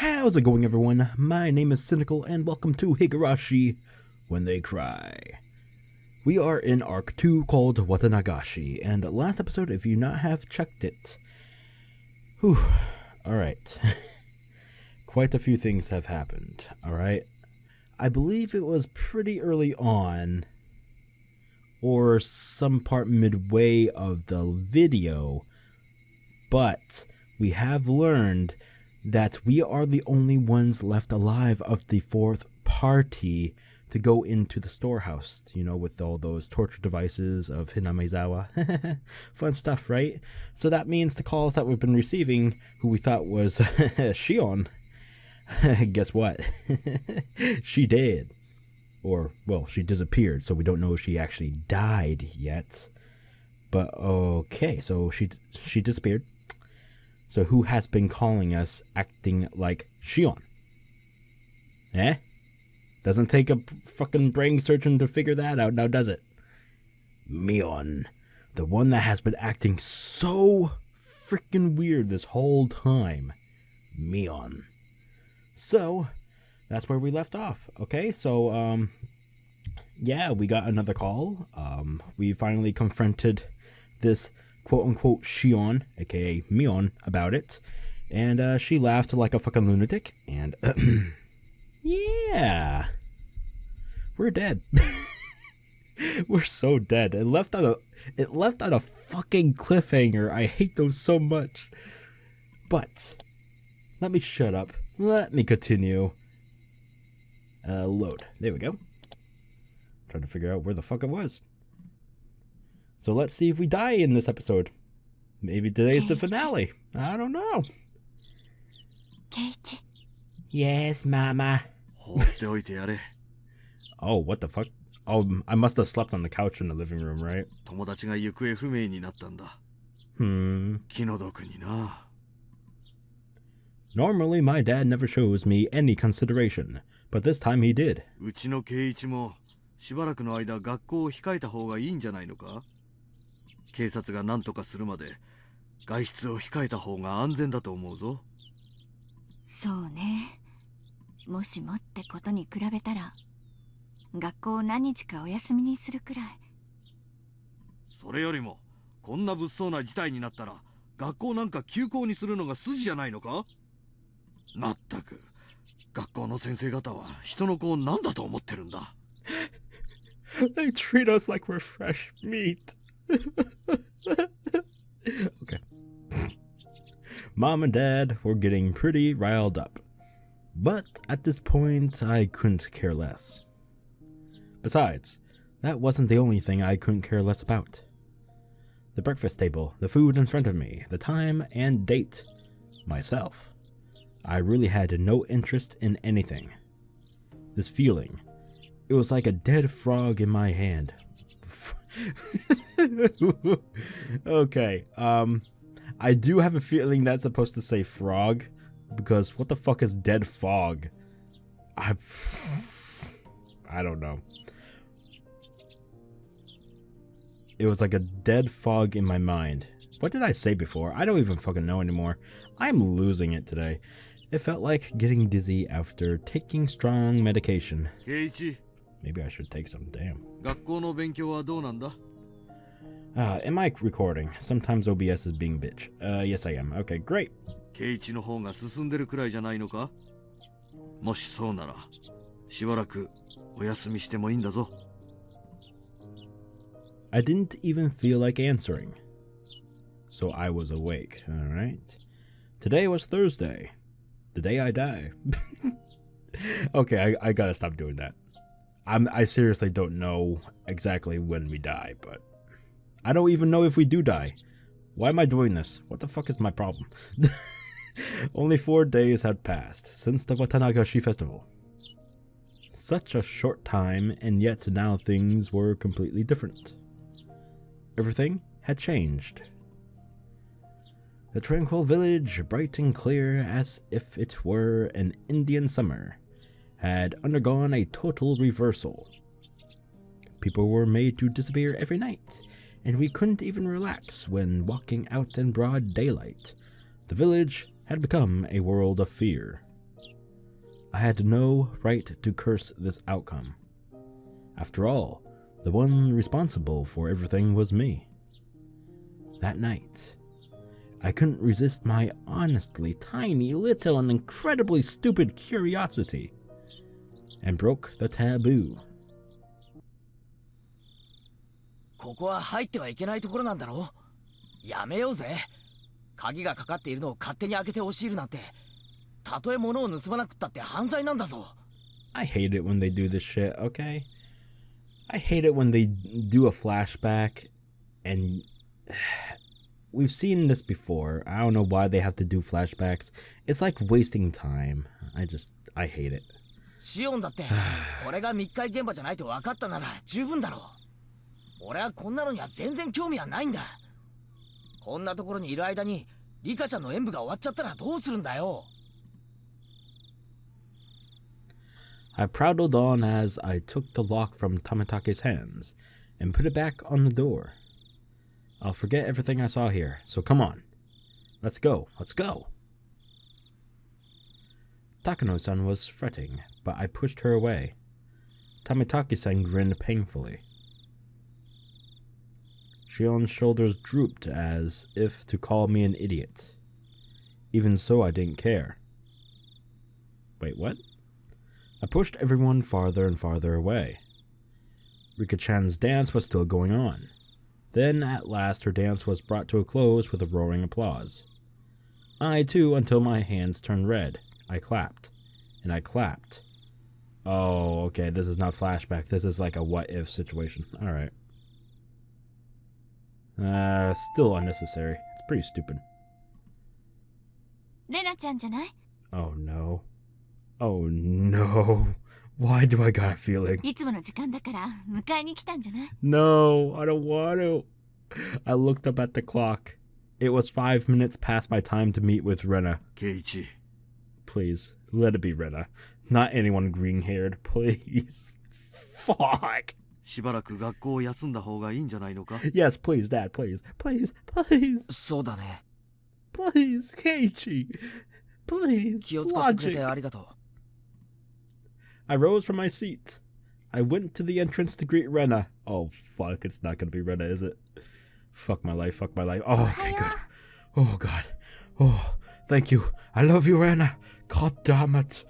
How's it going, everyone? My name is Sinikle, and welcome to Higurashi When They Cry. We are in Arc 2 called Watanagashi, and last episode, if you not have checked it, alright, quite a few things have happened, alright? I believe it was pretty early on, or some part midway of the video, but we have learned that we are the only ones left alive of the fourth party to go into the storehouse, you know, with all those torture devices of Hinamizawa. Fun stuff, right? So that means the calls that we've been receiving, who we thought was Shion, guess what? She did. Or, well, she disappeared, so we don't know if she actually died yet. But, okay, so she disappeared. So who has been calling us acting like Shion? Eh? Doesn't take a fucking brain surgeon to figure that out, now does it? Mion. The one that has been acting so freaking weird this whole time. Mion. So, that's where we left off. Okay, so, yeah, we got another call. We finally confronted this quote-unquote Shion, aka Mion, about it, and she laughed like a fucking lunatic, and yeah, we're dead. We're so dead. It left on a fucking cliffhanger. I hate those so much. But let me shut up. Let me continue. Load. There we go. Trying to figure out where the fuck it was. So let's see if we die in this episode. Maybe today's the finale. I don't know. Keiichi. Yes, Mama. Oh, what the fuck? Oh, I must have slept on the couch in the living room, right? Normally, my dad never shows me any consideration, but this time he did. They treat us like we're fresh meat. Okay. Mom and Dad were getting pretty riled up. But at this point, I couldn't care less. Besides, that wasn't the only thing I couldn't care less about. The breakfast table, the food in front of me, the time and date, myself. I really had no interest in anything. This feeling, it was like a dead frog in my hand. Okay, I do have a feeling that's supposed to say frog, because what the fuck is dead fog? I don't know. It was like a dead fog in my mind. What did I say before? I don't even fucking know anymore. I'm losing it today. It felt like getting dizzy after taking strong medication. Keiichi. Maybe I should take some, damn. Am I recording? Sometimes OBS is being bitch. Yes I am. Okay, great. Keiichiの方が進んでるくらいじゃないのか? もしそうなら、しばらくお休みしてもいいんだぞ. I didn't even feel like answering. So I was awake, alright? Today was Thursday. The day I die. Okay, I gotta stop doing that. I seriously don't know exactly when we die, but I don't even know if we do die. Why am I doing this? What the fuck is my problem? Only 4 days had passed since the Watanagashi festival. Such a short time, and yet now things were completely different. Everything had changed. The tranquil village, bright and clear as if it were an Indian summer, had undergone a total reversal. People were made to disappear every night, and we couldn't even relax when walking out in broad daylight. The village had become a world of fear. I had no right to curse this outcome. After all, the one responsible for everything was me. That night, I couldn't resist my honestly tiny, little, and incredibly stupid curiosity, and broke the taboo. ここは入ってはいけないところなんだろう。やめようぜ。鍵がかかっているのを勝手に開けて押し入るなんて、たとえ物を盗まなくったって犯罪なんだぞ。I hate it when they do this shit, okay? I hate it when they do a flashback and we've seen this before. I don't know why they have to do flashbacks. It's like wasting time. I hate it. シオンだってこれが密会現場じゃないと分かったなら十分だろう。俺はこんなのには全然興味はないんだ。こんなところにいる間にリカちゃんの演舞が終わっちゃったらどうするんだよ。I prattled on as I took the lock from Tamatake's hands and put it back on the door. I'll forget everything I saw here, so come on. Let's go, let's go. Takano-san was fretting, but I pushed her away. Tamatake-san grinned painfully. Shion's shoulders drooped as if to call me an idiot. Even so, I didn't care. Wait, what? I pushed everyone farther and farther away. Rika-chan's dance was still going on. Then, at last, her dance was brought to a close with a roaring applause. I, too, until my hands turned red. I clapped. And I clapped. Oh, okay, this is not flashback. This is like a what-if situation. Alright. Still unnecessary. It's pretty stupid. レナちゃんじゃない？ Oh, no. Oh, no. Why do I got a feeling? いつもの時間だから迎えに来たんじゃない？ No, I don't want to. I looked up at the clock. It was 5 minutes past my time to meet with Rena. Keiichi. Please, let it be Rena. Not anyone green-haired, please. Fuck. しばらく学校を休んだ方がいいんじゃないのか？ Yes, please, Dad, please. Please, please. そうだね。Please, Keiichi. Please, 気を使ってくれて logic. ありがとう。I rose from my seat. I went to the entrance to greet Rena. Oh, fuck, it's not gonna be Rena, is it? Fuck my life, fuck my life. Oh, okay, good. Oh, God. Oh, thank you. I love you, Rena. God damn it.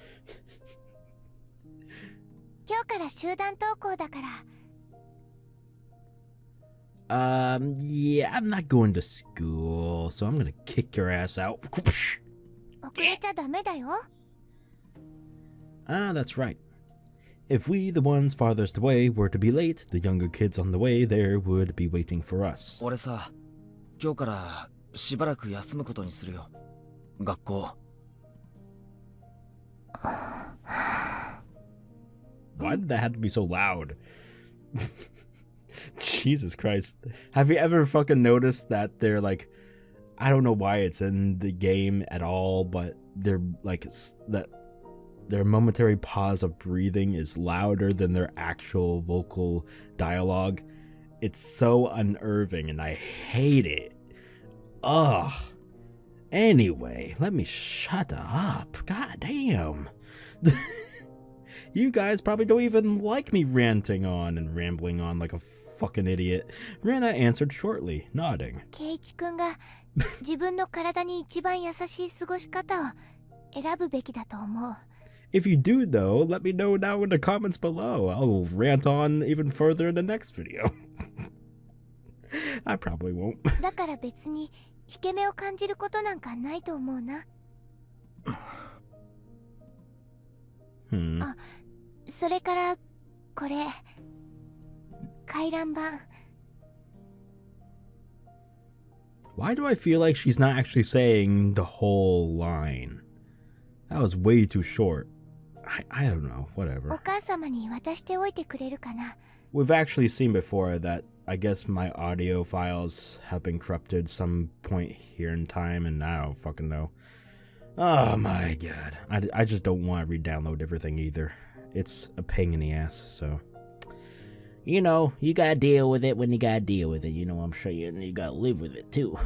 今日から集団登校だから。Yeah, I'm not going to school, so I'm gonna kick your ass out. 遅れちゃダメだよ。Ah, that's right. If we, the ones farthest away, were to be late, the younger kids on the way there would be waiting for us. 俺さ、今日からしばらく休むことにするよ。学校。Why did that have to be so loud? Jesus Christ. Have you ever fucking noticed that they're like, I don't know why it's in the game at all, but they're like, that their momentary pause of breathing is louder than their actual vocal dialogue. It's so unnerving and I hate it. Ugh. Anyway, let me shut up. God damn. You guys probably don't even like me ranting on and rambling on like a fucking idiot. Rena answered shortly, nodding. ケイイチ君が自分の体に一番優しい過ごし方を選ぶべきだと思う。If you do, though, let me know now in the comments below. I'll rant on even further in the next video. I probably won't. だから別に引け目を感じることなんかないと思うな。あ、それからこれ回覧板。Why do I feel like she's not actually saying the whole line? That was way too short. I don't know, お whatever. 母様に渡しておいてくれるかな。 We've actually seen before that I guess my audio files have been corrupted some point here in time and I don't fucking know. Oh my god. I just don't want to re-download everything either. It's a pain in the ass, so. You know, you gotta deal with it when you gotta deal with it. You know, I'm sure you gotta live with it too.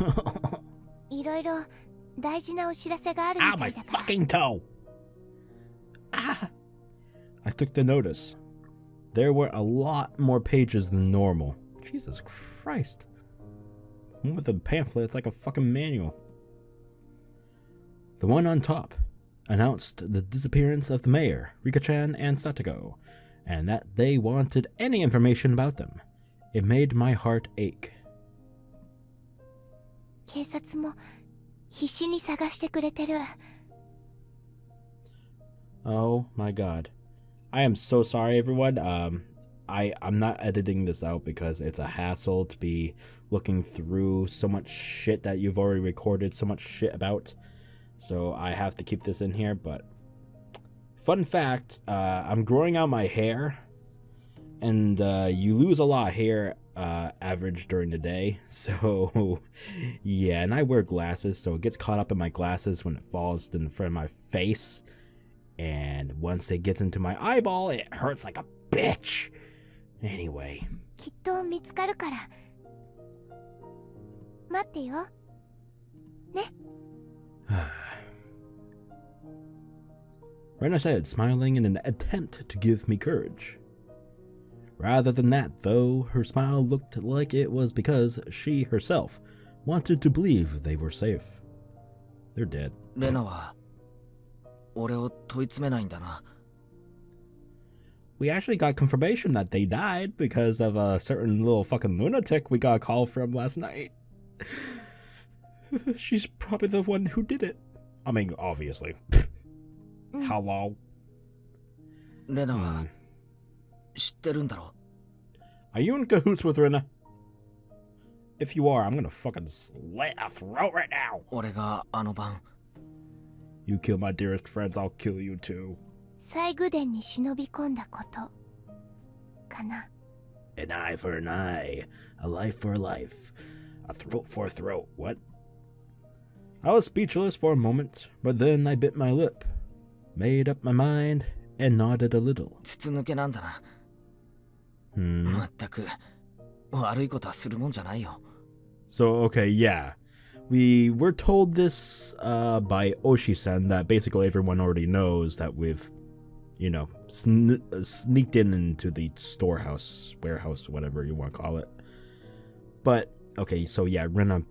いろいろ大事なお知らせがあるみ Ow, た my いだから。 fucking toe! Ah! I took the notice. There were a lot more pages than normal. Jesus Christ. One with a pamphlet, it's like a fucking manual. The one on top announced the disappearance of the mayor, Rika-chan and Satoko, and that they wanted any information about them. It made my heart ache. 警察も必死に探してくれてる。Oh my god. I am so sorry, everyone. I'm not editing this out because it's a hassle to be looking through so much shit that you've already recorded so much shit about. So I have to keep this in here, but fun fact, I'm growing out my hair, and you lose a lot of hair average during the day. So yeah, and I wear glasses, so it gets caught up in my glasses when it falls in front of my face. And once it gets into my eyeball, it hurts like a bitch. Anyway. きっと見つかるから。待ってよ。ね。Rena said, smiling in an attempt to give me courage. Rather than that, though, her smile looked like it was because she herself wanted to believe they were safe. They're dead. レナは俺を問い詰めないんだな。We actually got confirmation that they died because of a certain little fucking lunatic we got a call from last night. She's probably the one who did it. I mean, obviously. Hello. レナは知ってるんだろ。Are you in cahoots with Rena? If you are, I'm gonna fucking slit a throat right now. 俺があの晩。You kill my dearest friends, I'll kill you too. 西宮殿に忍び込んだことかな。An eye for an eye, a life for a life, a throat for a throat. What? I was speechless for a moment, but then I bit my lip, made up my mind, and nodded a little. 筒抜けなんだな。まったく悪いことはするもんじゃないよ。So, okay, yeah. We were told this by Ōishi-san that basically everyone already knows that we've, you know, sneaked into the storehouse, warehouse, whatever you want to call it. But, okay, so yeah, Rena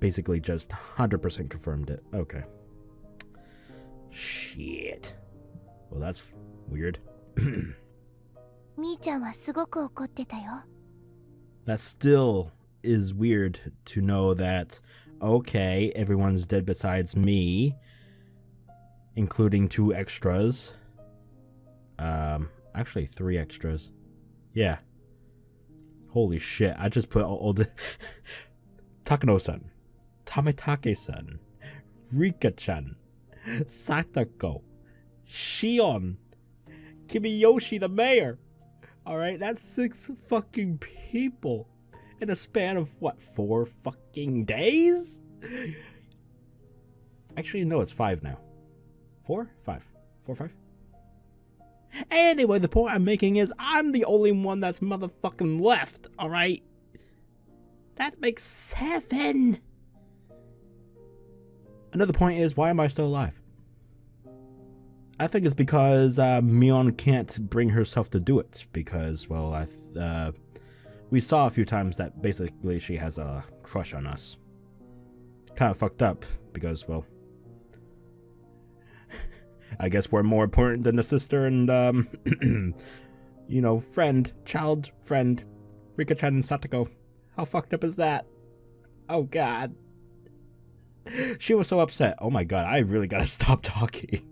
basically just 100% confirmed it. Okay. Shit. Well, that's weird. みーちゃんはすごく怒ってたよ。 That still is weird to know that, okay, everyone's dead besides me, including 2 extras. Actually 3 extras. Yeah. Holy shit, I just put all the... Takano-san, Tametake-san, Rika-chan, Satoko, Shion, Kimiyoshi the mayor. Alright, that's 6 fucking people in a span of, what, 4 fucking days? Actually, no, it's 5 now. 4? 5. 4, 5? Anyway, the point I'm making is I'm the only one that's motherfucking left, alright? That makes 7. Another point is, why am I still alive? I think it's because Mion can't bring herself to do it because, well, we saw a few times that basically she has a crush on us. Kind of fucked up because, well, I guess we're more important than the sister and, you know, child friend, Rika-chan and Satoko. How fucked up is that? Oh, God. She was so upset. Oh, my God, I really gotta stop talking.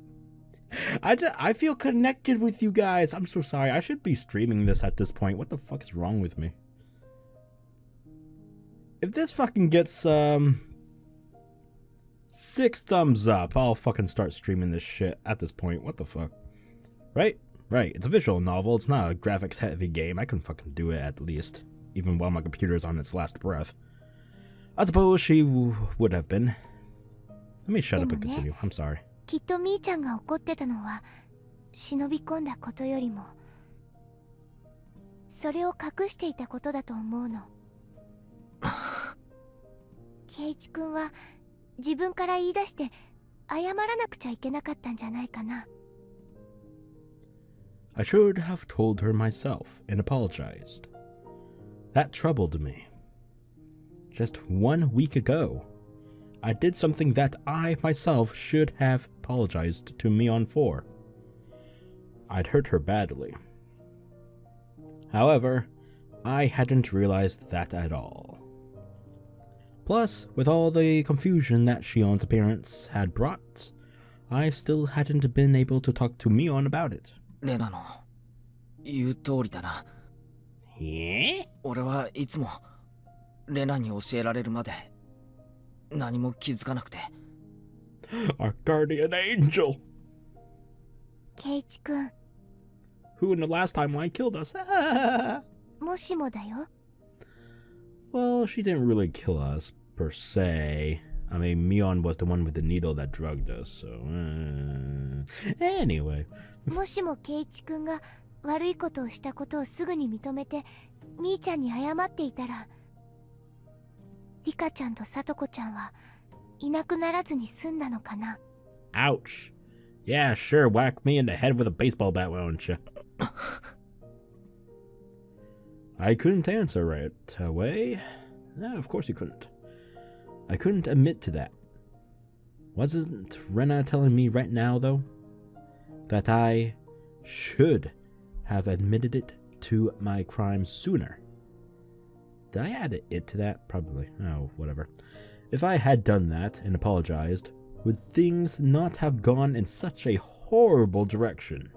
I feel connected with you guys. I'm so sorry. I should be streaming this at this point. What the fuck is wrong with me? If this fucking gets 6 thumbs up, I'll fucking start streaming this shit at this point. What the fuck? Right? Right. It's a visual novel. It's not a graphics heavy game. I can fucking do it at least, even while my computer is on its last breath. I suppose she would have been. Let me shut up and continue. I'm sorry. きっとみーちゃんが怒ってたのは忍び込んだことよりもそれを隠していたことだと思うの。圭一君は自分から言い出して謝らなくちゃいけなかったんじゃないかな。I should have told her myself and apologized. That troubled me. Just 1 week ago, I did something that I myself should have apologized to Mion for. I'd hurt her badly. However, I hadn't realized that at all. Plus, with all the confusion that Shion's appearance had brought, I still hadn't been able to talk to Mion about it. レナの言う通りだな。俺はいつもレナに教えられるまで何も気づかなくて。Our guardian angel! ケイチくん、 Who in the last timeline killed us? もしもだよ。 Well, she didn't really kill us, per se. I mean, Mion was the one with the needle that drugged us, so... Anyway. もしもケイチくんが悪いことをしたことをすぐに認めてみーちゃんに謝っていたら、リカちゃんとサトコちゃんはいなくならずに済んだのかな。 Ouch. Yeah, sure, whack me in the head with a baseball bat, won't you? I couldn't answer right away. No, of course you couldn't. I couldn't admit to that. Wasn't Rena telling me right now, though, that I should have admitted it to my crime sooner? Did I add it to that? Probably. Oh, whatever. If I had done that and apologized, would things not have gone in such a horrible direction?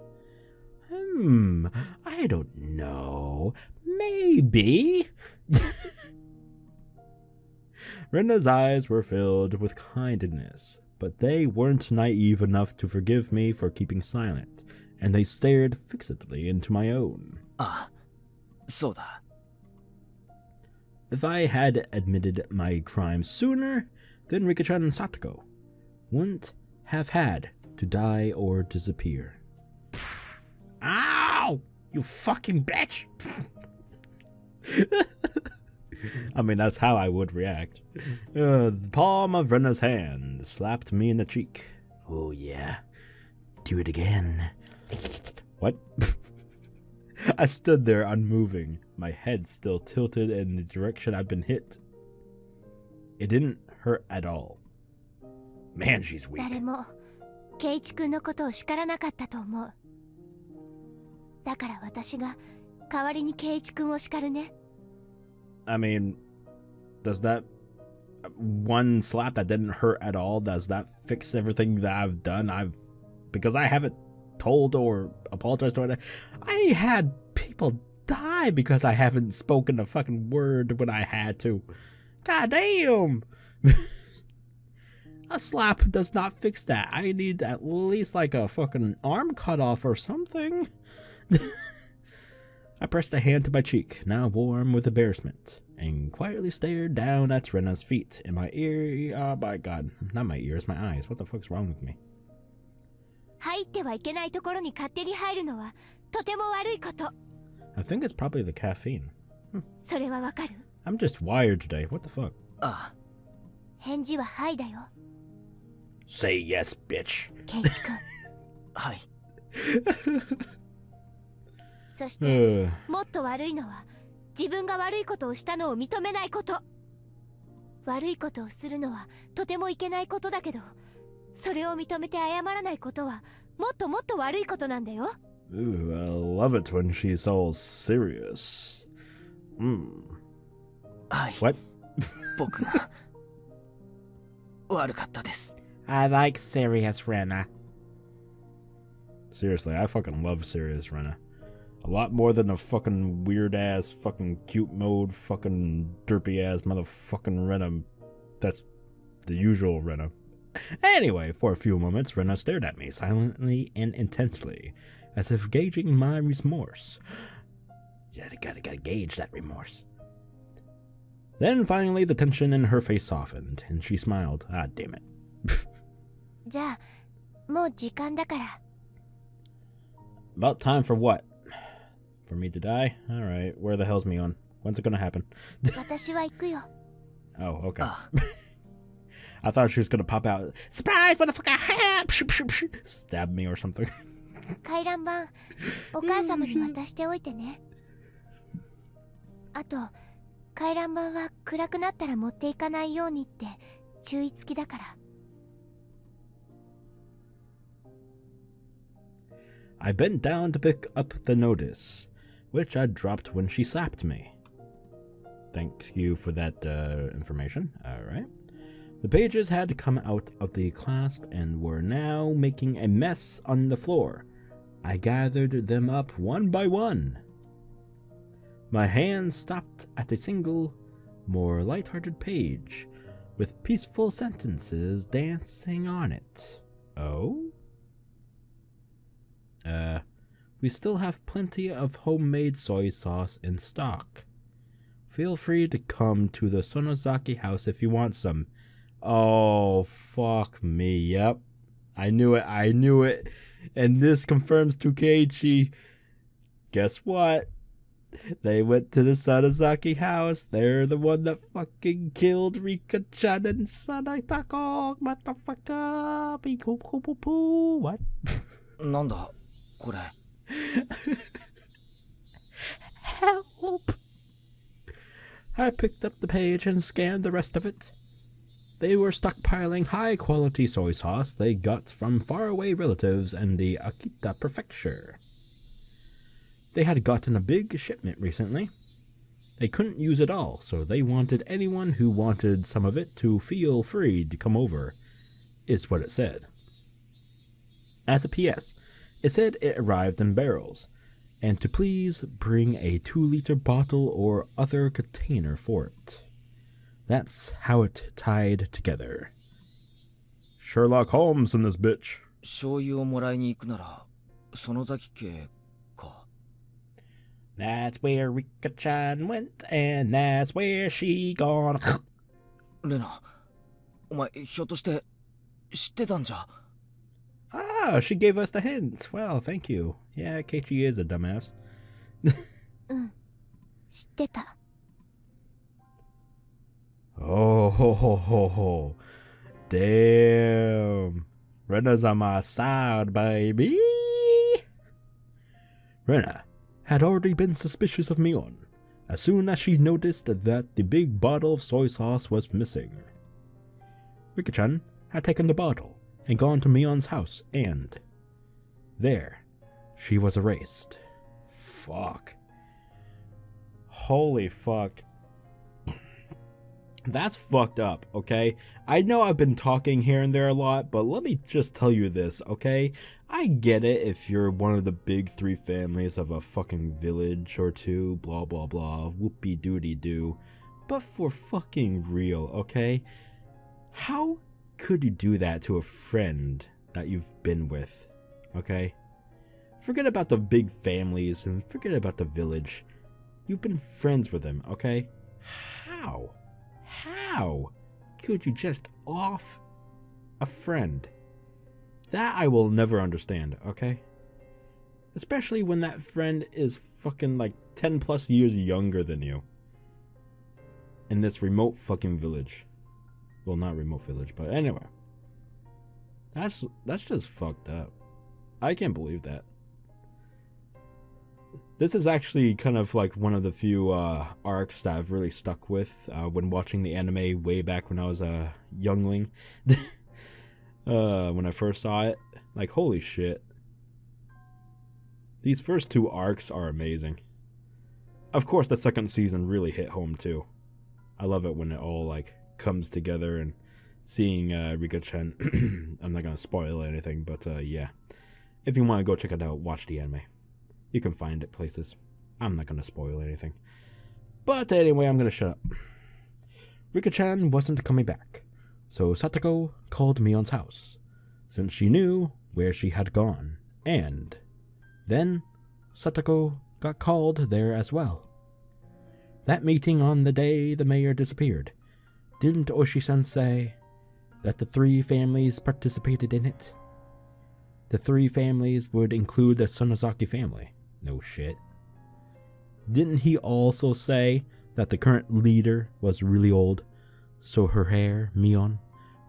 I don't know. Maybe. Rena's eyes were filled with kindness, but they weren't naive enough to forgive me for keeping silent, and they stared fixedly into my own. ああ、そうだ。 If I had admitted my crime sooner, then Rika-chan and Satoko wouldn't have had to die or disappear. Ow! You fucking bitch! I mean, that's how I would react. The palm of Rena's hand slapped me in the cheek. Oh yeah, do it again. What? I stood there unmoving, my head still tilted in the direction I'd been hit. It didn't hurt at all. Man, she's weak. 誰もケイチくんのことを叱らなかったと思う。だから私が代わりにケイチくんを叱るね。 I mean, does that one slap that didn't hurt at all, does that fix everything that I've done? Because I haven't told or apologized to it. I had people die because I haven't spoken a fucking word when I had to. God damn! A slap does not fix that. I need at least like a fucking arm cut off or something. I pressed a hand to my cheek, now warm with embarrassment, and quietly stared down at Rena's feet. In my ear, oh my god, not my ears, my eyes. What the fuck's wrong with me? 入ってはいけないところに勝手に入るのはとても悪いこと。 I think it's probably the caffeine. それはわかる？ I'm just wired today. What the fuck? ああ。返事ははいだよ。 Say yes, bitch. ケイチくん。はい。そしてもっと悪いのは自分が悪いことをしたのを認めないこと。悪いことをするのはとてもいけないことだけど、それを認めて謝らないことはもっともっと悪いことなんだよ。 Ooh, I love it when she's all serious. はい。 What? 僕が悪かったです。 I like serious Rena. Seriously, I fucking love serious Rena. A lot more than a fucking weird ass, fucking cute mode, fucking derpy ass motherfucking Rena. That's the usual Rena. Anyway, for a few moments, Rena stared at me silently and intensely, as if gauging my remorse. Yeah, gotta gauge that remorse. Then finally, the tension in her face softened, and she smiled. Ah, damn it. じゃあもう時間だから。 About time for what? For me to die? Alright, where the hell's Mion? When's it gonna happen? 私は行くよ。 Oh, okay. I thought she was gonna pop out. Surprise, motherfucker! Stab me or something. 回覧板お母様に渡しておいてね。あと回覧板は暗くなったら持っていかないようにって注意付きだから。 I bent down to pick up the notice, which I dropped when she slapped me. Thank you for that information. Alright. The pages had come out of the clasp and were now making a mess on the floor. I gathered them up one by one. My hand stopped at a single, more light-hearted page, with peaceful sentences dancing on it. Oh? We still have plenty of homemade soy sauce in stock. Feel free to come to the Sonozaki house if you want some. Oh, fuck me. Yep. I knew it. And this confirms to Keiichi. Guess what? They went to the Sonozaki house. They're the one that fucking killed Rika-chan and Sanatako. Motherfucker. What? なんだこれ。Help! I picked up the page and scanned the rest of it. They were stockpiling high-quality soy sauce they got from faraway relatives in the Akita prefecture. They had gotten a big shipment recently. They couldn't use it all, so they wanted anyone who wanted some of it to feel free to come over, is what it said. As a PS, it said it arrived in barrels, and to please bring a 2-liter bottle or other container for it. That's how it tied together. Sherlock Holmes in this bitch. 醤油をもらいに行くなら園崎家か。 That's where Rika-chan went, and that's where she gone. レナ、お前ひょっとして知ってたんじゃ。 Ah, she gave us the hint. Well, thank you. Yeah, Keiichi is a dumbass. 知ってた。 Oh, ho, ho, ho, ho. Damn. Rena's on my side, baby. Rena had already been suspicious of Mion as soon as she noticed that the big bottle of soy sauce was missing. Rika-chan had taken the bottle and gone to Mion's house, and there she was erased. Fuck. Holy fuck. That's fucked up, okay? I know I've been talking here and there a lot, but let me just tell you this, okay? I get it if you're one of the big 3 families of a fucking village or two, blah blah blah, whoopie-doody-doo. But for fucking real, okay? How could you do that to a friend that you've been with, okay? Forget about the big families and forget about the village. You've been friends with them, okay? How? How could you just off a friend? That I will never understand, okay? Especially when that friend is fucking like 10 plus years younger than you. In this remote fucking village. Well, not remote village, but anyway. That's just fucked up. I can't believe that. This is actually kind of like one of the few arcs that I've really stuck with when watching the anime way back when I was a youngling. When I first saw it. Like, holy shit. These first 2 arcs are amazing. Of course, the second season really hit home too. I love it when it all like comes together and seeing Rika-chan. I'm not gonna spoil anything, but yeah. If you want to go check it out, watch the anime. You can find it places. I'm not gonna spoil anything. But anyway, I'm gonna shut up. Rika-chan wasn't coming back, so Satoko called Mion's house, since she knew where she had gone, and then Satoko got called there as well. That meeting on the day the mayor disappeared, didn't Ōishi-san say that the 3 families participated in it? The 3 families would include the Sonozaki family. No shit. Didn't he also say that the current leader was really old, so her heir, Mion,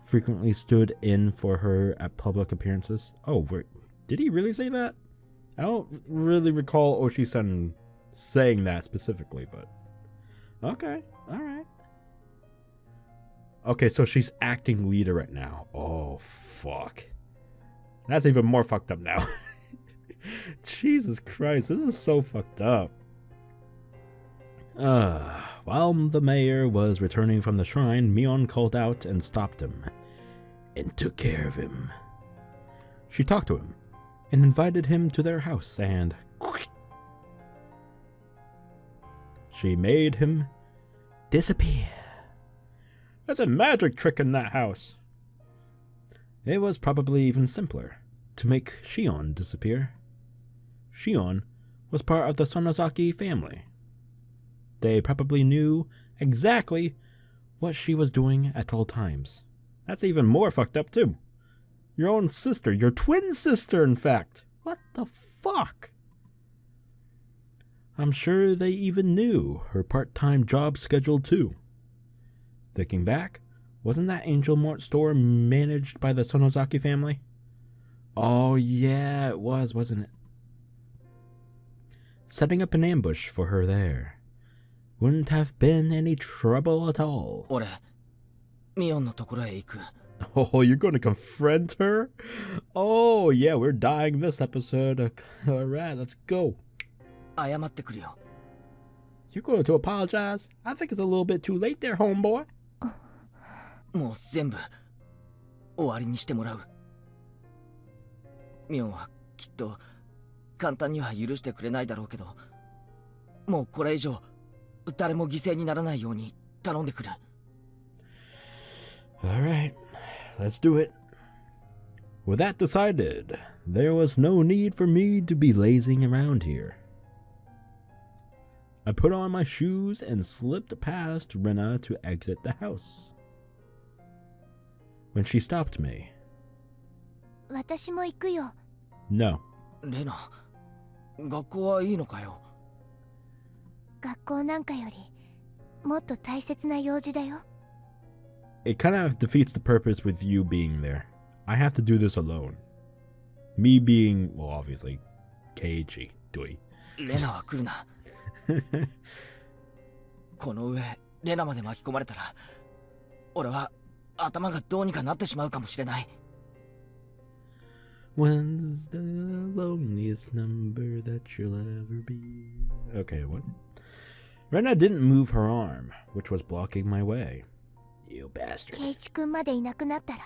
frequently stood in for her at public appearances? Oh, wait, did he really say that? I don't really recall Oishi-san saying that specifically, but okay, alright. Okay, so she's acting leader right now. Oh, fuck. That's even more fucked up now. Jesus Christ, this is so fucked up. While the mayor was returning from the shrine, Mion called out and stopped him, and took care of him. She talked to him, and invited him to their house, and she made him disappear. There's a magic trick in that house. It was probably even simpler to make Shion disappear. Shion was part of the Sonozaki family. They probably knew exactly what she was doing at all times. That's even more fucked up too. Your own sister, your twin sister in fact. What the fuck? I'm sure they even knew her part-time job schedule too. Thinking back, wasn't that Angel Mart store managed by the Sonozaki family? Oh yeah, it was, wasn't it? Setting up an ambush for her there wouldn't have been any trouble at all. 俺、ミオンのところへ行く。 Oh, you're going to confront her? Oh, yeah, we're dying this episode. Alright, let's go. 謝ってくるよ。 You're going to apologize? I think it's a little bit too late there, homeboy. もう全部終わりにしてもらう。ミオンはきっと簡単には許してくれないだろうけど、もうこれ以上誰も犠牲にならないように頼んでくる。 Alright, let's do it. With that decided, there was no need for me to be lazing around here. I put on my shoes and slipped past Rena to exit the house. When she stopped me, 私も行くよ。 no. レナ、学校はいいのかよ。学校なんかよりもっと大切な用事だよ。 It kind of defeats the purpose with you being there. I have to do this alone. Me being, well, obviously, Keiichi, Doi. レナは来るな。この上、レナまで巻き込まれたら、俺は頭がどうにかなってしまうかもしれない。 When's the loneliest number that you'll ever be? Okay, what? Rena didn't move her arm, which was blocking my way. You bastard. ケイチ君までいなくなったら、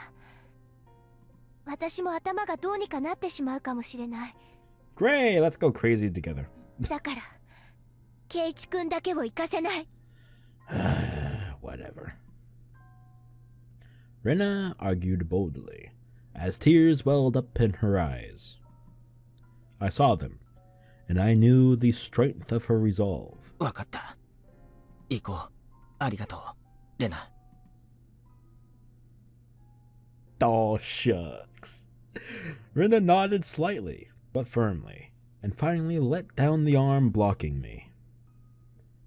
私も頭がどうにかなってしまうかもしれない。 Great, let's go crazy together. だから、ケイチ君だけを行かせない。Whatever. Rena argued boldly, as tears welled up in her eyes. I saw them, and I knew the strength of her resolve. わかった。行こう。ありがとう、レナ。 Oh, shucks. Rena nodded slightly, but firmly, and finally let down the arm blocking me.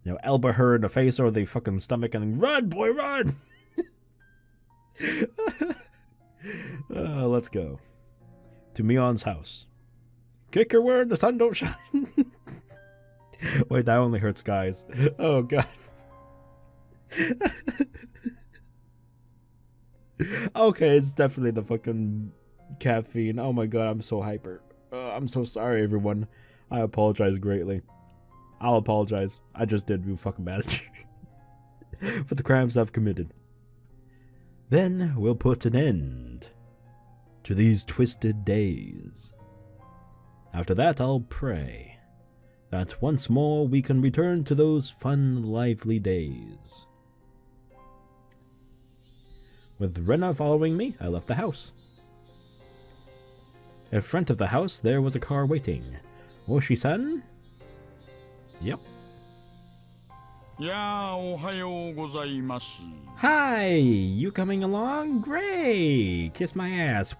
Now elbow her in the face or the fucking stomach and run, boy, run! Let's go. To Mion's house. Kick her where the sun don't shine. Wait, that only hurts guys. Oh, God. Okay, it's definitely the fucking caffeine. Oh my God, I'm so hyper. I'm so sorry, everyone. I apologize greatly. I'll apologize. I just did, you fucking bastard. For the crimes I've committed. Then we'll put an end to these twisted days. After that, I'll pray that once more we can return to those fun, lively days. With Rena following me, I left the house. In front of the house, there was a car waiting. Ōishi-san? Yep. Hi! You coming along? Great! Kiss my ass.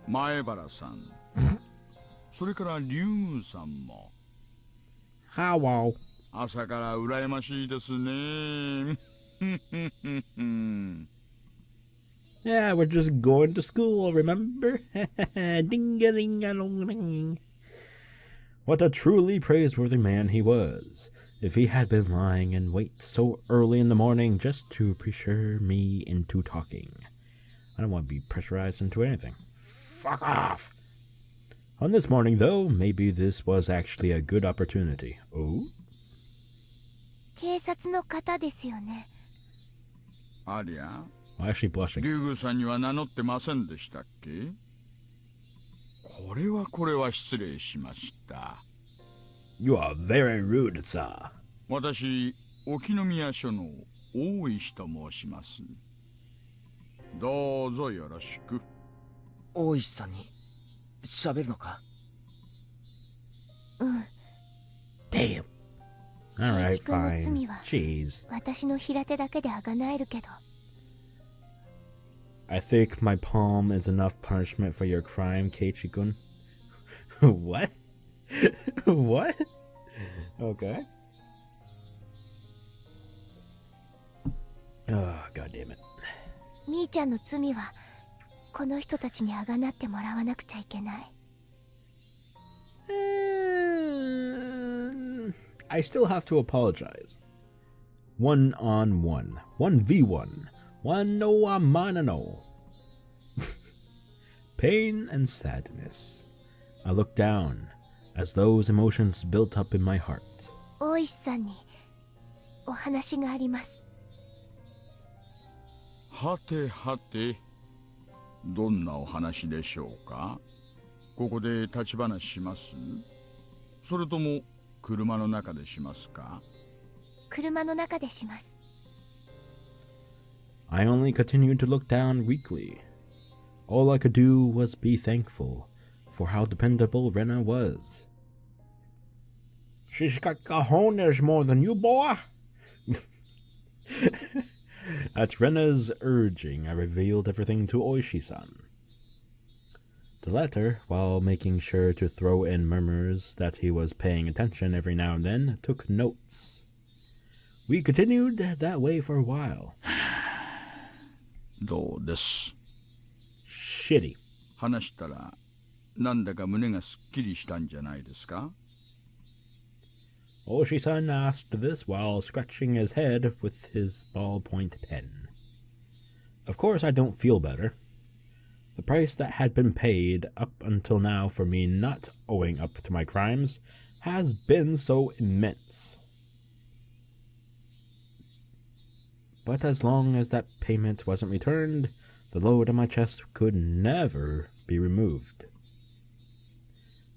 Maebara-san. それから龍さんも。How? 朝から羨ましいですね。Yeah, we're just going to school, remember? Ding-a-ding-a-dong-ding. What a truly praiseworthy man he was. If he had been lying in wait so early in the morning just to pressure me into talking. I don't want to be pressurized into anything. Fuck off! On this morning, though, maybe this was actually a good opportunity. Oh? 警察の方ですよね。ありゃ、 I'm actually blushing. リュウグさんには名乗ってませんでしたっけ？これは失礼しました。You are very rude, sir. 私、沖宮署の大石と申します。どうぞよろしく。大石さんに喋るのか？うん。 Damn. Alright, ケイチ君の fine. 罪は Jeez. 私の平手だけであがなえるけど。I think my palm is enough punishment for your crime, Keiichi-kun. What? What? Okay. Oh, god damn it. みーちゃんの罪はこの人たちにあがなってもらわなくちゃいけない。I still have to apologize. 1-on-1. 1v1. 1-no-a-mana-no. Pain and sadness. I looked down as those emotions built up in my heart. 大石さんにお話があります。はてはて、どんなお話でしょうか？ここで立ち話します？それとも車の中でしますか？車の中でします。 I only continued to look down weakly. All I could do was be thankful for how dependable Rena was. She's got cojones more than you, boy. At Rena's urging, I revealed everything to Ōishi-san. The latter, while making sure to throw in murmurs that he was paying attention every now and then, took notes. We continued that way for a while. どうです？ Shitty. 話したらなんだか胸がすっきりしたんじゃないですか？ Ōishi-san asked this while scratching his head with his ballpoint pen. Of course I don't feel better. The price that had been paid up until now for me not owing up to my crimes has been so immense. But as long as that payment wasn't returned, the load on my chest could never be removed.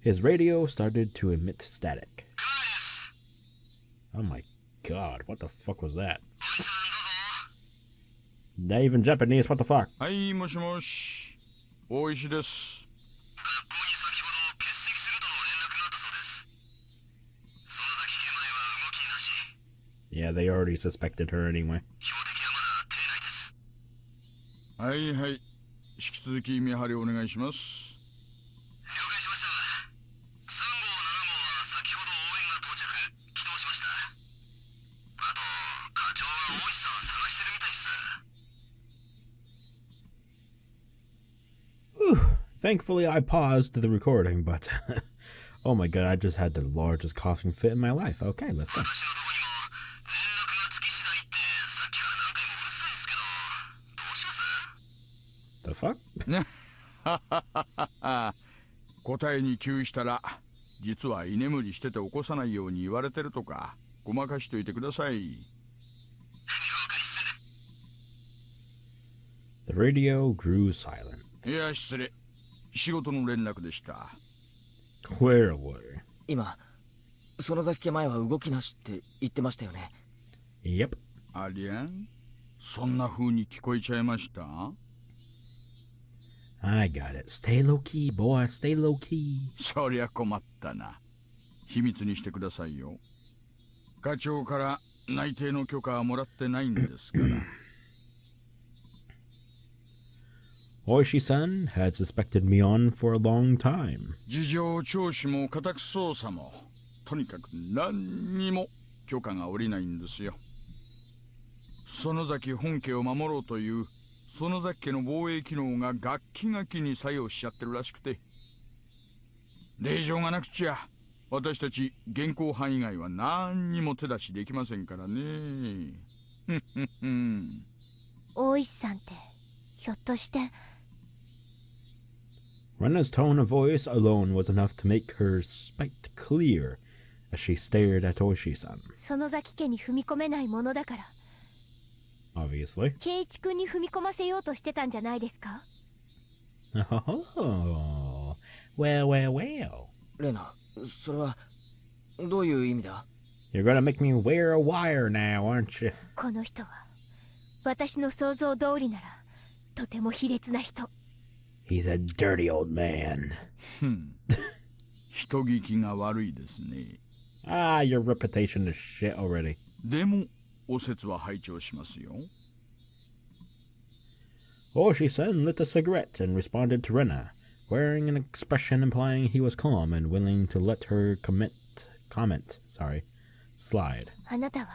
His radio started to emit static. Oh my god, what the fuck was that? Not even Japanese, what the fuck? はい、もしもし、大石です。 Yeah, they already suspected her anyway. はいはい、引き続き見張りお願いします。 Thankfully, I paused the recording, but oh my god, I just had the largest coughing fit in my life. Okay, let's go. The fuck? 答えに窮したら、実は居眠りしてて起こさないように言われてるとか、ごまかしといてください。 The radio grew silent. いや、失礼。仕事の連絡でした。 Clearly. 今、園崎家前は動きなしって言ってましたよね。Yep. ありゃん、そんな風に聞こえちゃいました？ I got it. Stay low key, boy. Stay low key. そりゃ困ったな。秘密にしてくださいよ。課長から内定の許可はもらってないんですから。Ōishi-san had suspected Mion for a long time. 事情聴取も家宅捜査も、とにかく何にも許可が下りないんですよ。園崎本家を守ろうという園崎家の防衛機能がガッキガキに作用しちゃってるらしくて、令状がなくちゃ私たち現行犯以外は何にも手出しできませんからね。大石さんってひょっとして。 Rena's tone of voice alone was enough to make her spite clear as she stared at Ōishi-san. 園崎家に踏み込めないものだから Obviously. 圭一君に踏み込ませようとしてたんじゃないですか？ Oh, well. レナ、それはどういう意味だ？ You're gonna make me wear a wire now, aren't you? この人は私の想像通りならとても卑劣な人。 He's a dirty old man. 人聞きが悪いですね。Ah, your reputation is shit already. でもお説は拝聴しますよ。Ōishi-san lit a cigarette and responded to Rena, wearing an expression implying he was calm and willing to let her slide. あなたは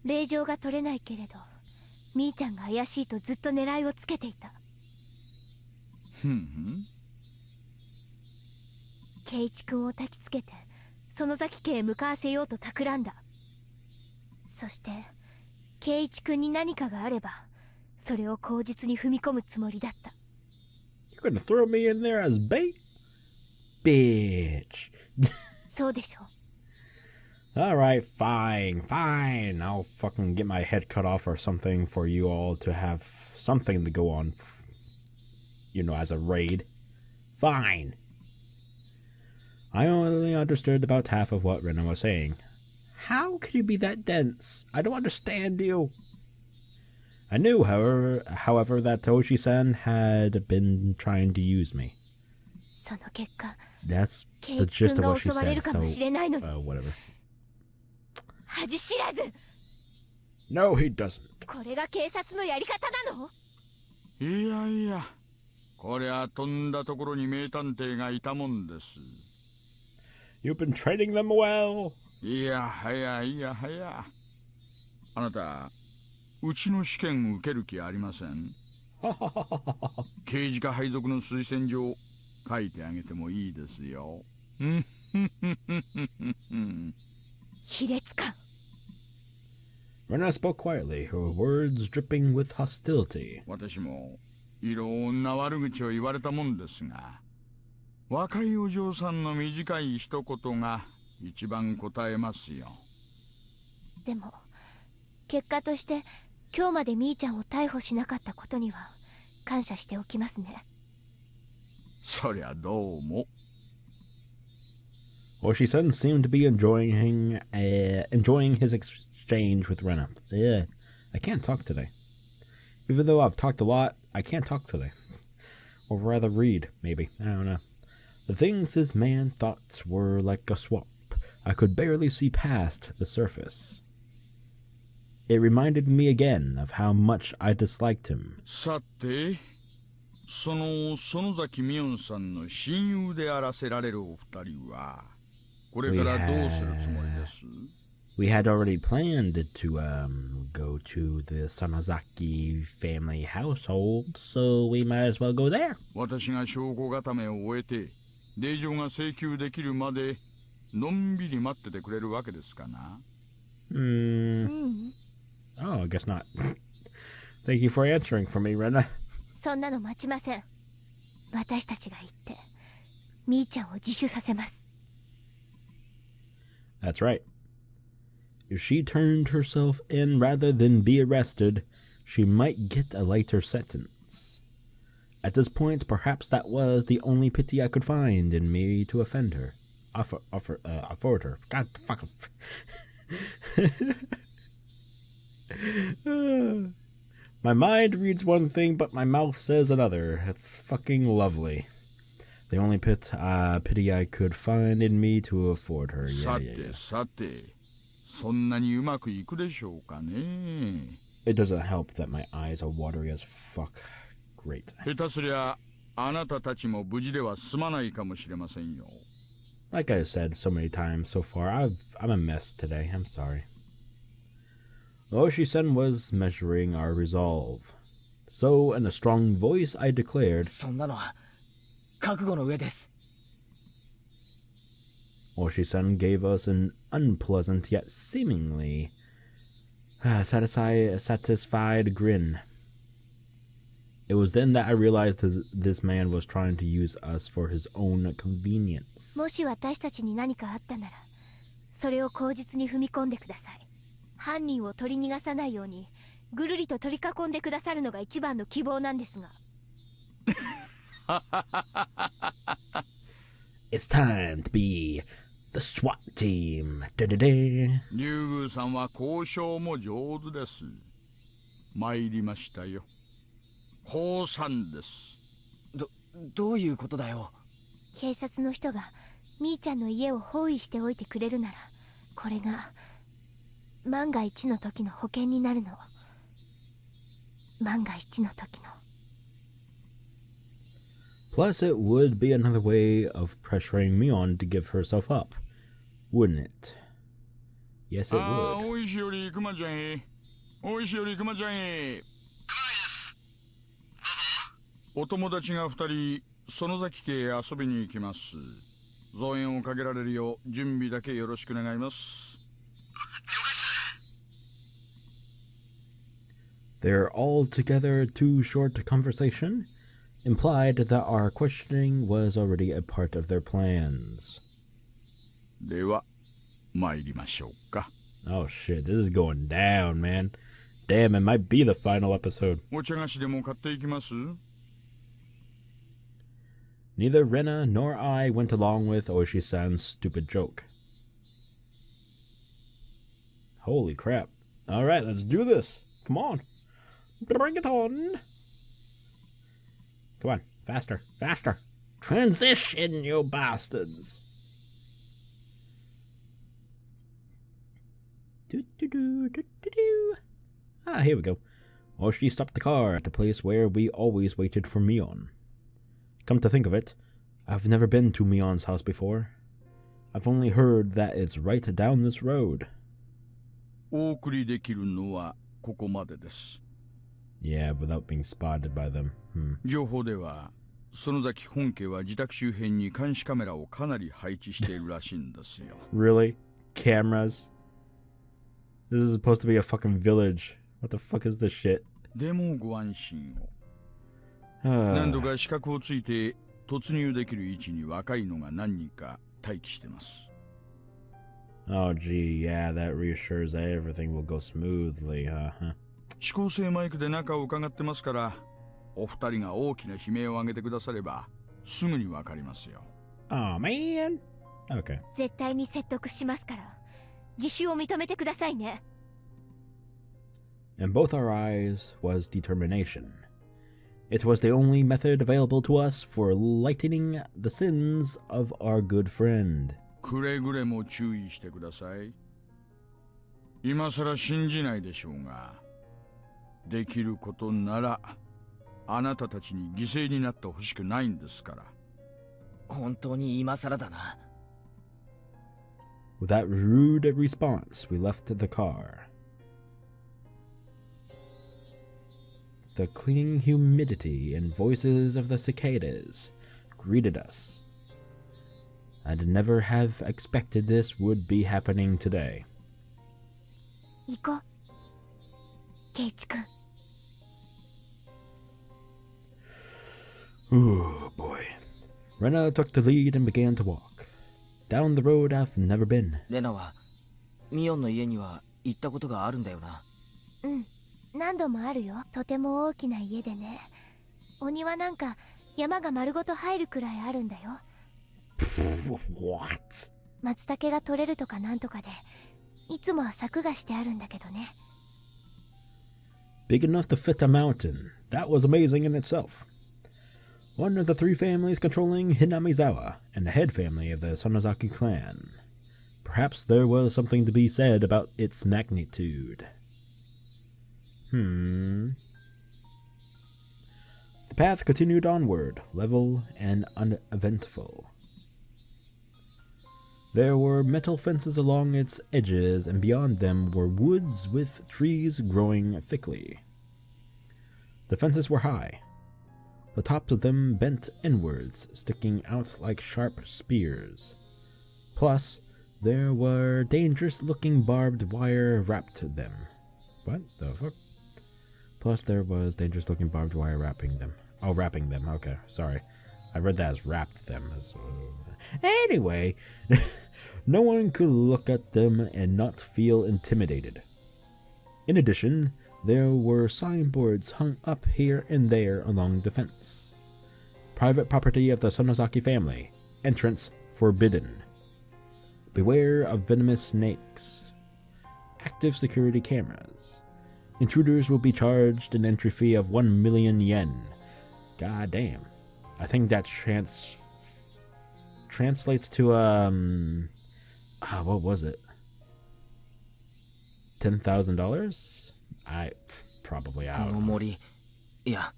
令状が取れないけれどみーちゃんが怪しいとずっと狙いをつけていた。圭一君を焚きつけて園崎家へ向かわせようと企んだ。そして圭一君に何かがあればそれを口実に踏み込むつもりだった。 You're gonna throw me in there as bait? Bitch. そうでしょ。 Alright, fine. I'll fucking get my head cut off or something for you all to have something to go on, you know, as a raid. Fine. I only understood about half of what Rena was saying. How could you be that dense? I don't understand you. I knew, however, that Ōishi-san had been trying to use me. その結果 That's 圭 the 一 gist 君 of が what 襲 she われる said, かもしれないのに whatever. 恥知らず。 No, he doesn't. これが警察のやり方なの？いやいや、こりゃとんだところに名探偵がいたもんです。 You've been training them well. いやはや。あなたうちの試験受ける気ありません？刑事課配属の推薦状書いてあげてもいいですよ。卑劣か。 Rena spoke quietly, her words dripping with hostility. 私もいろんな悪口を言われたもんですが、若いお嬢さんの短い一言が一番答えますよ。でも結果として今日までみーちゃんを逮捕しなかったことには感謝しておきますね。そりゃどうも。Ōishi-san seemed to be enjoying his exchange with Rena. Yeah, I can't talk today. Even though I've talked a lot, I can't talk today. Or rather read, maybe. I don't know. The things this man thought were like a swamp. I could barely see past the surface. It reminded me again of how much I disliked him. さて、その園崎美音さんの親友であらせられるお二人はこれからどうするつもりです？ We had already planned to go to the Sonozaki family household, so we might as well go there. 私が証拠固めを終えて令状が請求できるまでのんびり待っててくれるわけですかな？ Oh, I guess not. Thank you for answering for me, Rena. そんなの待ちません。私たちが行ってみーちゃんを自首させます。 That's right. If she turned herself in rather than be arrested, she might get a lighter sentence. At this point, perhaps that was the only pity I could find in me to offend her. Afford her. God fuck. My mind reads one thing, but my mouth says another. It's fucking lovely. The only pity I could find in me to afford her. Yeah. さて、そんなにうまくいくでしょうかね。 It doesn't help that my eyes are watery as fuck. Great. 下手すりゃあなたたちも無事では済まないかもしれませんよ。 Like I said so many times so far, I'm a mess today. I'm sorry. Ōishi-san was measuring our resolve. So, in a strong voice, I declared, そんなのは覚悟の上です。 Ōishi-san gave us an unpleasant yet seemingly satisfied grin. It was then that I realized that this man was trying to use us for his own convenience. もし私たちに何かあったなら、それを口実に踏み込んでください。犯人を取り逃がさないように、ぐるりと取り囲んでくださるのが一番の希望なんですが。It's time to be the SWAT team. 竜宮さんは交渉も上手です。参りましたよ。降参です。どういうことだよ。警察の人がみーちゃんの家を包囲しておいてくれるなら、これが万が一の時の保険になるの。万が一の時の。Plus, it would be another way of pressuring Mion to give herself up, wouldn't it? Yes, it would. 大石より熊ちゃんへ。大石より熊ちゃんへ。お友達が2人、園崎家へ遊びに行きます。増援をかけられるよう準備だけよろしく願います。Their altogether too short conversation implied that our questioning was already a part of their plans. では、参りましょうか。Oh shit, this is going down, man. Damn, it might be the final episode. お茶菓子でも買っていきます？ Neither Rena nor I went along with Ōishi-san's stupid joke. Holy crap. Alright, let's do this. Come on. Bring it on. Come on, faster, faster. Transition, you bastards. Ah, here we go. Ōishi stopped the car at the place where we always waited for Mion. Come to think of it, I've never been to Mion's house before. I've only heard that it's right down this road. お送りできるのはここまでです。 Yeah, without being spotted by them. 情報では、園崎本家は自宅周辺に監視カメラをかなり配置しているらしいんですよ。Really? Cameras? This is supposed to be a fucking village. What the fuck is this shit? でもご安心を。何度か資格をついて突入できる位置に若いのが何人か待機してます。 Oh gee, yeah, that reassures that everything will go smoothly, huh? 指向性マイクで中を伺ってますから、お二人が大きな悲鳴を上げてくださればすぐにわかりますよ。 Oh man. Okay. 絶対に説得しますから、自首を認めてくださいね。 In both our eyes was determination. It was the only method available to us for lightening the sins of our good friend. くれぐれも注意してください。今さら信じないでしょうが、できることならあなたたちに犠牲になってほしくないんですから。本当に今さらだな。 With that rude response, we left the car. The clinging humidity and voices of the cicadas greeted us. I'd never have expected this would be happening today. 行こう、ケイチ君。 Ooh, boy. Rena took the lead and began to walk. Down the road I've never been. レナはミオンの家には行ったことがあるんだよな。うん、何度もあるよ。とても大きな家でね。お庭なんか山が丸ごと入るくらいあるんだよ。What? 松茸が取れるとかなんとかで、いつもは柵がしてあるんだけどね。Big enough to fit a mountain. That was amazing in itself. One of the three families controlling Hinamizawa, and the head family of the Sonozaki clan. Perhaps there was something to be said about its magnitude. The path continued onward, level and uneventful. There were metal fences along its edges, and beyond them were woods with trees growing thickly. The fences were high, the tops of them bent inwards, sticking out like sharp spears. Plus, there were dangerous-looking barbed wire wrapped them. What the fuck? Plus, there was dangerous-looking barbed wire wrapping them. Oh, wrapping them. Okay, sorry. I read that as wrapped them. Anyway, no one could look at them and not feel intimidated. In addition, there were signboards hung up here and there along the fence. Private property of the Sonozaki family. Entrance forbidden. Beware of venomous snakes. Active security cameras. Intruders will be charged an entry fee of 1 million yen. God damn. I think that translates to, what was it? $10,000? Probably out. この森、いや、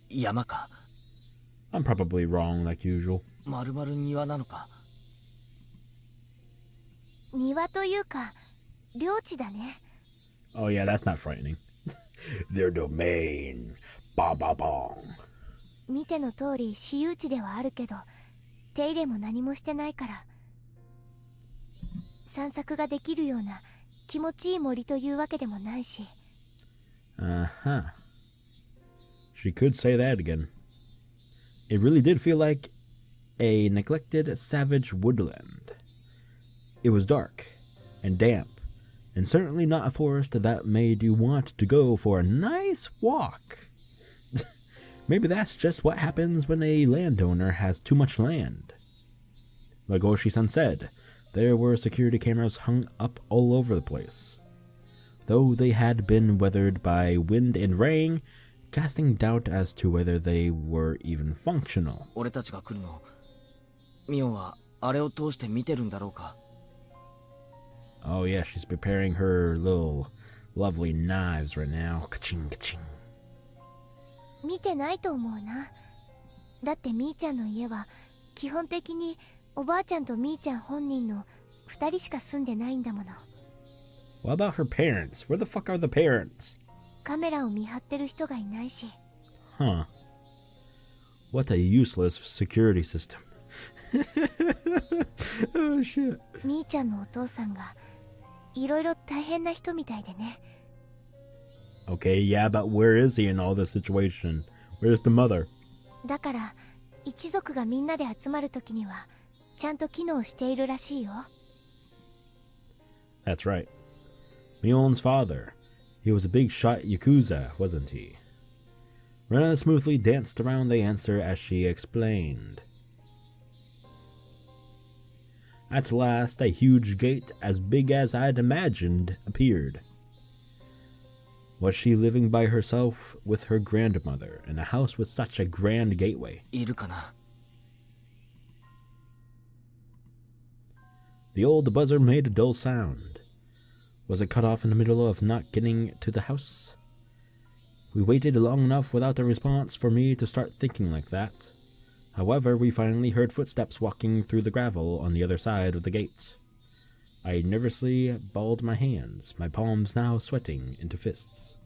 山か。 I'm probably wrong like usual. まるまる庭なのか。庭というか領地だね。 Oh yeah, that's not frightening. Their domain. Ba ba bong. 見ての通り私有地ではあるけど手入れも何もしてないから散策ができるような気持ちいい森というわけでもないし。 Uh-huh. She could say that again. It really did feel like a neglected savage woodland. It was dark and damp, and certainly not a forest that made you want to go for a nice walk. Maybe that's just what happens when a landowner has too much land. Like Ōishi-san said, there were security cameras hung up all over the place. Though they had been weathered by wind and rain, casting doubt as to whether they were even functional. 俺たちが来るの、ミオンはあれを通して見てるんだろうか。 Oh yeah, she's preparing her little lovely knives right now. Ka-ching, ka-ching. 見てないと思うな。だってみーちゃんの家は基本的におばあちゃんとみーちゃん本人の2人しか住んでないんだもの。 What about her parents? Where the fuck are the parents? カメラを見張ってる人がいないし。 Huh. What a useless security system. Oh shit. みーちゃんのお父さんがいろいろ大変な人みたいでね。 Okay, yeah, but where is he in all this situation? Where's the mother? だから一族がみんなで集まるときにはちゃんと機能しているらしいよ。 That's right. Mion's father. He was a big shot Yakuza, wasn't he? Rena smoothly danced around the answer as she explained. At last, a huge gate as big as I'd imagined appeared. Was she living by herself with her grandmother in a house with such a grand gateway? いるかな。 The old buzzer made a dull sound. Was it cut off in the middle of not getting to the house? We waited long enough without a response for me to start thinking like that. However, we finally heard footsteps walking through the gravel on the other side of the gate. I nervously balled my hands, my palms now sweating into fists.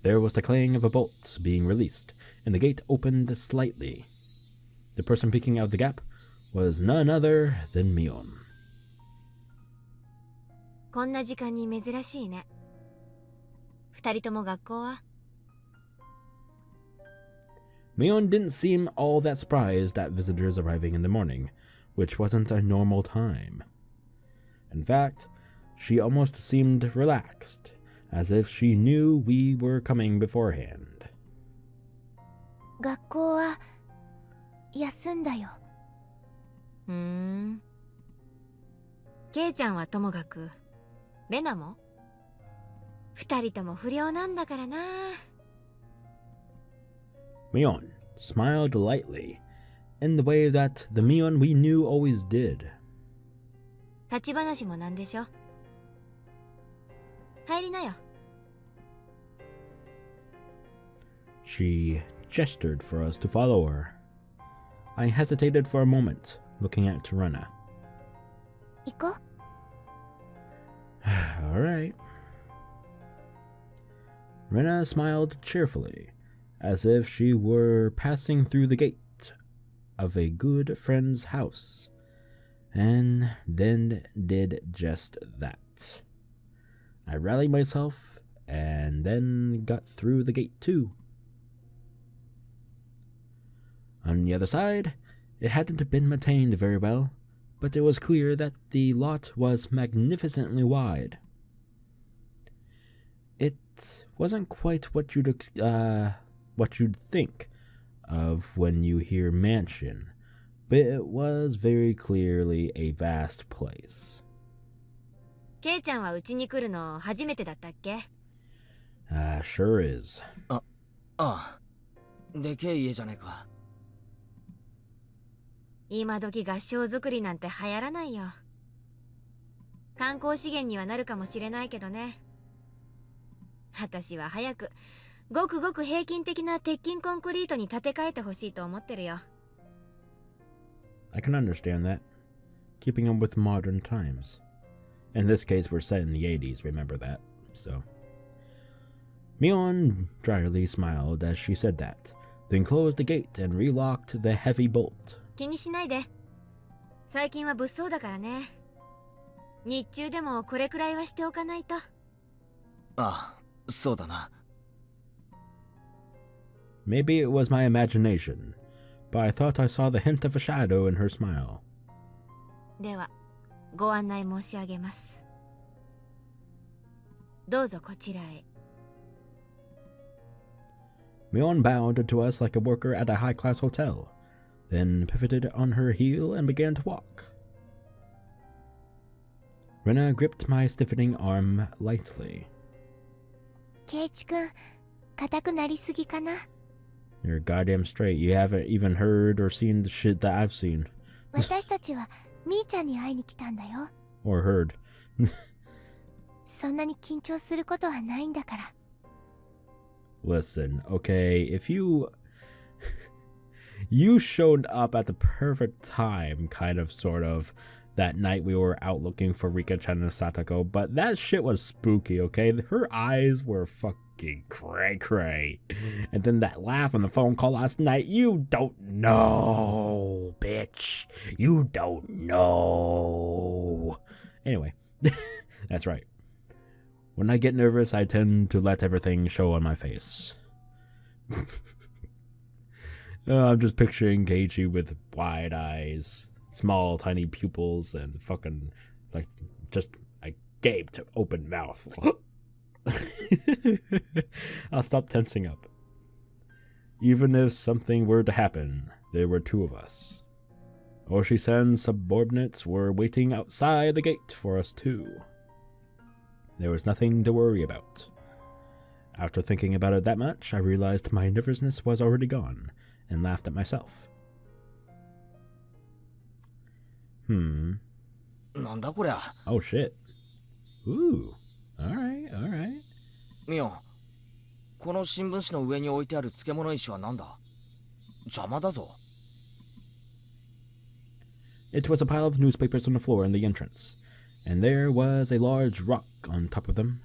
There was the clang of a bolt being released, and the gate opened slightly. The person peeking out of the gap was none other than Mion. こんな時間に珍しいね。二人とも学校は？ Mion didn't seem all that surprised at visitors arriving in the morning, which wasn't a normal time. In fact, she almost seemed relaxed, as if she knew we were coming beforehand. 学校は休んだよ。ケイちゃんはともかく、レナも？二人とも不良なんだからな。 Mion smiled lightly, in the way that the Mion we knew always did. 立ち話もなんでしょ。入りなよ。 She gestured for us to follow her. I hesitated for a moment, looking at Rena. 行こう。 All right. Rena smiled cheerfully, as if she were passing through the gate of a good friend's house, and then did just that. I rallied myself and then got through the gate too. On the other side, it hadn't been maintained very well, but it was clear that the lot was magnificently wide. It wasn't quite what you'd think of when you hear mansion, but it was very clearly a vast place. ケイちゃんはうちに来るの初めてだったっけ? Sure is. ああ、でけえ家じゃねえか。今時合掌造りなんて流行らないよ。観光資源にはなるかもしれないけどね。私は早くごくごく平均的な鉄筋コンクリートに建て替えてほしいと思ってるよ。I can understand that. Keeping up with modern times. In this case, we're set in the 80s, remember that, so. Mion dryly smiled as she said that, then closed the gate and relocked the heavy bolt. 気にしないで。最近は物騒だからね。日中でもこれくらいはしておかないと。ああ、そうだな。Maybe it was my imagination, but I thought I saw the hint of a shadow in her smile. では、ご案内申し上げます。どうぞこちらへ。Mion bowed to us like a worker at a high-class hotel, then pivoted on her heel and began to walk. Rena gripped my stiffening arm lightly. ケイチ君、硬くなりすぎかな。 You're goddamn straight. You haven't even heard or seen the shit that I've seen. 私たちはみーちゃんに会いに来たんだよ。Or heard. そんなに緊張することはないんだから。Listen, okay, if you showed up at the perfect time, kind of, sort of, that night we were out looking for Rika-chan and Satoko, but that shit was spooky, okay? Her eyes were fucking cray-cray. And then that laugh on the phone call last night, you don't know, bitch. You don't know. Anyway, that's right. When I get nervous, I tend to let everything show on my face. I'm just picturing Keiichi with wide eyes, small, tiny pupils, and fucking, like, just a gaped open mouth. I'll stop tensing up. Even if something were to happen, there were two of us. Ōishi-san's subordinates were waiting outside the gate for us too. There was nothing to worry about. After thinking about it that much, I realized my nervousness was already gone, and laughed at myself. なんだこりゃ。Oh shit. Ooh. Alright, alright. ミオン、この新聞紙の上に置いてある漬物石はなんだ？邪魔だぞ。It was a pile of newspapers on the floor in the entrance, and there was a large rock on top of them.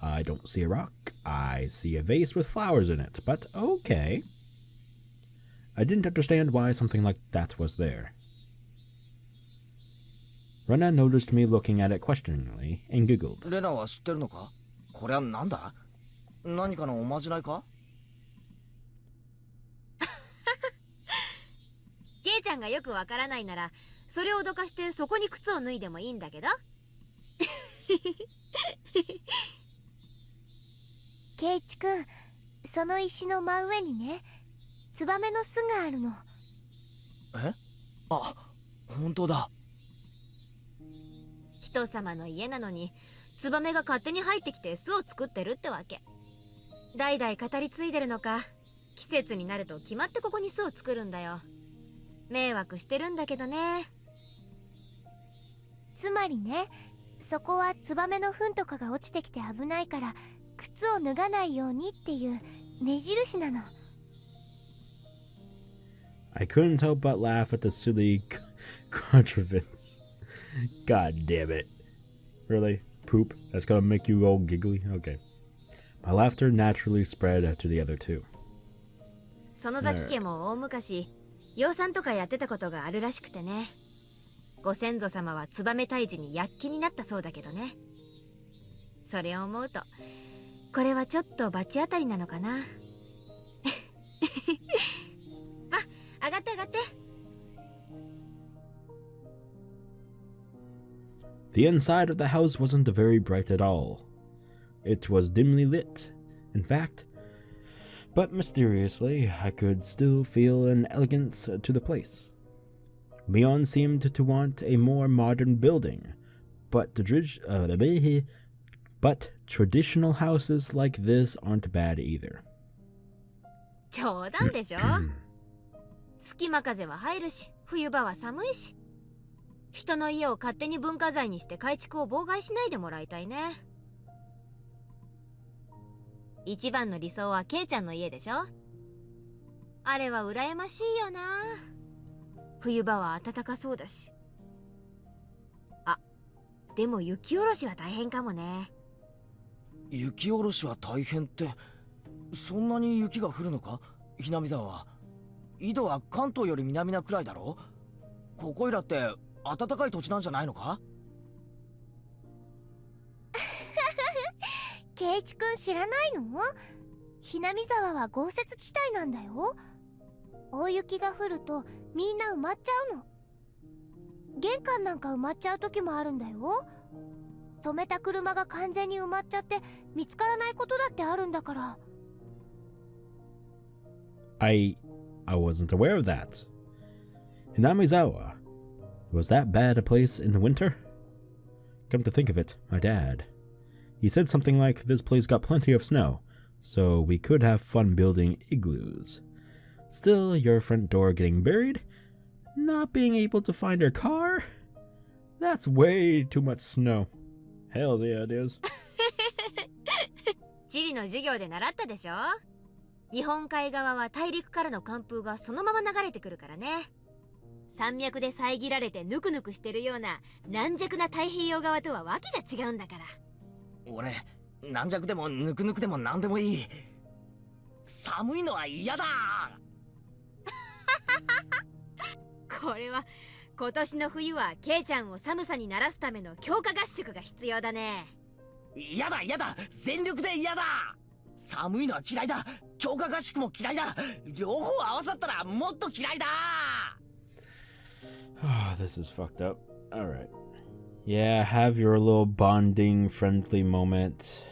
I don't see a rock. I see a vase with flowers in it, but okay. I didn't understand why something like that was there. Rena noticed me looking at it questioningly and giggled. レナは知ってるのか？これはなんだ？何かのおまじないか？ケイちゃんがよくわからないなら、それをどかしてそこに靴を脱いでもいいんだけど。ケイチ君、その石の真上にね、ツバメの巣があるの。え？あ、本当だ。人様の家なのにツバメが勝手に入ってきて巣を作ってるってわけ。代々語り継いでるのか、季節になると決まってここに巣を作るんだよ。迷惑してるんだけどね。つまりね、そこはツバメの糞とかが落ちてきて危ないから靴を脱がないようにっていう目印なの。I couldn't help but laugh at the silly contrivance. God damn it. Really? Poop? That's gonna make you all giggly? Okay. My laughter naturally spread to the other two. 園崎家も大昔養蚕とかやってたことがあるらしくてね。ご先祖様は燕退治に躍起になったそうだけどね。それを思うとこれはちょっと罰当たりなのかな。あ、上がって上がって。The inside of the house wasn't very bright at all. It was dimly lit, in fact, but mysteriously I could still feel an elegance to the place. Mion seemed to want a more modern building, but traditional houses like this aren't bad either. 冗談でしょ。隙間風は入るし、冬場は寒いし。人の家を勝手に文化財にして改築を妨害しないでもらいたいね。一番の理想はケイちゃんの家でしょ。あれは羨ましいよな。冬場は暖かそうだし。あ、でも雪下ろしは大変かもね。雪下ろしは大変って、そんなに雪が降るのか、Hinamizawaは。緯度は関東より南なくらいだろ。ここいらって暖かい土地なんじゃないのか。ケイチくん知らないの？Hinamizawaは豪雪地帯なんだよ。大雪が降るとみんな埋まっちゃうの。玄関なんか埋まっちゃう時もあるんだよ。止めた車が完全に埋まっちゃって見つからないことだってあるんだから。I wasn't aware of that. Hinamizawa, was that bad a place in the winter? Come to think of it, my dad. He said something like this place got plenty of snow, so we could have fun building igloos. Still, your front door getting buried? Not being able to find your car? That's way too much snow. Hell yeah, it is. 地理の授業で習ったでしょ。日本海側は大陸からの寒風がそのまま流れてくるからね。山脈で遮られてぬくぬくしてるような軟弱な太平洋側とはわけが違うんだから。俺、軟弱でもぬくぬくでも何でもいい。寒いのは嫌だ。これは今年の冬はケイちゃんを寒さに慣らすための強化合宿が必要だね。嫌だ嫌だ、全力で嫌だ。寒いのは嫌いだ。強化合宿も嫌いだ。両方合わさったらもっと嫌いだ。Oh, this is fucked up. Alright. Yeah, have your little bonding, friendly moment.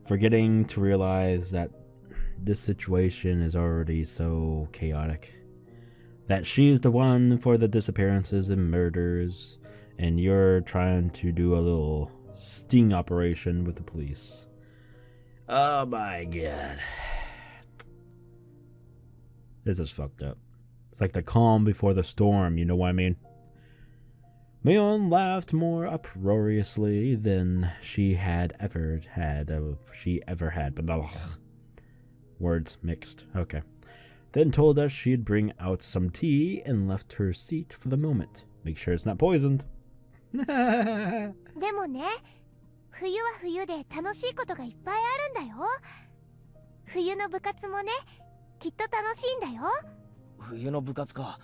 Forgetting to realize that this situation is already so chaotic. That she's the one for the disappearances and murders, and you're trying to do a little sting operation with the police. Oh my god. This is fucked up. It's like the calm before the storm, you know what I mean? Mion laughed more uproariously than she ever had, but ugh. Words mixed. Okay. Then told us she'd bring out some tea and left her seat for the moment. Make sure it's not poisoned. でもね、冬は冬で楽しいことがいっぱいあるんだよ。冬の部活もね、きっと楽しいんだよ。冬の部活か。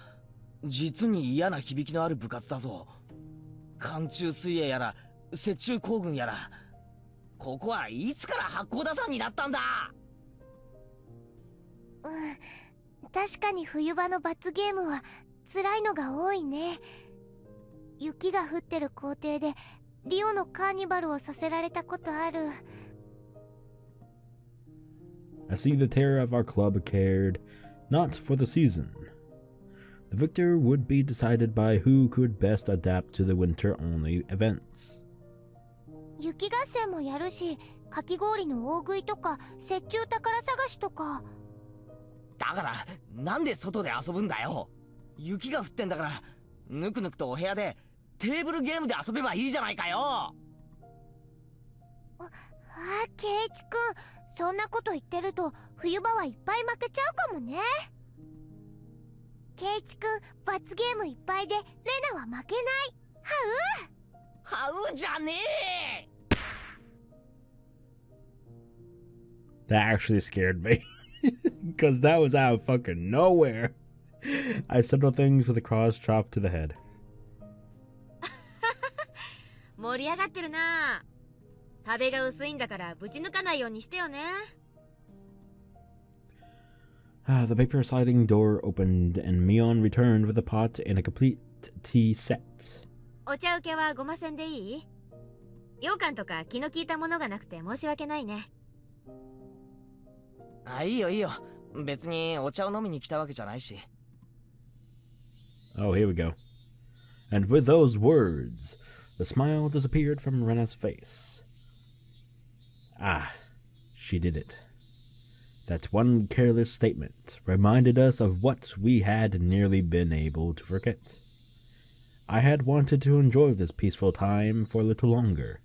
実に嫌な響きのある部活だぞ。寒中水泳やら雪中行軍やら。ここはいつから八甲田山になったんだ。確かに冬場の罰ゲームは辛いのが多いね。雪が降ってる校庭でリオのカーニバルをさせられたことある。I see the terror of our club cared not for the season. The victor would be decided by who could best adapt to the winter-only events. 雪合戦もやるし、かき氷の大食いとか雪中宝探しとか。だからなんで外で遊ぶんだよ。雪が降ってんだからぬくぬくとお部屋でテーブルゲームで遊べばいいじゃないかよ。ケイチくん、そんなこと言ってると冬場はいっぱい負けちゃうかもね。ケイチくん、罰ゲームいっぱいでレナは負けない。はうじゃねえ。 That actually scared me. Because that was out of fucking nowhere. I settle things with a cross chop to the head. 盛り上がってるな。壁が薄いんだからぶち抜かないようにしてよね。The paper sliding door opened and Mion returned with a pot and a complete tea set. お茶受けはごませんでいい？羊羹とか気の利いたものがなくて申し訳ないね。あ、いいよいいよ。別にお茶を飲みに来たわけじゃないし。Oh, here we go. And with those words, the smile disappeared from Rena's face. Ah, she did it. That one careless statement reminded us of what we had nearly been able to forget. I had wanted to enjoy this peaceful time for a little longer,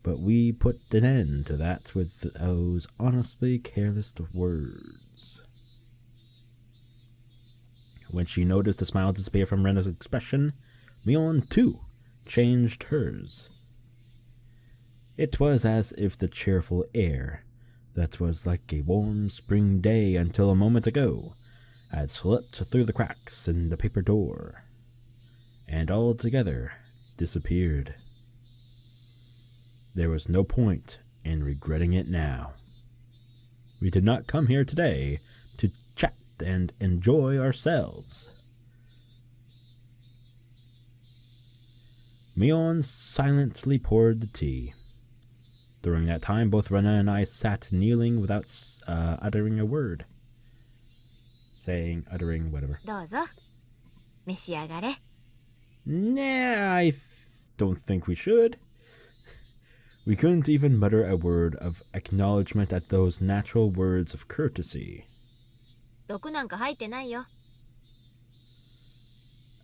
but we put an end to that with those honestly careless words. When she noticed the smile disappear from Rena's expression, Mion, too, changed hers. It was as if the cheerful air, that was like a warm spring day until a moment ago, had slipped through the cracks in the paper door, and altogether disappeared. There was no point in regretting it now. We did not come here today to chat and enjoy ourselves. Mion silently poured the tea. During that time, both Rena and I sat kneeling without uttering a word. Uttering whatever. どうぞ。召し上がれ。Nah, I don't think we should. We couldn't even mutter a word of acknowledgement at those natural words of courtesy. 毒なんか入ってないよ。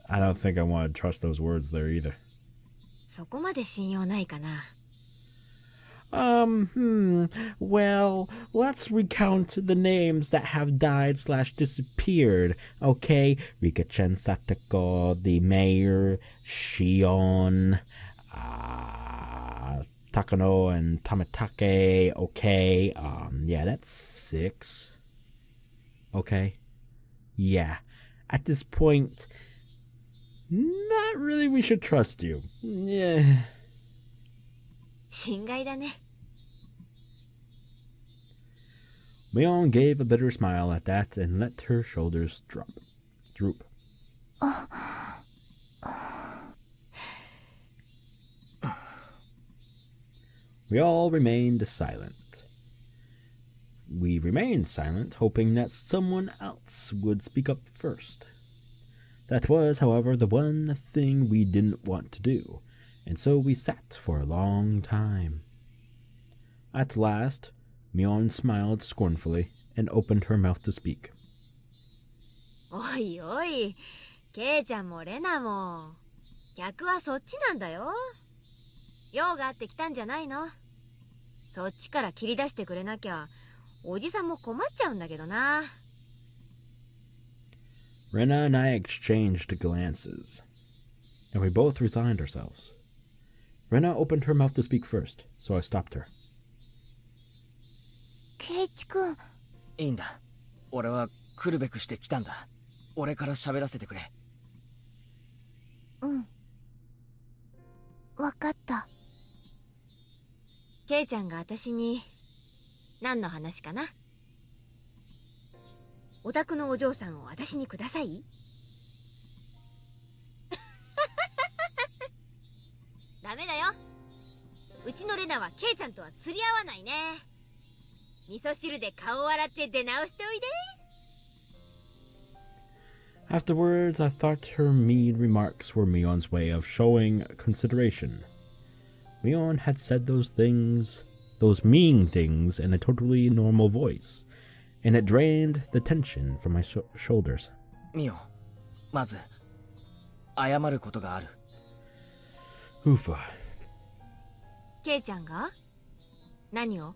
I don't think I want to trust those words there either. そこまで信用ないかな。Well, let's recount the names that have died / disappeared, okay? Rika-chan, Satoko, the mayor, Shion, Takano and Tamatake, okay? Yeah, that's 6. Okay? Yeah. At this point, not really we should trust you. Yeah. 心外だね。Mion gave a bitter smile at that and let her shoulders droop. We all remained silent. We remained silent, hoping that someone else would speak up first. That was, however, the one thing we didn't want to do, and so we sat for a long time. At last, Mion smiled scornfully and opened her mouth to speak. おいおい、ケイちゃんもレナも。客はそっちなんだよ。用があって来たんじゃないの。そっちから切り出してくれなきゃ、おじさんも困っちゃうんだけどな。Rena and I exchanged glances, and we both resigned ourselves. Rena opened her mouth to speak first, so I stopped her. ケイチ君。いいんだ。俺は来るべくして来たんだ。俺から喋らせてくれ。うん。わかった。ケイちゃんが私に何の話かな。お宅のお嬢さんを私にください。ダメだよ。うちのレナはケイちゃんとは釣り合わないね。味噌汁で顔を洗って出直しておいで。Afterwards, I thought her mean remarks were Mion's way of showing consideration. Mion had said those mean things in a totally normal voice, and it drained the tension from my shoulders. ミオ、まず謝ることがある。Oofa. ケイちゃんが何を？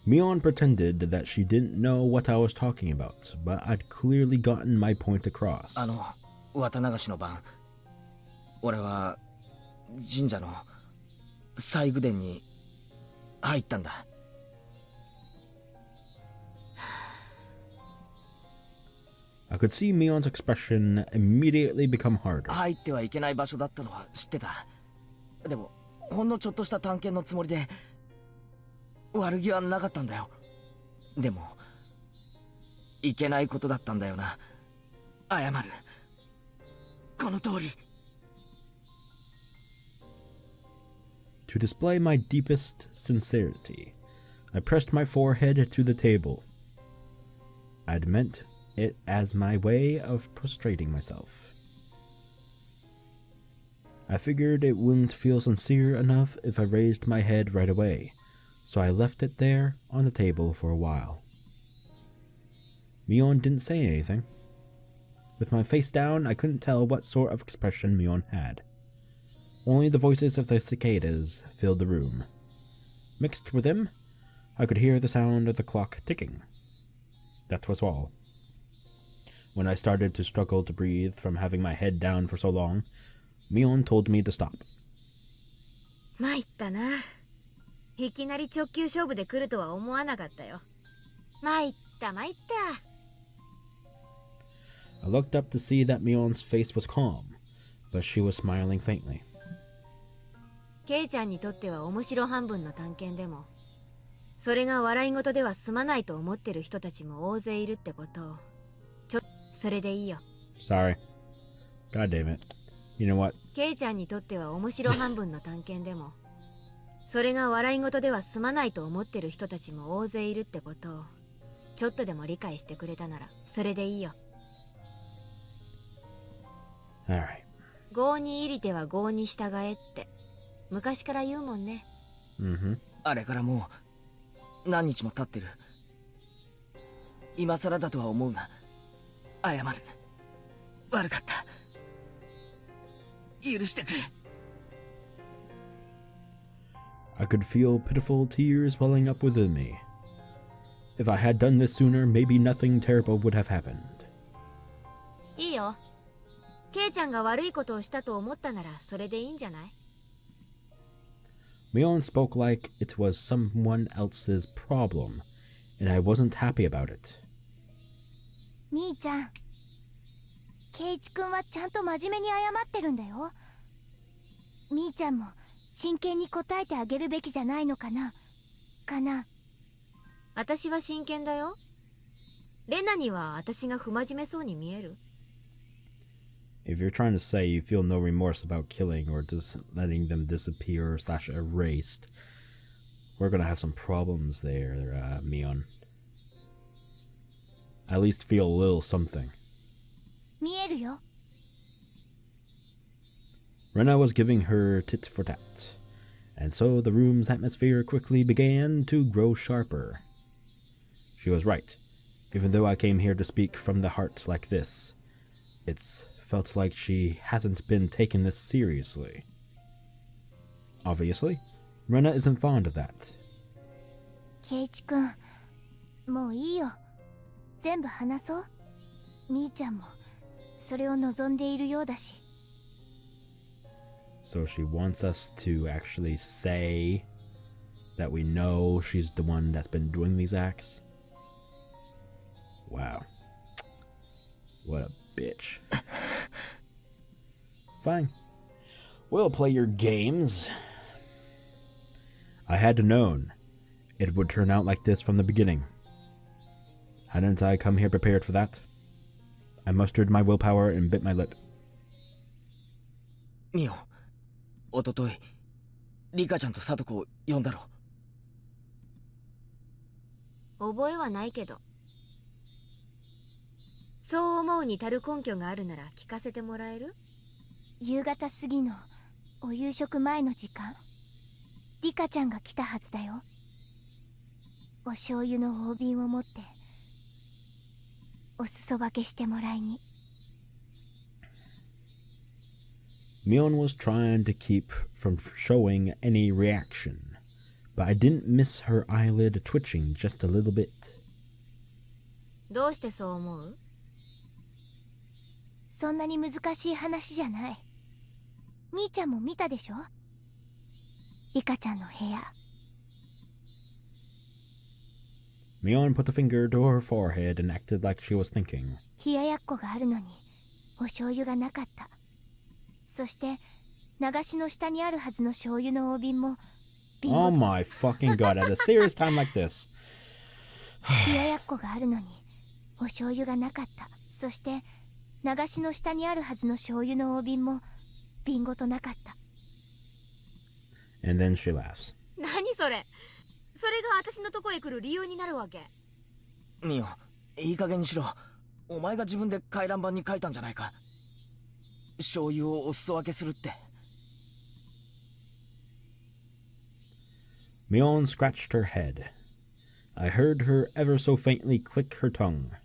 Mion pretended that she didn't know what I was talking about, but I'd clearly gotten my point across. 綿流しの晩、俺は神社の西宮殿に入ったんだ。I could see Mion's expression immediately become harder. 入ってはいけない場所だったのは知ってた。でもほんのちょっとした探検のつもりで悪気はなかったんだよ。でもいけないことだったんだよな。謝る。この通り。To display my deepest sincerity, I pressed my forehead to the table. I'd meant it as my way of prostrating myself. I figured it wouldn't feel sincere enough if I raised my head right away, so I left it there on the table for a while. Mion didn't say anything. With my face down, I couldn't tell what sort of expression Mion had. Only the voices of the cicadas filled the room. Mixed with them, I could hear the sound of the clock ticking. That was all. When I started to struggle to breathe from having my head down for so long, Mion told me to stop. 参ったな。いきなり直球勝負で来るとは思わなかったよ。参った。I looked up to see that Mion's face was calm, but she was smiling faintly. ケイちゃんにとっては面白半分の探検でも、それが笑い事では済まないと思ってる人たちも大勢いるってことを、それでいいよ。Sorry. God damn it. You know what? ケイちゃんにとっては面白半分の探検でも、それが笑い事では済まないと思ってる人たちも大勢いるってことを、ちょっとでも理解してくれたなら、それでいいよ。Alright. 郷に入りては郷に従えって、昔から言うもんね。あれからもう何日も経ってる。今更だとは思うが謝る。悪かった。許してくれ。I could feel pitiful tears welling up within me. If I had done this sooner, maybe nothing terrible would have happened. いいよ。ケイちゃんが悪いことをしたと思ったならそれでいいんじゃない？ Mion spoke like it was someone else's problem, and I wasn't happy about it. 兄ちゃん、ケイチ君はちゃんと真面目に謝ってるんだよ。みーちゃんも真剣に答えてあげるべきじゃないのかな。私は真剣だよ。レナには私が不真面目そうに見える？ If you're trying to say you feel no remorse about killing or just letting them disappear / erased, we're gonna have some problems there, Mion. At least feel a little something. 見えるよ。Rena was giving her tit for tat, and so the room's atmosphere quickly began to grow sharper. She was right. Even though I came here to speak from the heart like this, it's felt like she hasn't been taking this seriously. Obviously, Rena isn't fond of that. ケイチ君、もういいよ。全部話そう。みーちゃんもそれを望んでいるようだし。So she wants us to actually say that we know she's the one that's been doing these acts? Wow. What a bitch. Fine. We'll play your games. I had to known it would turn out like this from the beginning. Hadn't I come here prepared for that? I mustered my willpower and bit my lip. ミオ、おとといリカちゃんとサトコを呼んだろ。覚えはないけど。そう思うに足る根拠があるなら聞かせてもらえる？夕方過ぎのお夕食前の時間、リカちゃんが来たはずだよ。お醤油の大瓶を持ってお裾分けしてもらいに。Mion was trying to keep from showing any reaction, but I didn't miss her eyelid twitching just a little bit. どうしてそう思う？そんなに難しい話じゃない。みーちゃんも見たでしょ？リカちゃんの部屋。Mion put a finger to her forehead and acted like she was thinking. 冷ややっこがあるのにお醤油がなかった。そして流しの下にあるはずの醤油の大瓶も瓶ご Oh と my fucking god, at a serious time like this. 冷ややっこがあるのにお醤油がなかった。そして流しの下にあるはずの醤油の大瓶も瓶ごとなかった。 And then she laughs. 何それ。それが私のとこへ来る理由になるわけ。ミオ、いい加減にしろ。お前が自分で回覧板に書いたんじゃないか。醤油をお裾分けするって。Mion scratched her head. I heard her ever so faintly click her tongue.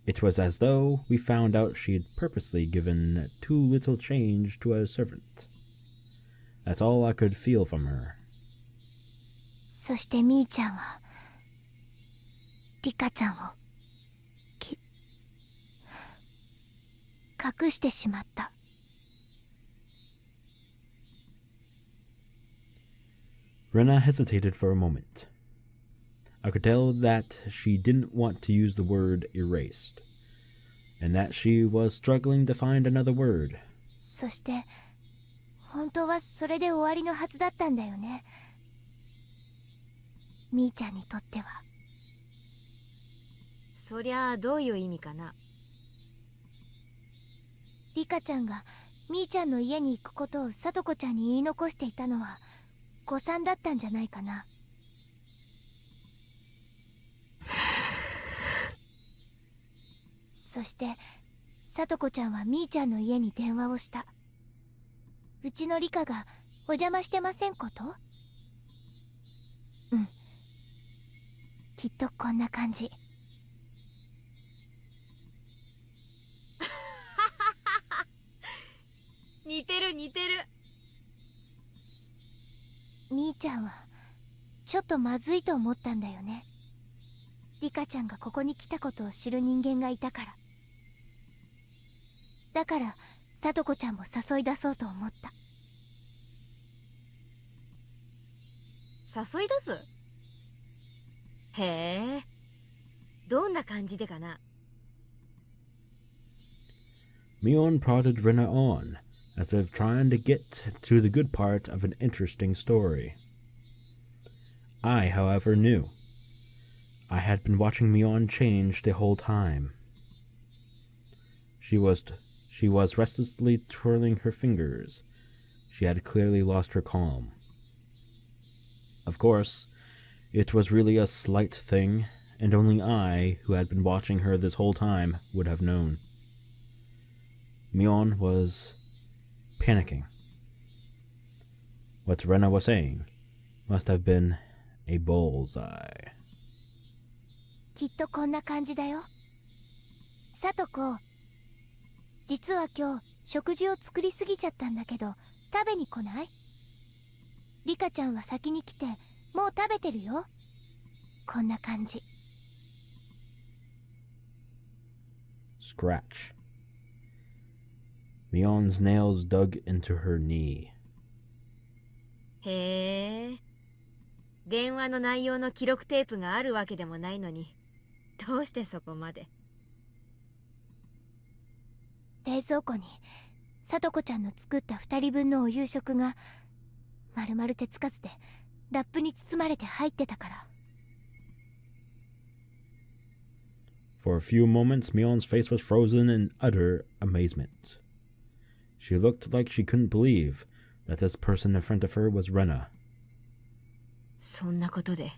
It was as though we found out she had purposely given too little change to a servant. That's all I could feel from her. そしてみーちゃんはリカちゃんを隠してしまった。 Rena hesitated for a moment. I could tell that she didn't want to use the word erased, and that she was struggling to find another word. そして本当はそれで終わりのはずだったんだよね、みーちゃんにとっては。そりゃあどういう意味かな。リカちゃんがみーちゃんの家に行くことをさとこちゃんに言い残していたのは誤算だったんじゃないかな。そしてさとこちゃんはみーちゃんの家に電話をした。うちのリカがお邪魔してませんこと？うん、きっとこんな感じ。似てる似てる。みーちゃんはちょっとまずいと思ったんだよね。リカちゃんがここに来たことを知る人間がいたから。だからさとこちゃんも誘い出そうと思った。誘い出す？へえ、どんな感じでかな。 Mion prodded Rena on, as if trying to get to the good part of an interesting story. I, however, knew. I had been watching Mion change the whole time. She was restlessly twirling her fingers. She had clearly lost her calm. Of course, it was really a slight thing, and only I, who had been watching her this whole time, would have known. Mion was panicking. What Rena was saying must have been a bullseye. きっとこんな感じだよ。さとこ、実は今日食事を作りすぎちゃったんだけど食べに来ない？リカちゃんは先に来てもう食べてるよ。こんな感じ。 Scratch. Mion's nails dug into her knee. へえ、電話の内容の記録テープがあるわけでもないのに、どうしてそこまで。冷蔵庫にさとこちゃんの作った2人分のお夕食がまるまる手つかずでラップに包まれて入ってたから。 For a few moments, Mion's face was frozen in utter amazement. She looked like she couldn't believe that this person in front of her was Rena. そんなことで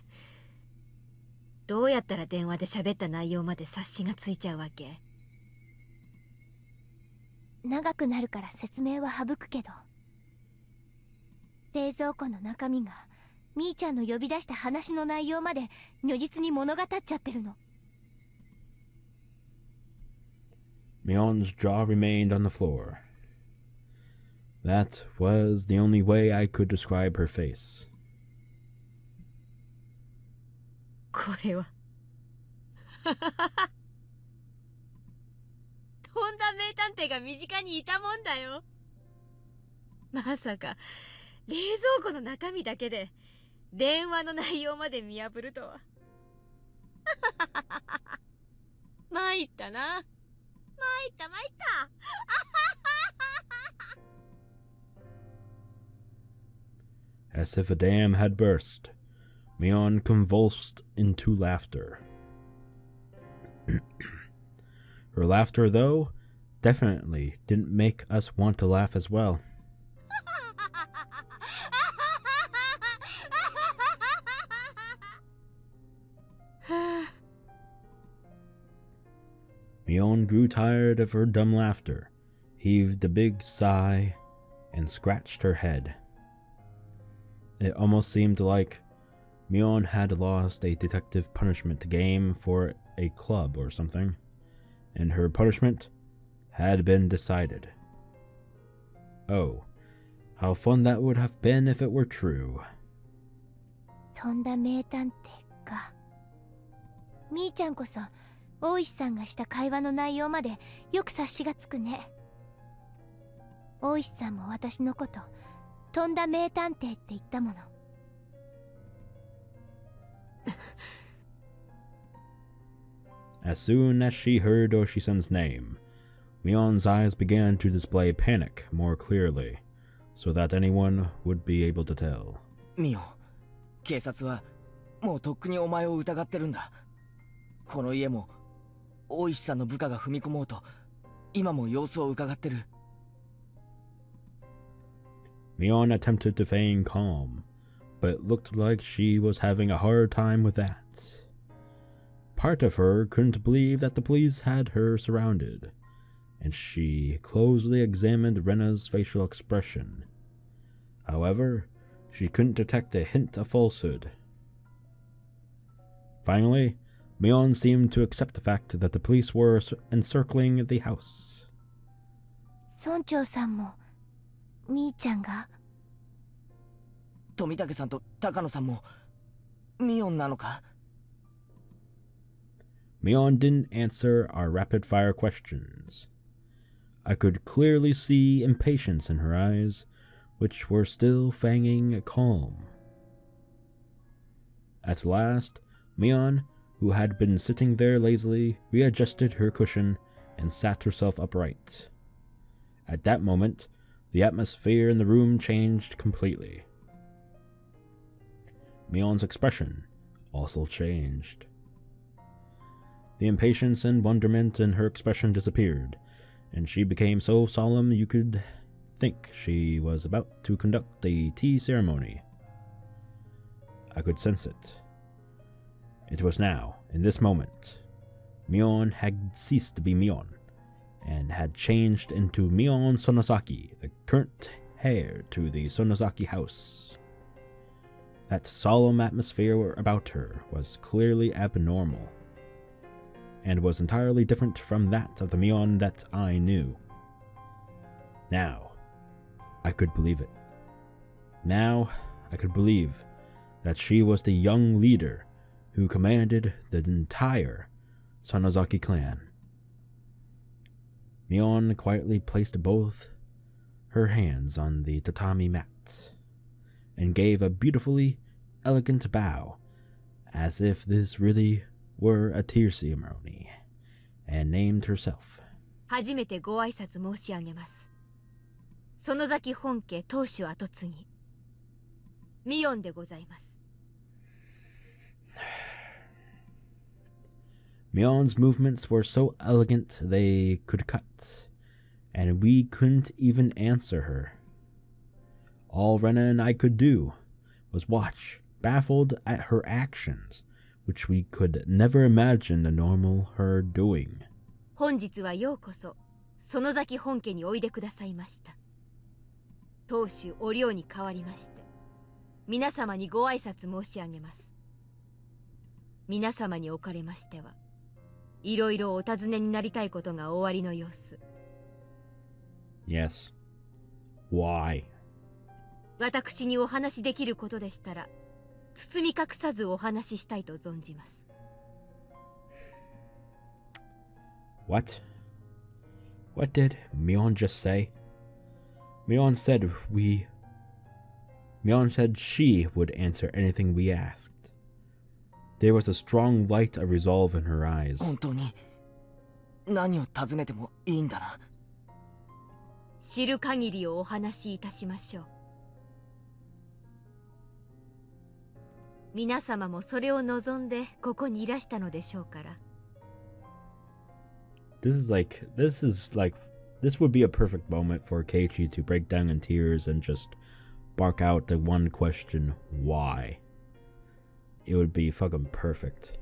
どうやったら電話で喋った内容まで察しがついちゃうわけ？長くなるから説明は省くけど、冷蔵庫の中身がみーちゃんの呼び出した話の内容まで如実に物語っちゃってるの。 Mion's jaw remained on the floor. That was the only way I could describe her face. これはとんだ名探偵が身近にいたもんだよ。まさか冷蔵庫の中身だけで電話の内容まで見破るとは。参ったな。参った参った。As if a dam had burst, Mion convulsed into laughter. Her laughter, though, definitely didn't make us want to laugh as well. Mion grew tired of her dumb laughter, heaved a big sigh, and scratched her head. It almost seemed like Mion had lost a detective punishment game for a club or something, and her punishment had been decided. Oh, how fun that would have been if it were true. とんだ名探偵か。みーちゃんこそ大石さんがした会話の内容までよく察しがつくね。大石さんも私のこととんだ名探偵って言ったもの。As soon as she heard Oshi-san's name, Mion's eyes began to display panic more clearly, so that anyone would be able to tell. ミオン、警察はもうとっくにお前を疑ってるんだ。この家も大石さんの部下が踏み込もうと今も様子を伺ってる。Mion attempted to feign calm, but it looked like she was having a hard time with that. Part of her couldn't believe that the police had her surrounded, and she closely examined Rena's facial expression. However, she couldn't detect a hint of falsehood. Finally, Mion seemed to accept the fact that the police were encircling the house. 村長さんもみーちゃんが富武さんと高野さんもミオンなのか？ Mion didn't answer our rapid-fire questions. I could clearly see impatience in her eyes, which were still fanging calm. At last, Mion, who had been sitting there lazily, readjusted her cushion and sat herself upright. At that moment, the atmosphere in the room changed completely. Mion's expression also changed. The impatience and wonderment in her expression disappeared, and she became so solemn you could think she was about to conduct the tea ceremony. I could sense it. It was now, in this moment, Mion had ceased to be Mion, and had changed into Mion Sonozaki, the current heir to the Sonozaki house. That solemn atmosphere about her was clearly abnormal, and was entirely different from that of the Mion that I knew. Now, I could believe it. Now, I could believe that she was the young leader who commanded the entire Sonozaki clan. Mion quietly placed both her hands on the tatami mat, and gave a beautifully elegant bow, as if this really were a tear ceremony, and named herself. 初めてご挨拶申し上げます。園崎本家当主跡継ぎ、ミオンでございます。Mion's movements were so elegant they could cut, and we couldn't even answer her. All Rena and I could do was watch, baffled at her actions, which we could never imagine a normal her doing. 本日はようこそ園崎本家においでくださいました。当主お領に代わりまして皆様にご挨拶申し上げます。皆様におかれましてはいろいろお尋ねになりたいことがおありの様子。 Yes. Why? 私にお話しできることでしたら包み隠さずお話ししたいと存じます。 What? What did Mion just say? Mion said she would answer anything we asked. There was a strong light of resolve in her eyes. 本当に何を尋ねてもいいんだな。知る限りをお話しいたしましょう。皆様もそれを望んでここにいらしたのでしょうから。This would be a perfect moment for Keiichi to break down in tears and just bark out the one question, why? It would be fucking perfect.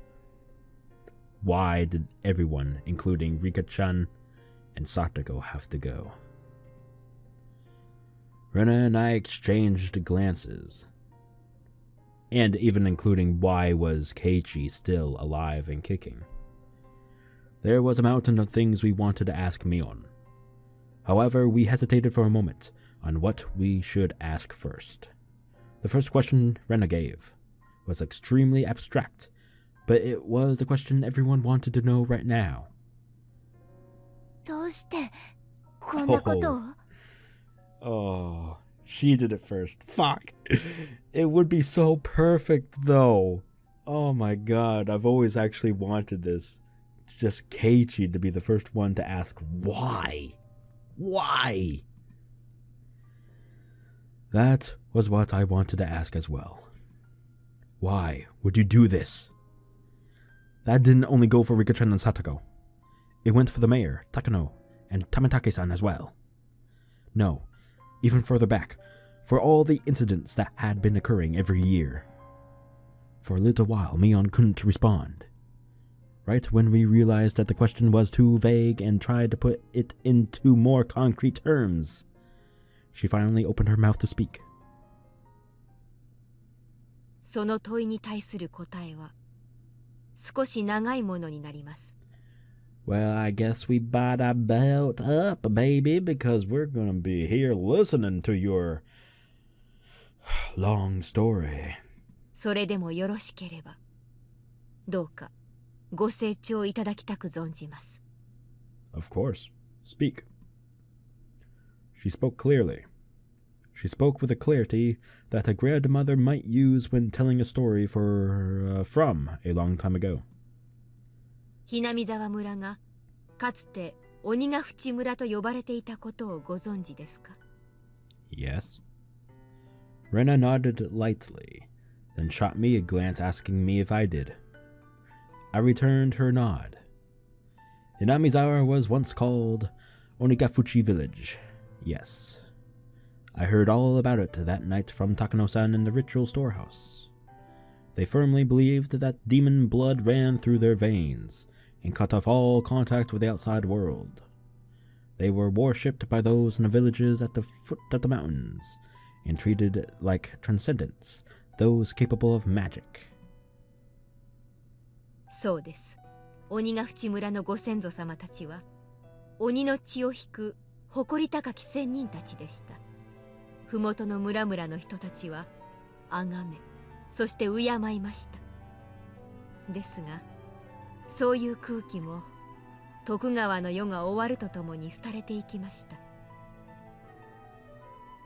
Why did everyone, including Rika-chan and Satoko, have to go? Rena and I exchanged glances. And even including why was Keiichi still alive and kicking. There was a mountain of things we wanted to ask Mion. However, we hesitated for a moment on what we should ask first. The first question Rena gave was extremely abstract, but it was the question everyone wanted to know right now. どうしてこんなことを? Oh, she did it first. Fuck. It would be so perfect, though. Oh my god, I've always actually wanted this. Just Keiichi to be the first one to ask why. Why? That was what I wanted to ask as well. Why would you do this? That didn't only go for Rika-chan and Satoko. It went for the mayor, Takano, and Tamatake-san as well. No, even further back, for all the incidents that had been occurring every year. For a little while, Mion couldn't respond. Right when we realized that the question was too vague and tried to put it into more concrete terms, she finally opened her mouth to speak. その問いに対する答えは少し長いものになります。 Well, I guess we bought our belt up, baby, because we're gonna be here listening to your long story. それでもよろしければ、どうかご清聴いただきたく存じます。 Of course. Speak. She spoke clearly. She spoke with a clarity that a grandmother might use when telling a story from a long time ago. hinamizawa村がかつて鬼ヶ淵村と呼ばれていたことをご存知ですか? Yes. Rena nodded lightly, then shot me a glance asking me if I did. I returned her nod. Hinamizawa was once called Onikakushi Village. Yes. I heard all about it that night from Takano-san in the ritual storehouse. They firmly believed that demon blood ran through their veins and cut off all contact with the outside world. They were worshipped by those in the villages at the foot of the mountains and treated like transcendents, those capable of magic. そうです。鬼ヶ淵村のご先祖様たちは鬼の血を引く誇り高き仙人たちでした。麓の村々の人たちは崇め、そして敬いました。ですが、そういう空気も徳川の世が終わるとともに廃れていきました。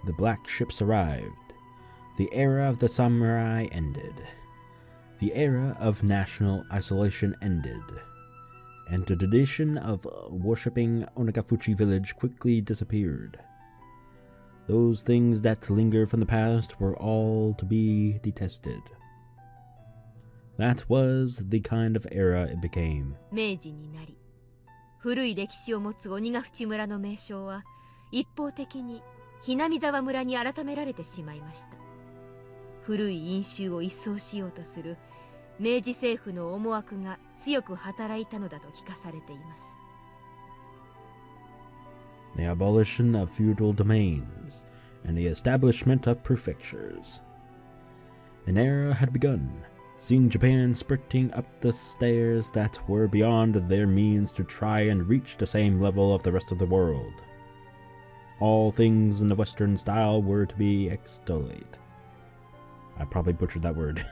The black ships arrived. The era of the samurai ended. The era of national isolation ended. And the tradition of worshipping Onikakushi village quickly disappeared. Those things that linger from the past were all to be detested. That was the kind of era it became. 明治になり、古い歴史を持つ鬼ヶ淵村の名称は一方的にhinamizawa村に改められてしまいました。古い因習を一掃しようとする明治政府の思惑が強く働いたのだと聞かされています。The abolition of feudal domains and the establishment of prefectures. An era had begun, seeing Japan sprinting up the stairs that were beyond their means to try and reach the same level of the rest of the world. All things in the Western style were to be extolled. I probably butchered that word.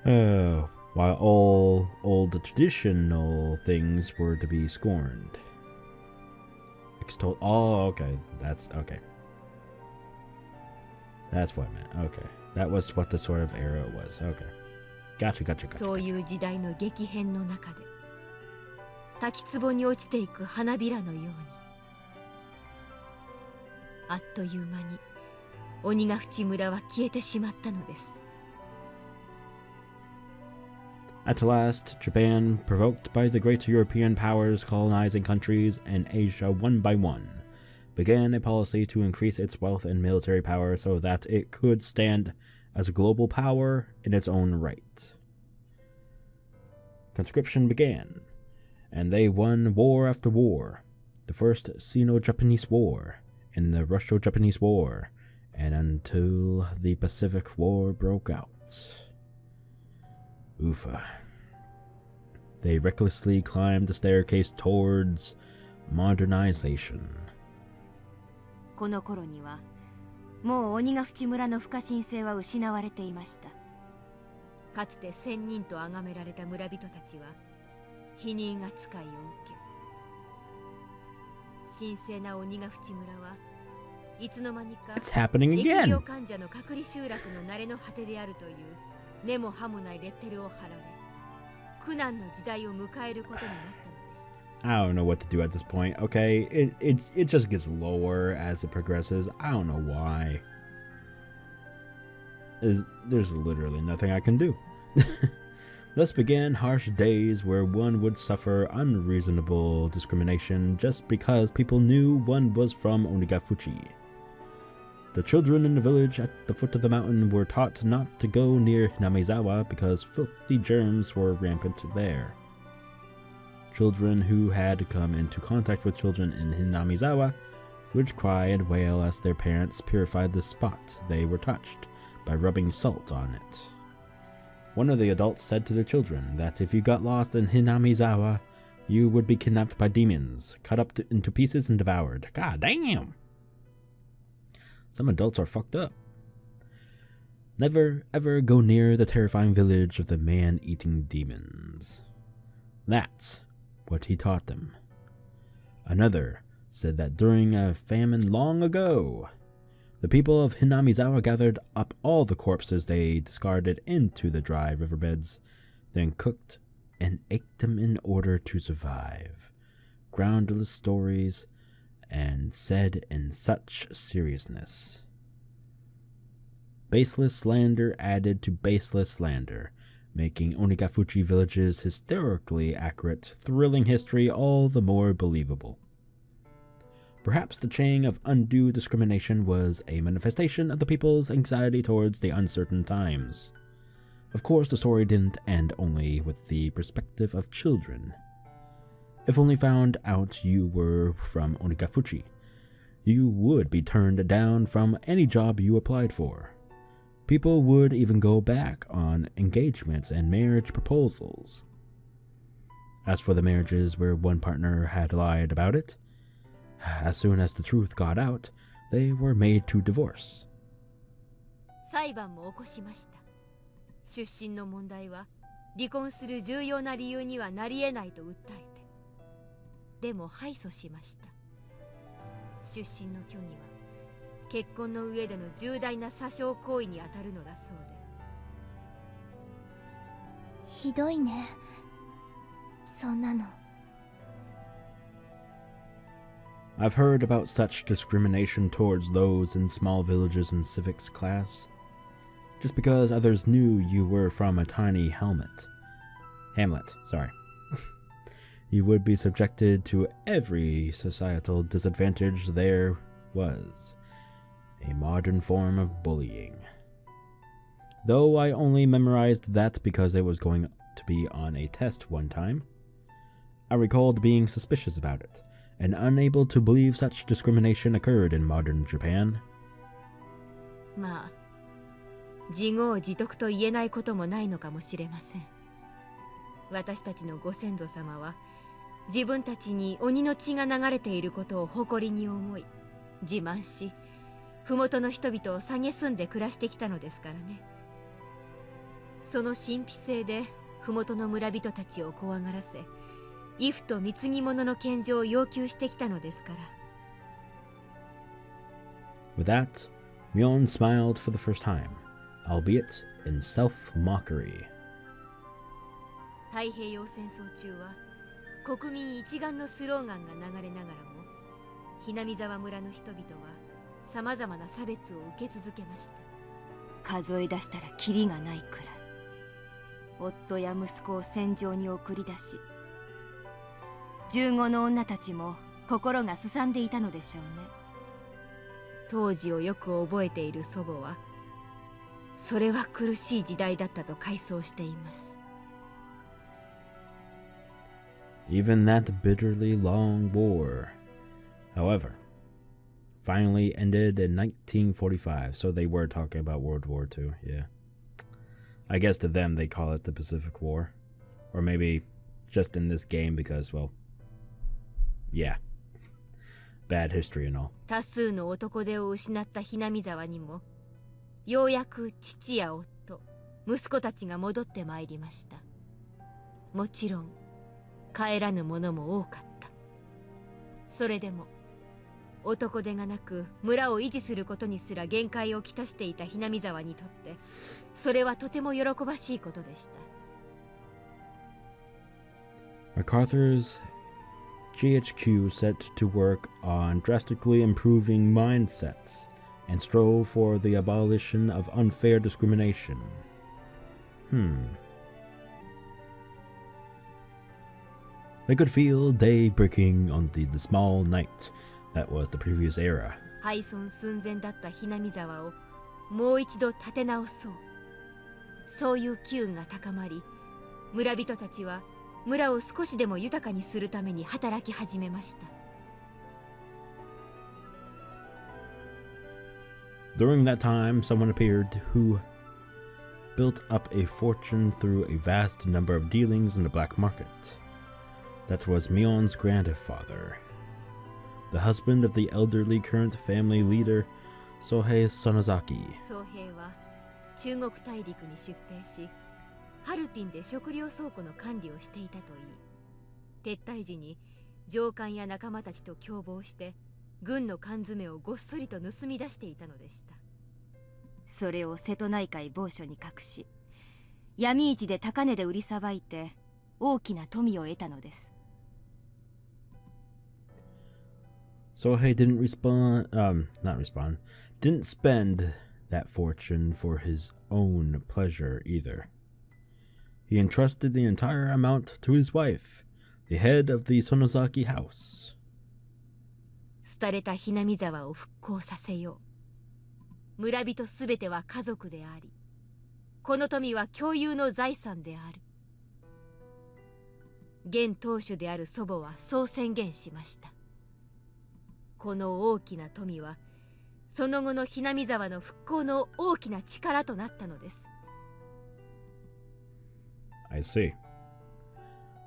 While all old traditional things were to be scorned. Oh, okay. That's okay. That's what I meant. Okay. That was what the sort of era was. Okay. Gotcha. そういう時代の激変の中で、滝壺に落ちていく花びらのように。あっという間に鬼ヶ淵村は消えてしまったのです。At last, Japan, provoked by the great European powers colonizing countries in Asia one by one, began a policy to increase its wealth and military power so that it could stand as a global power in its own right. Conscription began, and they won war after war, the First Sino-Japanese War, and the Russo-Japanese War, and until the Pacific War broke out. Oofa. They recklessly climbed the staircase towards modernization. この頃にはもう鬼ヶ淵村の不可侵性は失われていました。かつて仙人と崇められた村人たちは否認扱いを受け、神聖な鬼ヶ淵村はいつの間にか It's happening 疫病 again. 患者の隔離集落の慣れの果てであるという根も葉もないレッテルを貼られ、苦難の時代を迎えることになったのでした。 I don't know what to do at this point, okay? It just gets lower as it progresses. I don't know why. There's literally nothing I can do. Thus began harsh days where one would suffer unreasonable discrimination just because people knew one was from Onikakushi. The children in the village at the foot of the mountain were taught not to go near Hinamizawa because filthy germs were rampant there. Children who had come into contact with children in Hinamizawa would cry and wail as their parents purified the spot they were touched by rubbing salt on it. One of the adults said to the children that if you got lost in Hinamizawa, you would be kidnapped by demons, cut up into pieces and devoured. God damn! Some adults are fucked up. Never ever go near the terrifying village of the man-eating demons. That's what he taught them. Another said that during a famine long ago, the people of Hinamizawa gathered up all the corpses they discarded into the dry riverbeds, then cooked and ate them in order to survive. Groundless stories, and said in such seriousness. Baseless slander added to baseless slander, making Onikakushi village's hysterically accurate, thrilling history all the more believable. Perhaps the chain of undue discrimination was a manifestation of the people's anxiety towards the uncertain times. Of course, the story didn't end only with the perspective of children. If only found out you were from Onikakushi, you would be turned down from any job you applied for. People would even go back on engagements and marriage proposals. As for the marriages where one partner had lied about it, as soon as the truth got out, they were made to divorce. 裁判も起こしました。出身の問題は離婚する重要な理由にはなり得ないと訴えて、でも敗訴しました。出身の虚偽は結婚の上での重大な詐称行為にあたるのだそうで。ひどいね、そんなの。I've heard about such discrimination towards those in small villages in civics class. Just because others knew you were from a tiny Hamlet, sorry. You would be subjected to every societal disadvantage there was. A modern form of bullying. Though I only memorized that because it was going to be on a test one time, I recalled being suspicious about it, and unable to believe such discrimination occurred in modern Japan. まあ、自業自得と言えないこともないのかもしれません。私たちのご先祖様は、自分たちに鬼の血が流れていることを誇りに思い、自慢し、麓の人々を蔑んで暮らしてきたのですからね。その神秘性で麓の村人たちを怖がらせ、畏怖と貢ぎ物の献上を要求してきたのですから。With that, Mion smiled for the first time, albeit in self-mockery. 太平洋戦争中は国民一丸のスローガンが流れながらも、Hinamizawa村の人々はさまざまな差別を受け続けました。数え出したらキリがないくらい、夫や息子を戦場に送り出し、15の女たちも心がすさんでいたのでしょうね。当時をよく覚えている祖母は、それは苦しい時代だったと回想しています。Even that bitterly long war, however, finally ended in 1945, so they were talking about World War II, yeah. I guess to them they call it the Pacific War. Or maybe just in this game because, well, yeah. Bad history and all. 多数の男手を失ったHinamizawaにも、ようやく父や夫、息子たちが戻ってまいりました。もちろん、帰らぬ者も多かった。それでも、男手がなく村を維持することにすら限界をきたしていたHinamizawaにとって、それはとても喜ばしいことでした。MacArthur's GHQ set to work on drastically improving mindsets and strove for the abolition of unfair discrimination. They could feel day breaking on the small night that was the previous era. 廃村寸前だったHinamizawaをもう一度立て直そう。そういう機運が高まり、村人たちは村を少しでも豊かにするために働き始めました。During that time, someone appeared who built up a fortune through a vast number of dealings in the black market. That was Mion's grandfather, the husband of the elderly current family leader, Sohei Sonozaki. 宗平は中国大陸に出兵し、ハルピンで食料倉庫の管理をしていたといい、撤退時に上官や仲間たちと共謀して軍の缶詰をごっそりと盗み出していたのでした。それを瀬戸内海某所に隠し、闇市で高値で売りさばいて大きな富を得たのです。Sohei didn't spend that fortune for his own pleasure either. He entrusted the entire amount to his wife, the head of the Sonozaki house. 廃れたHinamizawaを復興させよう。村人すべては家族であり、この富は共有の財産である。現当主である祖母はそう宣言しました。この大きな富は、その後のHinamizawaの復興の大きな力となったのです。I see.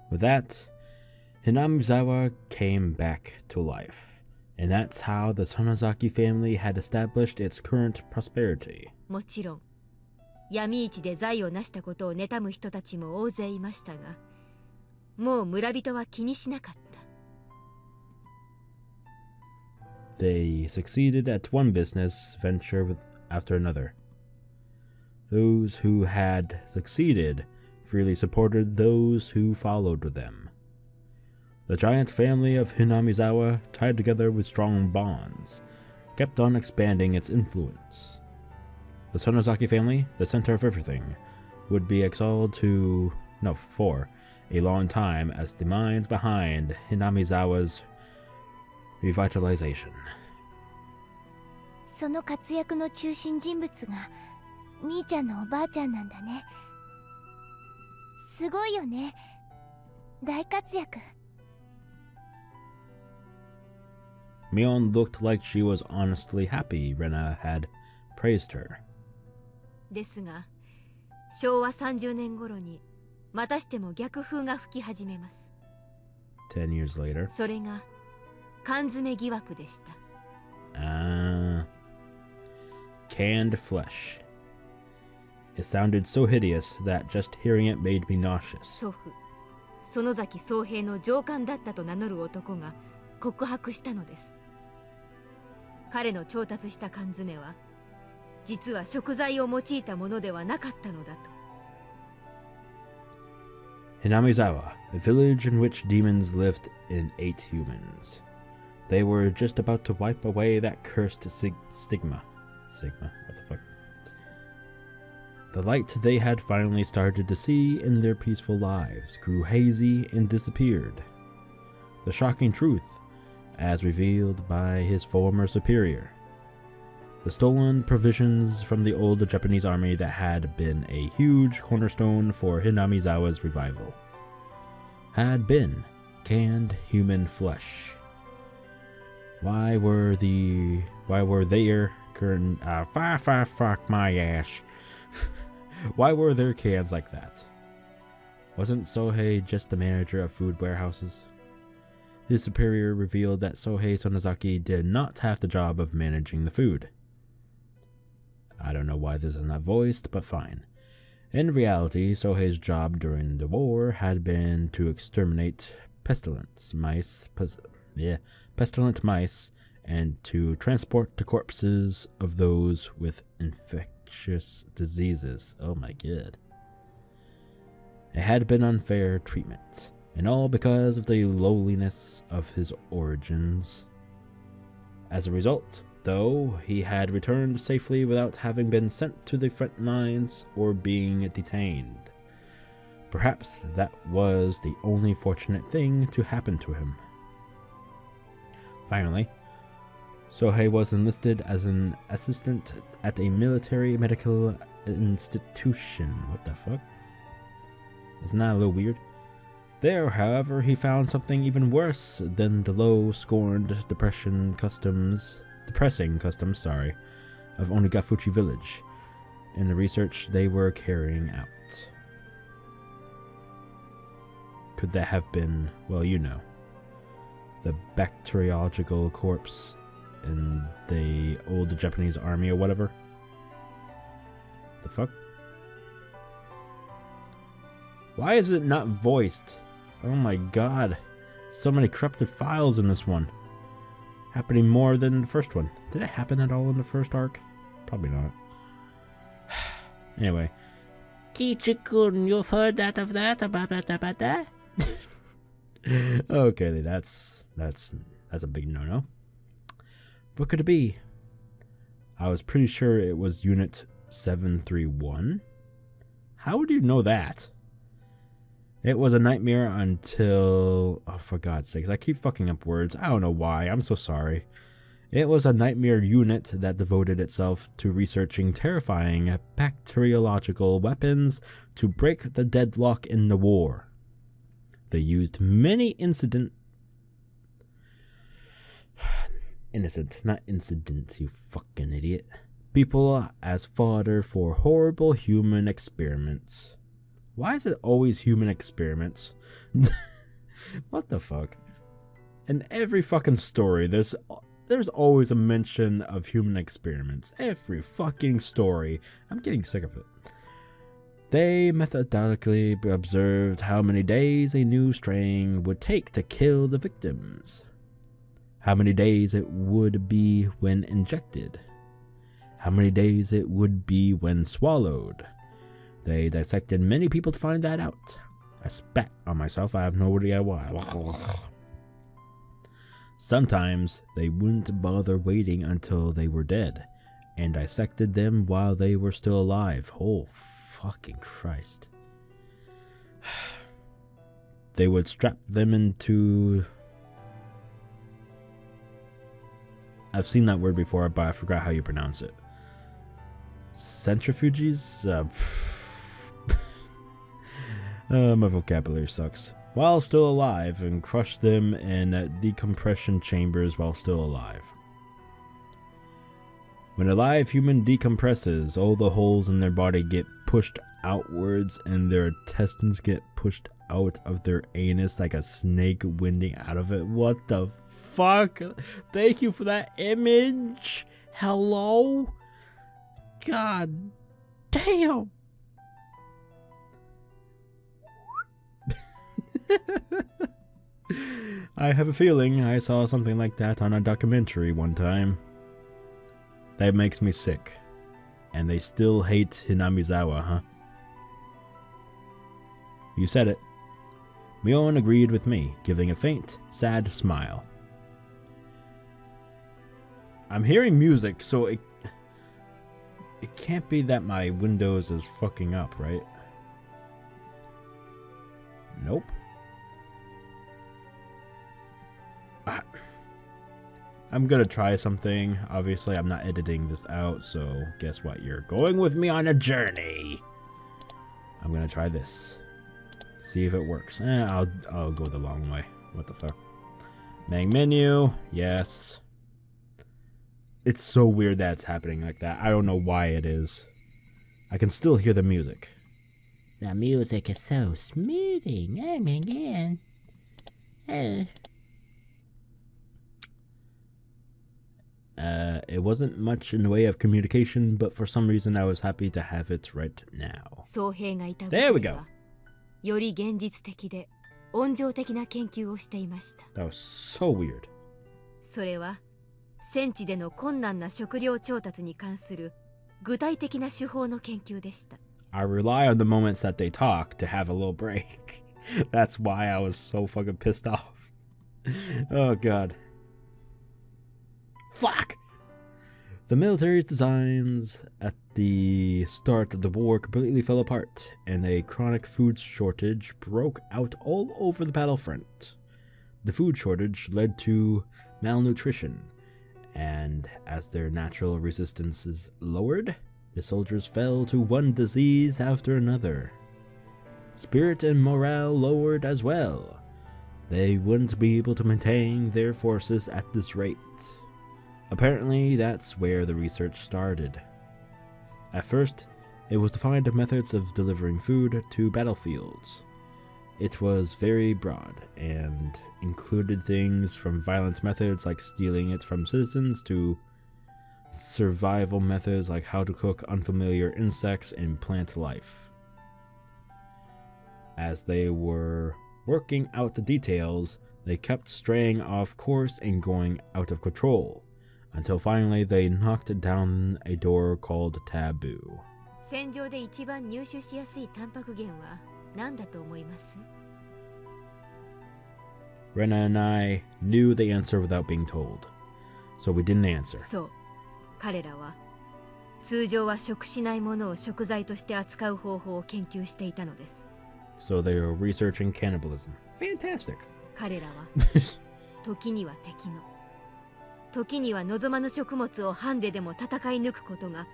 With that, Hinamizawa came back to life, and that's how the Sonozaki family had established its current prosperity. もちろん、闇市で財を成したことを妬む人たちも大勢いましたが、もう村人は気にしなかった。They succeeded at one business venture after another. Those who had succeeded freely supported those who followed them. The giant family of Hinamizawa, tied together with strong bonds, kept on expanding its influence. The Sonozaki family, the center of everything, would be exalted for a long time as the minds behind Hinamizawa's revitalization. その活躍の中心人物がみーちゃんのおばあちゃんなんだね。すごいよね。大活躍。Mion looked like she was honestly happy Rena had praised her. ですが、昭和30年頃にまたしても逆風が吹き始めます。10 years later. それが缶詰疑惑でした。Canned flesh. It sounded so hideous that just hearing it made me nauseous. 祖父、園崎宗平の上官だったと名乗る男が告白したのです。彼の調達した缶詰は、実は食材を用いたものではなかったのだと。Hinamizawa, a village in which demons lived and ate humans. They were just about to wipe away that cursed stigma. Sigma? What the fuck? The light they had finally started to see in their peaceful lives grew hazy and disappeared. The shocking truth, as revealed by his former superior. The stolen provisions from the old Japanese army that had been a huge cornerstone for Hinamizawa's revival had been canned human flesh. Why were their fuck my ass. Why were there cans like that? Wasn't Sohei just the manager of food warehouses? His superior revealed that Sohei Sonozaki did not have the job of managing the food. I don't know why this is not voiced, but fine. In reality, Sohei's job during the war had been to exterminate pestilent mice, and to transport the corpses of those with infectious diseases. Oh my god. It had been unfair treatment, and all because of the lowliness of his origins. As a result, though, he had returned safely without having been sent to the front lines or being detained. Perhaps that was the only fortunate thing to happen to him. Finally, Sohei was enlisted as an assistant at a military medical institution. What the fuck? Isn't that a little weird? There, however, he found something even worse than the low-scorned depressing customs of Onikakushi village in the research they were carrying out. Could that have been, well, you know, the bacteriological corpse in the old Japanese army or whatever? The fuck? Why is it not voiced? Oh my god. So many corrupted files in this one. Happening more than the first one. Did it happen at all in the first arc? Probably not. Anyway. Keiichi-kun, you've heard that of that about that? Okay, that's a big no-no. What could it be? I was pretty sure it was Unit 731. How would you know that? It was a nightmare until... Oh, for God's sakes, I keep fucking up words. I don't know why. I'm so sorry. It was a nightmare unit that devoted itself to researching terrifying bacteriological weapons to break the deadlock in the war. They used many innocent, not incidents, you fucking idiot. People as fodder for horrible human experiments. Why is it always human experiments? What the fuck? In every fucking story, there's always a mention of human experiments. Every fucking story. I'm getting sick of it. They methodically observed how many days a new strain would take to kill the victims. How many days it would be when injected. How many days it would be when swallowed. They dissected many people to find that out. I spat on myself, I have no idea why. Sometimes they wouldn't bother waiting until they were dead, and dissected them while they were still alive. Oh, fucking Christ. They would strap them into... I've seen that word before, but I forgot how you pronounce it. Centrifuges? My vocabulary sucks. While still alive, and crush them in decompression chambers while still alive. When a live human decompresses, all the holes in their body get pushed outwards and their intestines get pushed out of their anus like a snake winding out of it. What the fuck? Thank you for that image. Hello? God damn. I have a feeling I saw something like that on a documentary one time. That makes me sick. And they still hate Hinamizawa, huh? You said it. Mion agreed with me, giving a faint, sad smile. I'm hearing music, so it can't be that my Windows is fucking up, right? Nope. I'm gonna try something. Obviously, I'm not editing this out, so guess what? You're going with me on a journey. I'm gonna try this. See if it works. I'll go the long way. What the fuck? Main menu. Yes. It's so weird that it's happening like that. I don't know why it is. I can still hear the music. The music is so smoothing. Oh my god. It wasn't much in the way of communication, but for some reason I was happy to have it right now. There we go. That was so weird. それは戦地での困難な食料調達に関する具体的な手法の研究でした。 I rely on the moments that they talk to have a little break. That's why I was so fucking pissed off. Oh god. Fuck! The military's designs at the start of the war completely fell apart, and a chronic food shortage broke out all over the battlefront. The food shortage led to malnutrition, and as their natural resistances lowered, the soldiers fell to one disease after another. Spirit and morale lowered as well. They wouldn't be able to maintain their forces at this rate. Apparently, that's where the research started. At first, it was to find methods of delivering food to battlefields. It was very broad and included things from violent methods like stealing it from citizens to survival methods like how to cook unfamiliar insects and plant life. As they were working out the details, they kept straying off course and going out of control, until finally they knocked down a door called Taboo. 戦場で一番入手しやすいタンパク源は何だと思います？ Rena and I knew the answer without being told, so we didn't answer. そう、彼らは通常は食しないものを食材として扱う方法を研究していたのです。 So they were researching cannibalism. Fantastic. 彼らは時には敵の、時には望まぬ食物をハンデでも戦い抜くことが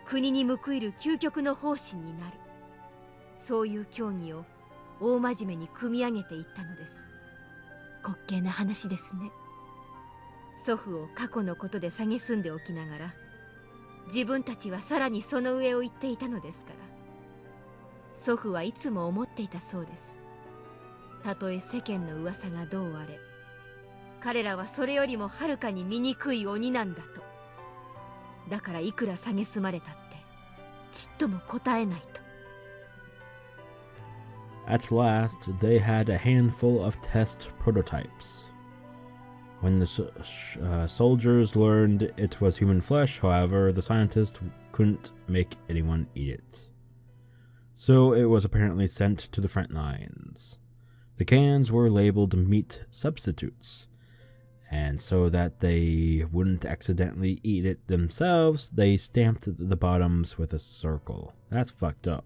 国に報いる究極の方針になる。そういう競技を大真面目に組み上げていったのです。滑稽な話ですね。祖父を過去のことで蔑んでおきながら、自分たちはさらにその上を言っていたのですから。祖父はいつも思っていたそうです。たとえ世間の噂がどうあれ、彼らはそれよりもはるかに醜い鬼なんだと。だからいくら蔑まれたってちっとも答えないと。 At last, they had a handful of test prototypes. When the soldiers learned it was human flesh, however, the scientists couldn't make anyone eat it. So it was apparently sent to the front lines. The cans were labeled meat substitutes, and so that they wouldn't accidentally eat it themselves, they stamped the bottoms with a circle. That's fucked up.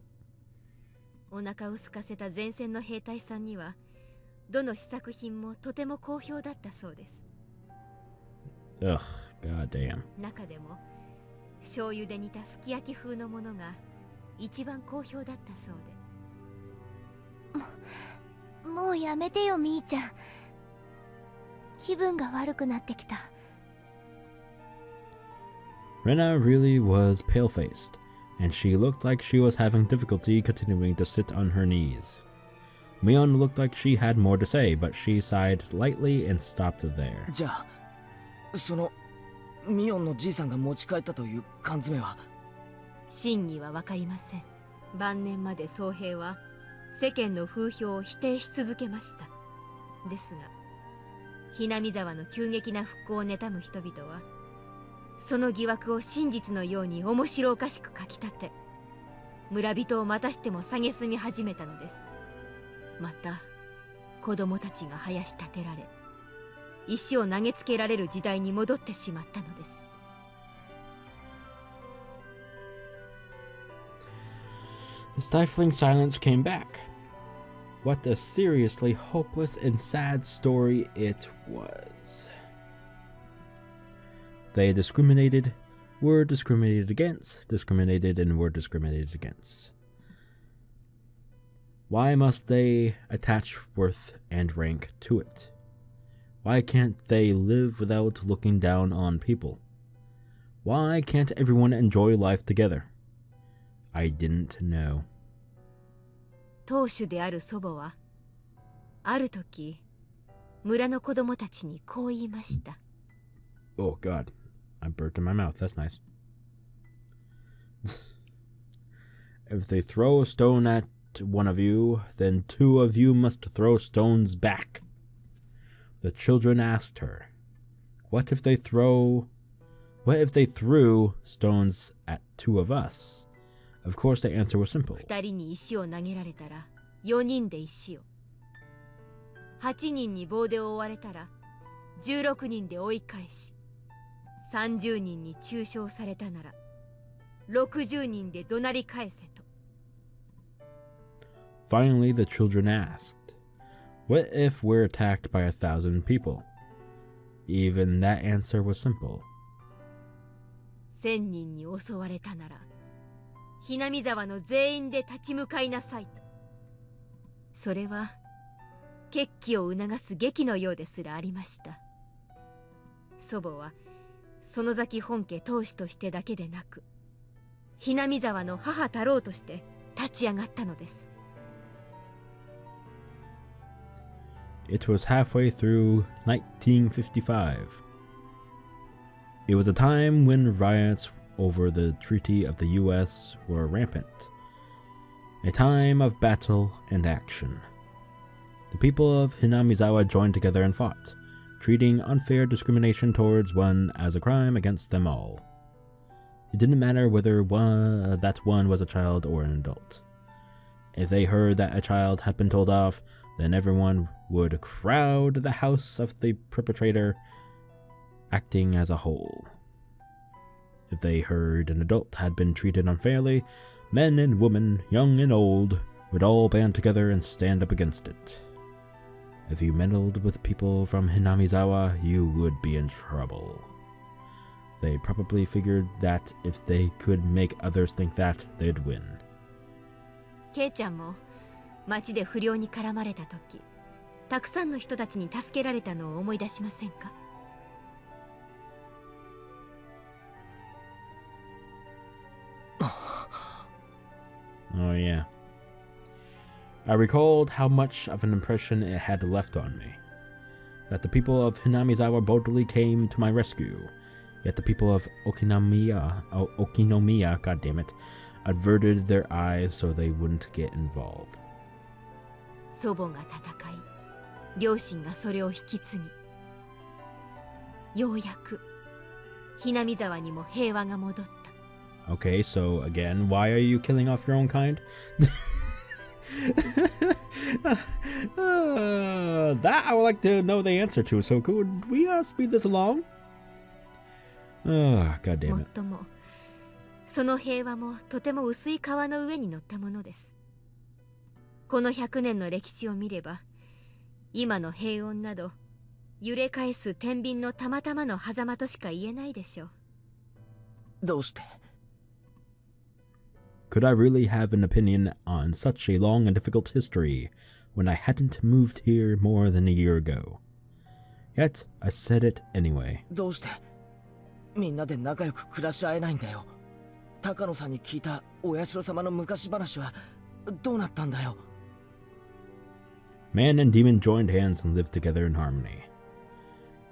お腹を空かせた前線の兵隊さんにはどの試作品もとても好評だったそうです。 Ugh, goddamn. 中でも醤油で煮たすき焼き風のものが一番好評だったそうで。もうやめてよみーちゃん。気分が悪くなってきた。 Rena really was pale-faced, and she looked like she was having difficulty continuing to sit on her knees. Mion looked like she had more to say, but she sighed lightly and stopped there. じゃあ、そのミオンのじいさんが持ち帰ったという缶詰は真偽は分かりません。晩年まで僧兵は世間の風評を否定し続けました。ですが、Hinamizawaの急激な復興を妬む人々は、その疑惑を真実のように面白おかしく書き立て、村人をまたしても蔑み始めたのです。また、子供たちが生やし立てられ、石を投げつけられる時代に戻ってしまったのです。The stifling silence came back. What a seriously hopeless and sad story it was. They discriminated, were discriminated against, discriminated and were discriminated against. Why must they attach worth and rank to it? Why can't they live without looking down on people? Why can't everyone enjoy life together? I didn't know. 当主である祖母は、ある時、村の子供たちにこう言いました。Oh God, I burped in my mouth. That's nice. If they throw a stone at one of you, then two of you must throw stones back. The children asked her, What if they threw stones at two of us? Of course, the answer was simple. 2人に石を投げられたら4人で石を、8人に棒で覆われたら16人で追い返し、30人に中傷されたなら60人で怒鳴り返せと。Finally, the children asked, What if we're attacked by 1,000 people? Even that answer was simple. 1000人に襲われたなら、Hinamizawaの全員で立ち向かいなさいと。それは決起を促す劇のようですらありました。祖母は園崎本家当主としてだけでなく、Hinamizawaの母太郎として立ち上がったのです。It was halfway through 1955. It was a time when riots over the Treaty of the U.S. were rampant. A time of battle and action. The people of Hinamizawa joined together and fought, treating unfair discrimination towards one as a crime against them all. It didn't matter whether that one was a child or an adult. If they heard that a child had been told off, then everyone would crowd the house of the perpetrator, acting as a whole. If they heard an adult had been treated unfairly, men and women, young and old, would all band together and stand up against it. If you meddled with people from Hinamizawa, you would be in trouble. They probably figured that if they could make others think that, they'd win. ケイちゃんも町で不良に絡まれた時、たくさんの人たちに助けられたのを思い出しませんか？ Oh yeah. I recalled how much of an impression it had left on me. That the people of Hinamizawa boldly came to my rescue, yet the people of Okinomiya, goddammit, averted their eyes so they wouldn't get involved. 祖母が戦い、両親がそれを引き継ぎ、ようやくHinamizawaにも平和が戻った。 Okay, so again, why are you killing off your own kind? That I would like to know the answer to, so could we speed this along? Oh, God damn it. もっとも、その平和もとても薄い川の上に乗ったものです。この100年の歴史を見れば、今の平穏など揺れ返す天秤のたまたまの狭間としか言えないでしょう。どうして？ Could I really have an opinion on such a long and difficult history when I hadn't moved here more than a year ago? Yet, I said it anyway. どうしてみんなで仲良く暮らし合えないんだよ。高野さんに聞いたお社様の昔話はどうなったんだよ。 Man and demon joined hands and lived together in harmony.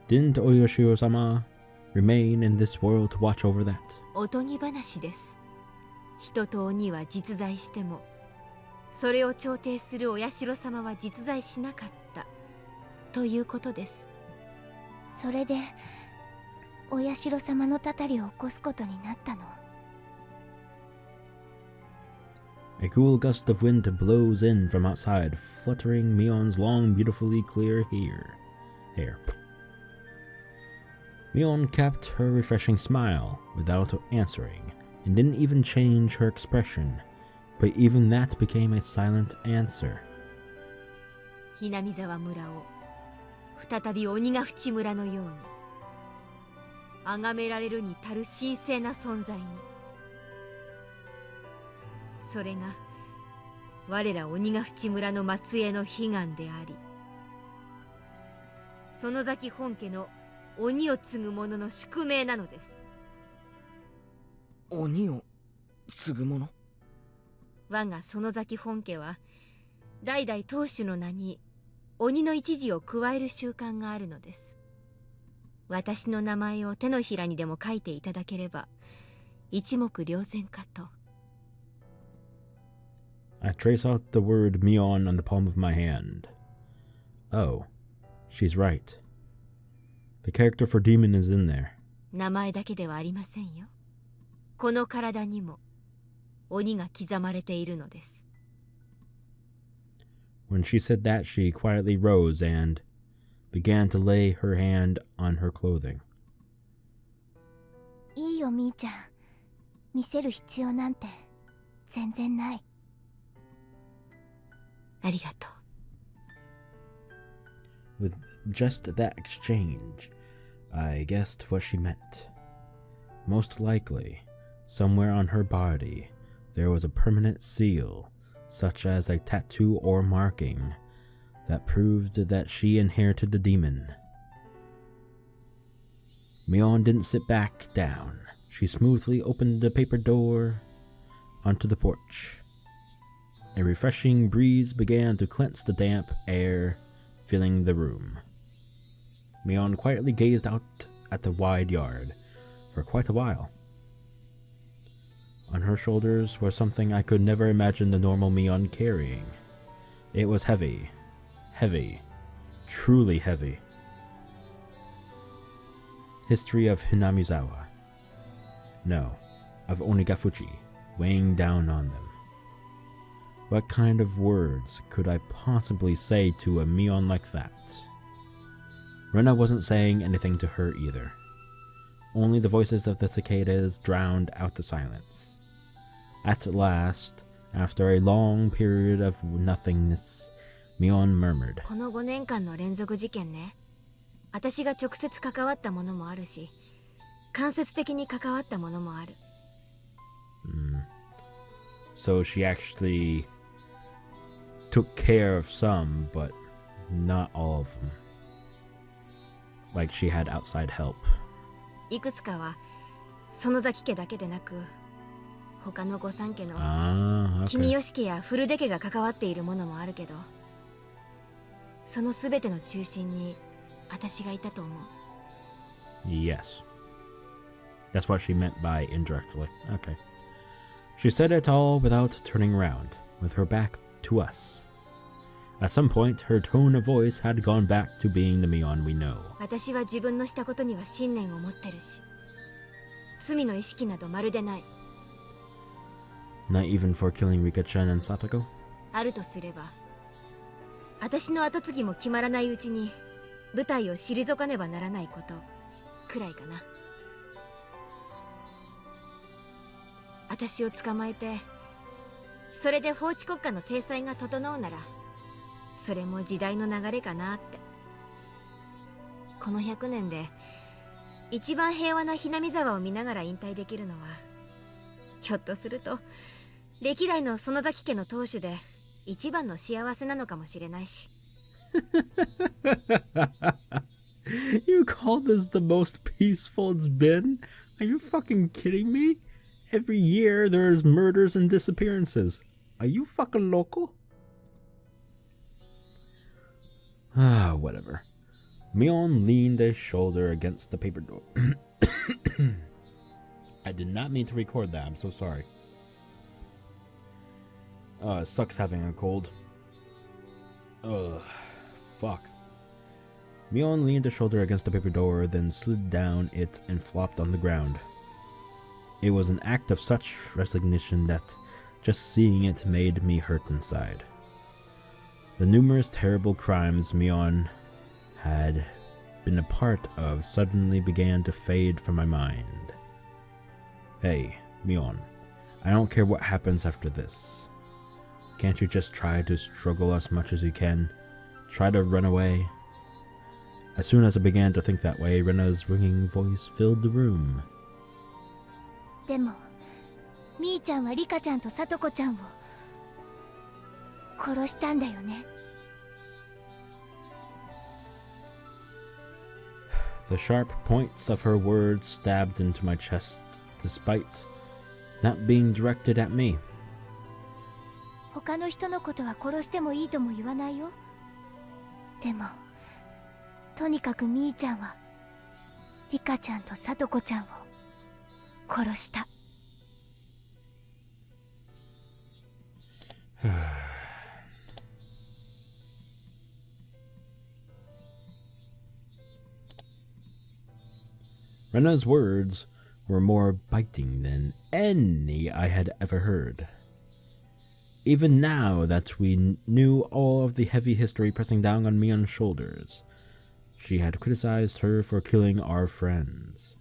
Didn't Oyashiro-sama remain in this world to watch over that? おとぎ話です。人と鬼は実在しても、それを調停するお社様は実在しなかったということです。それでお社様のたたりを起こすことになったの。A cool gust of wind blows in from outside, fluttering Mion's long, beautifully clear hair. Mion kept her refreshing smile without answering, and didn't even change her expression, but even that became a silent answer. hinamizawa村を再び鬼ヶ淵村のように崇められるに足る神聖な存在に、それが我ら鬼ヶ淵村の末裔の悲願であり、園崎本家の鬼を継ぐ者の宿命なのです。鬼を継ぐ者？我が園崎本家は代々当主の名に鬼の一字を加える習慣があるのです。私の名前を手のひらにでも書いていただければ一目瞭然かと。I trace out the word Mion on the palm of my hand. Oh, she's right. The character for demon is in there. 名前だけではありませんよ。この体にも鬼が刻まれているのです。When she said that, she quietly rose and began to lay her hand on her clothing. いいよみーちゃん、見せる必要なんて全然ない。ありがとう。 With just that exchange, I guessed what she meant. Most likely, somewhere on her body, there was a permanent seal, such as a tattoo or marking, that proved that she inherited the demon. Mion didn't sit back down. She smoothly opened the paper door onto the porch. A refreshing breeze began to cleanse the damp air filling the room. Mion quietly gazed out at the wide yard for quite a while. On her shoulders was something I could never imagine the normal Mion carrying. It was heavy, truly heavy. History of Hinamizawa. No, of Onikakushi, weighing down on them. What kind of words could I possibly say to a Mion like that? Rena wasn't saying anything to her either. Only the voices of the cicadas drowned out the silence. At last, after a long period of nothingness, Mion murmured. この5年間の連続事件ね。私が直接関わったものもあるし、間接的に関わったものもある。So she actually took care of some, but not all of them. Like she had outside help. いくつかは園崎家だけでなく、他の御三家の君吉家や古出家が関わっているものもあるけど、そのすべての中心に私がいたと思う。Yes. That's what she meant by indirectly. Okay. She said it all without turning around, with her back to us. At some point, her tone of voice had gone back to being the Mion we know. 私は自分のしたことには信念を持ってるし、罪の意識などまるでない。Not even for killing Rika-chan and Satoko? あるとすれば、私の後継ぎも決まらないうちに舞台を退かねばならないことくらいかな。私を捕まえて、それで法治国家の体裁が整うなら、それも時代の流れかなって。この100年で一番平和なHinamizawaを見ながら引退できるのは、ひょっとすると歴代の園崎家の当主で一番の幸せなのかもしれないし。You call this the most peaceful it's been? Are you fucking kidding me? Every year there's murders and disappearances. Are you fucking local? Whatever. Mion leaned a shoulder against the paper door. I did not mean to record that. I'm so sorry. It sucks having a cold. Fuck. Mion leaned a shoulder against the paper door, then slid down it and flopped on the ground. It was an act of such resignation that Just seeing it made me hurt inside. The numerous terrible crimes Mion had been a part of suddenly began to fade from my mind. Hey, Mion, I don't care what happens after this. Can't you just try to struggle as much as you can? Try to run away? As soon as I began to think that way, Rena's ringing voice filled the room. でもみーちゃんはリカちゃんとサトコちゃんを殺したんだよね。 The sharp points of her words stabbed into my chest, despite not being directed at me. 他の人のことは殺してもいいとも言わないよ。でもとにかくみーちゃんはリカちゃんとサトコちゃんを殺した。 Rena's words were more biting than any I had ever heard. Even now that we knew all of the heavy history pressing down on Mion's shoulders, she had criticized her for killing our friends.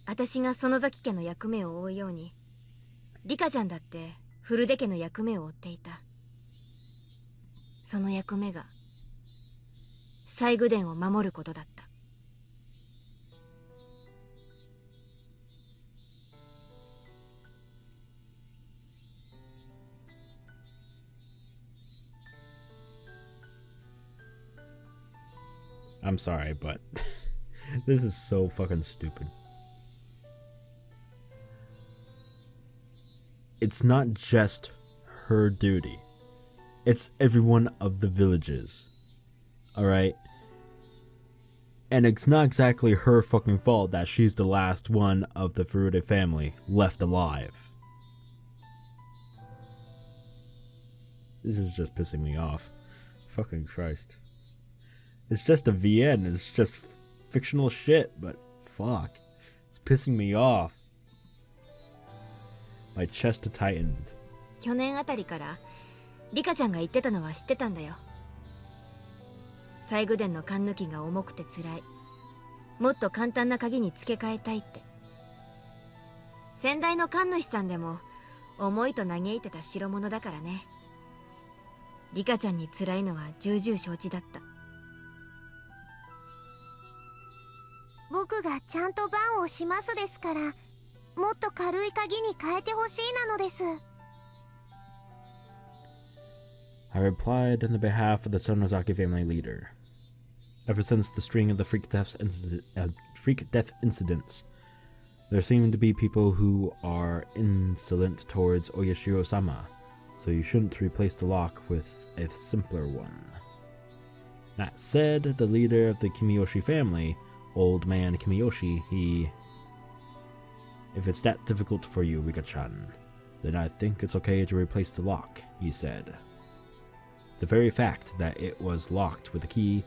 私が園崎家の役目を負うように、リカちゃんだって古出家の役目を負っていた。その役目が西宮殿を守ることだった。 I'm sorry, but this is so fucking stupid. It's not just her duty. It's everyone of the villages. Alright? And it's not exactly her fucking fault that she's the last one of the Furude family left alive. This is just pissing me off. Fucking Christ. It's just a VN, it's just fictional shit, but fuck. It's pissing me off. My chest tightened. 去年あたりからリカちゃんが言ってたのは知ってたんだよ。西宮殿の勘抜きが重くて辛い。もっと簡単な鍵に付け替えたいって。先代の神主さんでも重いと嘆いてた代物だからね。リカちゃんに辛いのは重々承知だった。 僕がちゃんと番をしますですから、もっと軽い鍵に変えてほしいなのです。 I replied on the behalf of the Sonozaki family leader. Ever since the string of the freak death incidents, there seem to be people who are insolent towards Oyashiro-sama, so you shouldn't replace the lock with a simpler one. That said, the leader of the Kimiyoshi family, Old Man Kimiyoshi, if it's that difficult for you, Rika-chan, then I think it's okay to replace the lock, he said. The very fact that it was locked with a key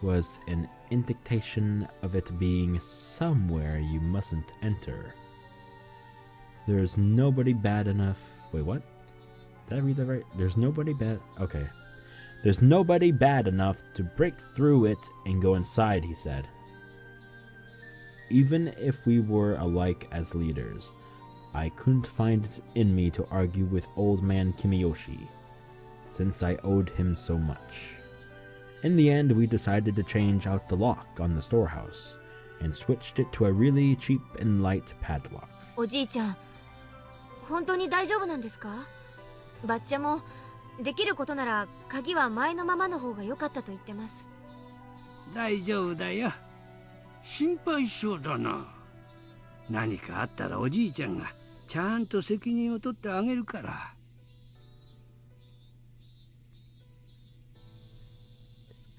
was an indication of it being somewhere you mustn't enter. There's nobody bad enough... Wait, what? Did I read that right? There's nobody bad... Okay. There's nobody bad enough to break through it and go inside, he said. Even if we were alike as leaders, I couldn't find it in me to argue with Old Man Kimiyoshi, since I owed him so much. In the end, we decided to change out the lock on the storehouse, and switched it to a really cheap and light padlock. おじいちゃん、本当に大丈夫なんですか？バッチャもできることなら鍵は前のままの方が良かったと言ってます。大丈夫だよ。心配性だな。何かあったらおじいちゃんがちゃんと責任を取ってあげるから。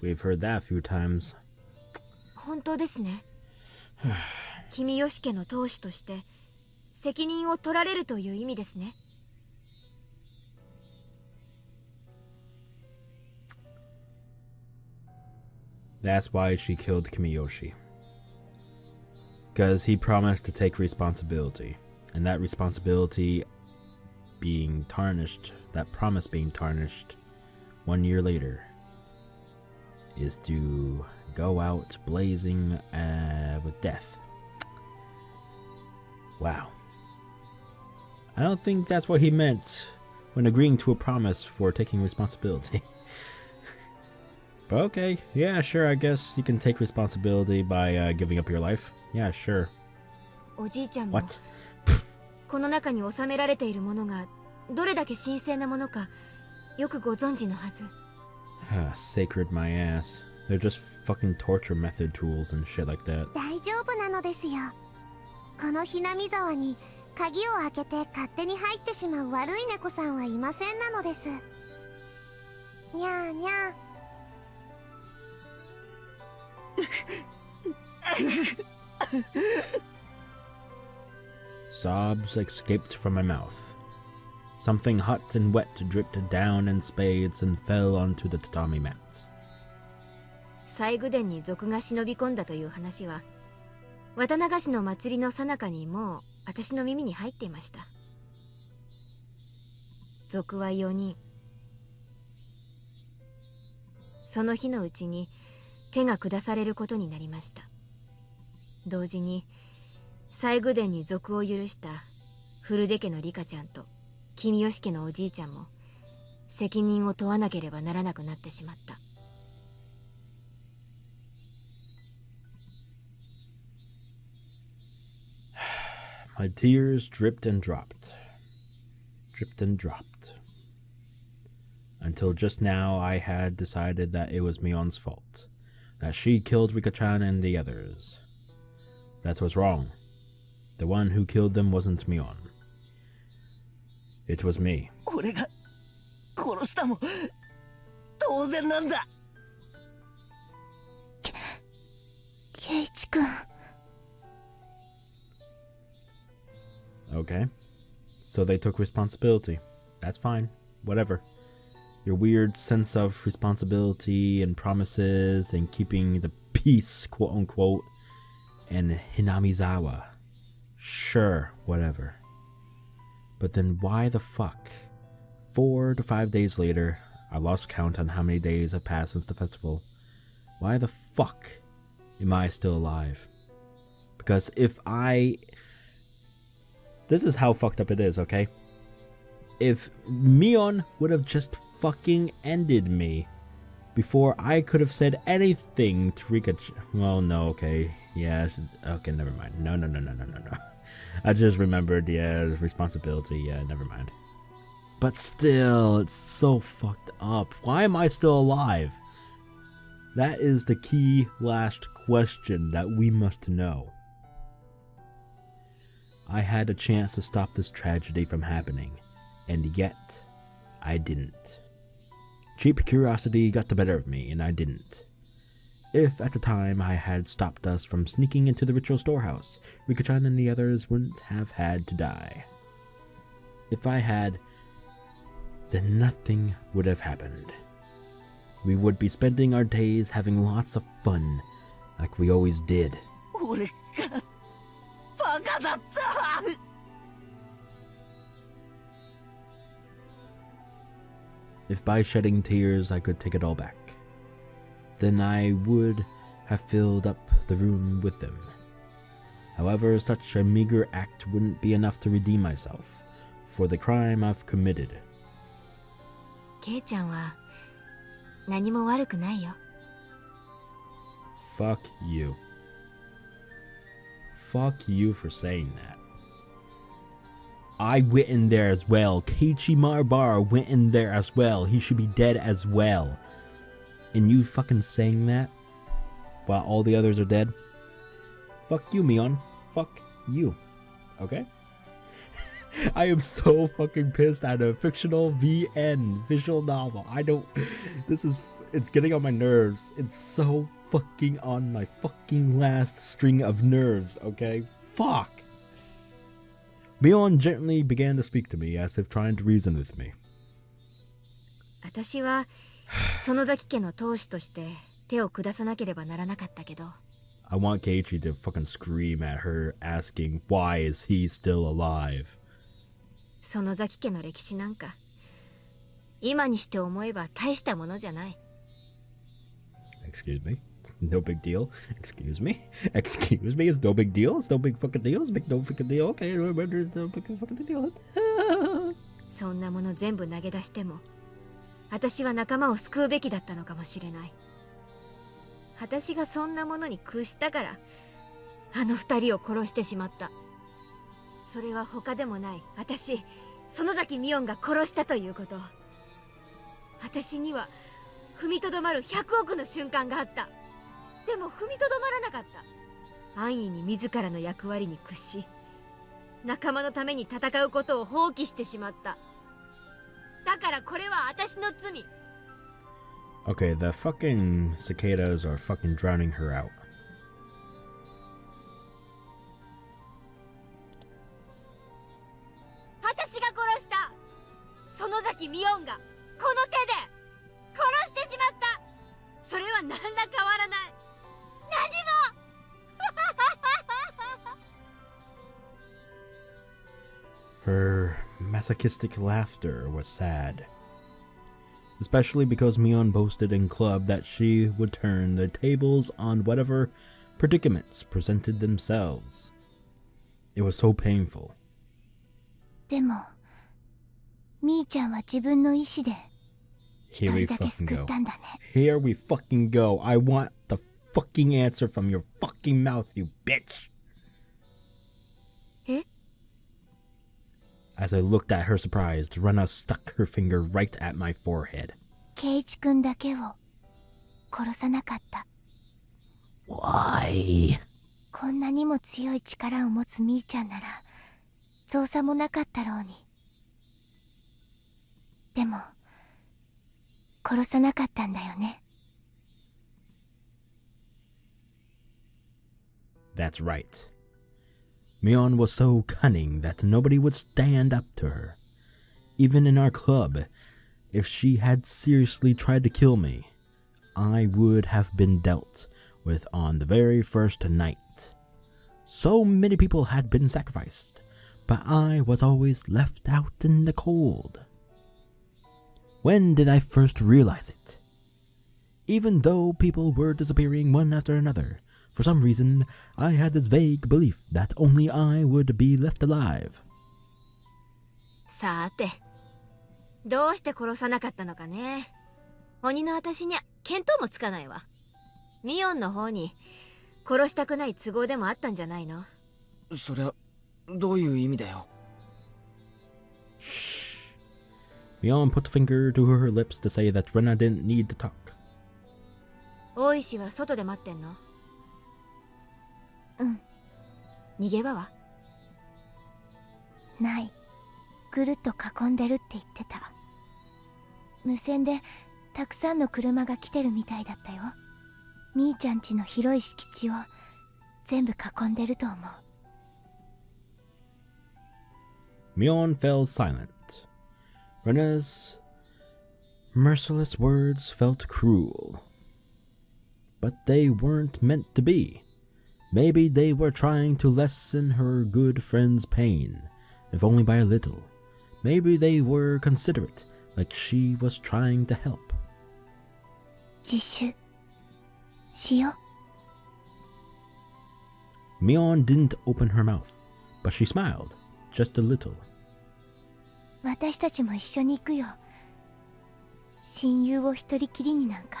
We've heard that a few times. 本当ですね。君吉家の当主として責任を取られるという意味ですね。That's why she killed Kimiyoshi. Because he promised to take responsibility, and that responsibility being tarnished, that promise being tarnished 1 year later, is to go out blazing with death. Wow. I don't think that's what he meant when agreeing to a promise for taking responsibility. But okay, yeah, sure, I guess you can take responsibility by giving up your life. Yeah, sure. おじいちゃんも What? この中に収められているものがどれだけ神聖なものかよくご存知のはず。Sacred my ass. They're just fucking torture method tools and shit like that. 大丈夫なのですよ。このひなみ沢に鍵を開けて勝手に入ってしまう悪い猫さんはいませんなのです。にゃーにゃSobs escaped from my mouth. Something hot and wet dripped down in spades and fell onto the tatami mats. 西宮殿に賊が忍び込んだという話は渡長市の祭りの最中にもう私の耳に入っていました。賊は4人。その日のうちに手が下されることになりました。同時に西宮殿に賊を許した古出家のリカちゃんと君吉家のおじいちゃんも責任を問わなければならなくなってしまった。My tears dripped and dropped. Dripped and dropped. Until just now I had decided that it was Mion's fault. That she killed Rika-chan and the others. That was wrong. The one who killed them wasn't Mion. It was me. 俺が殺したも当然なんだ。ケイチ君。Okay. So they took responsibility. That's fine. Whatever. Your weird sense of responsibility and promises and keeping the peace, quote unquote, and Hinamizawa. Sure, whatever. But then why the fuck? 4 to 5 days later, I lost count on how many days have passed since the festival. Why the fuck am I still alive? Because if I... This is how fucked up it is, okay? If Mion would have just fucking ended me before I could have said anything to Rika... Well, no, okay. Yeah, okay, never mind. No. I just remembered, yeah, responsibility. Yeah, never mind. But still, it's so fucked up. Why am I still alive? That is the key last question that we must know. I had a chance to stop this tragedy from happening, and yet, I didn't. Cheap curiosity got the better of me, and I didn't. If at the time I had stopped us from sneaking into the ritual storehouse, Rika-chan and the others wouldn't have had to die. If I had, then nothing would have happened. We would be spending our days having lots of fun, like we always did. 俺がバカだった。If by shedding tears I could take it all back, then I would have filled up the room with them. However, such a meager act wouldn't be enough to redeem myself for the crime I've committed. ケイちゃんは何も悪くないよ。Fuck you. Fuck you for saying that. I went in there as well. Keiichi Maebara went in there as well. He should be dead as well. And you fucking saying that while all the others are dead? Fuck you, Mion. Fuck you. Okay? I am so fucking pissed at a fictional VN visual novel. It's getting on my nerves. It's so fucking on my fucking last string of nerves, okay? Fuck! Mion gently began to speak to me as if trying to reason with me. 私は園崎家の当主として手を下さなければならなかったけど。I want Keiichi to fucking scream at her, asking why is he still alive. 園崎家の歴史なんか今にして思えば大したものじゃない。 Excuse me? No big deal. Excuse me? Excuse me? It's no big deal? It's no big fucking deal? It's no fucking deal? Okay, remember it's no big fucking deal. そんなもの全部投げ出しても私は仲間を救うべきだったのかもしれない。私がそんなものに屈したからあの二人を殺してしまった。それは他でもない私園崎ミオンが殺したということ。私には踏みとどまる100億の瞬間があった。でも踏みとどまらなかった。安易に自らの役割に屈し仲間のために戦うことを放棄してしまった。だからこれは私の罪。 Okay, the fucking cicadas are fucking drowning her out. 私が殺した園崎ミオンがこの手で殺してしまった。それは何ら変わらない。何もHer masochistic laughter was sad, especially because Mion boasted in club that she would turn the tables on whatever predicaments presented themselves. It was so painful. でもみーちゃんは自分の意志で Here we 一人だけ fucking 救っ go. たんだね。 Here we fucking go. I want the fucking answer from your fucking mouth, you bitch. え As I looked at her surprised, Rena stuck her finger right at my forehead. ケイチ君だけを殺さなかった。 Why? こんなにも強い力を持つみーちゃんなら造作もなかったろうに。でも殺さなかったんだよね。 That's right. Mion was so cunning that nobody would stand up to her. Even in our club, if she had seriously tried to kill me, I would have been dealt with on the very first night. So many people had been sacrificed, but I was always left out in the cold. When did I first realize it? Even though people were disappearing one after another, for some reason, I had this vague belief that only I would be left alive. さてどうして殺さなかったのかね。鬼の私には見当もつかないわ。ミオンの方に殺したくない都合でもあったんじゃないの。そりゃどういう意味だよ。 Shh. Mion put the finger to her lips to say that Rena didn't need to talk. 大石は外で待ってんの。うん。逃げ場はない。ぐるっと囲んでるって言ってた。無線でたくさんの車が来てるみたいだったよ。みーちゃん家の広い敷地を全部囲んでると思う。 Mion fell silent. Rena's merciless words felt cruel. But they weren't meant to be. Maybe they were trying to lessen her good friend's pain, if only by a little. Maybe they were considerate, like she was trying to help. 自首しよう。 Mion didn't open her mouth, but she smiled, just a little. 私たちも一緒に行くよ。親友を一人きりになんか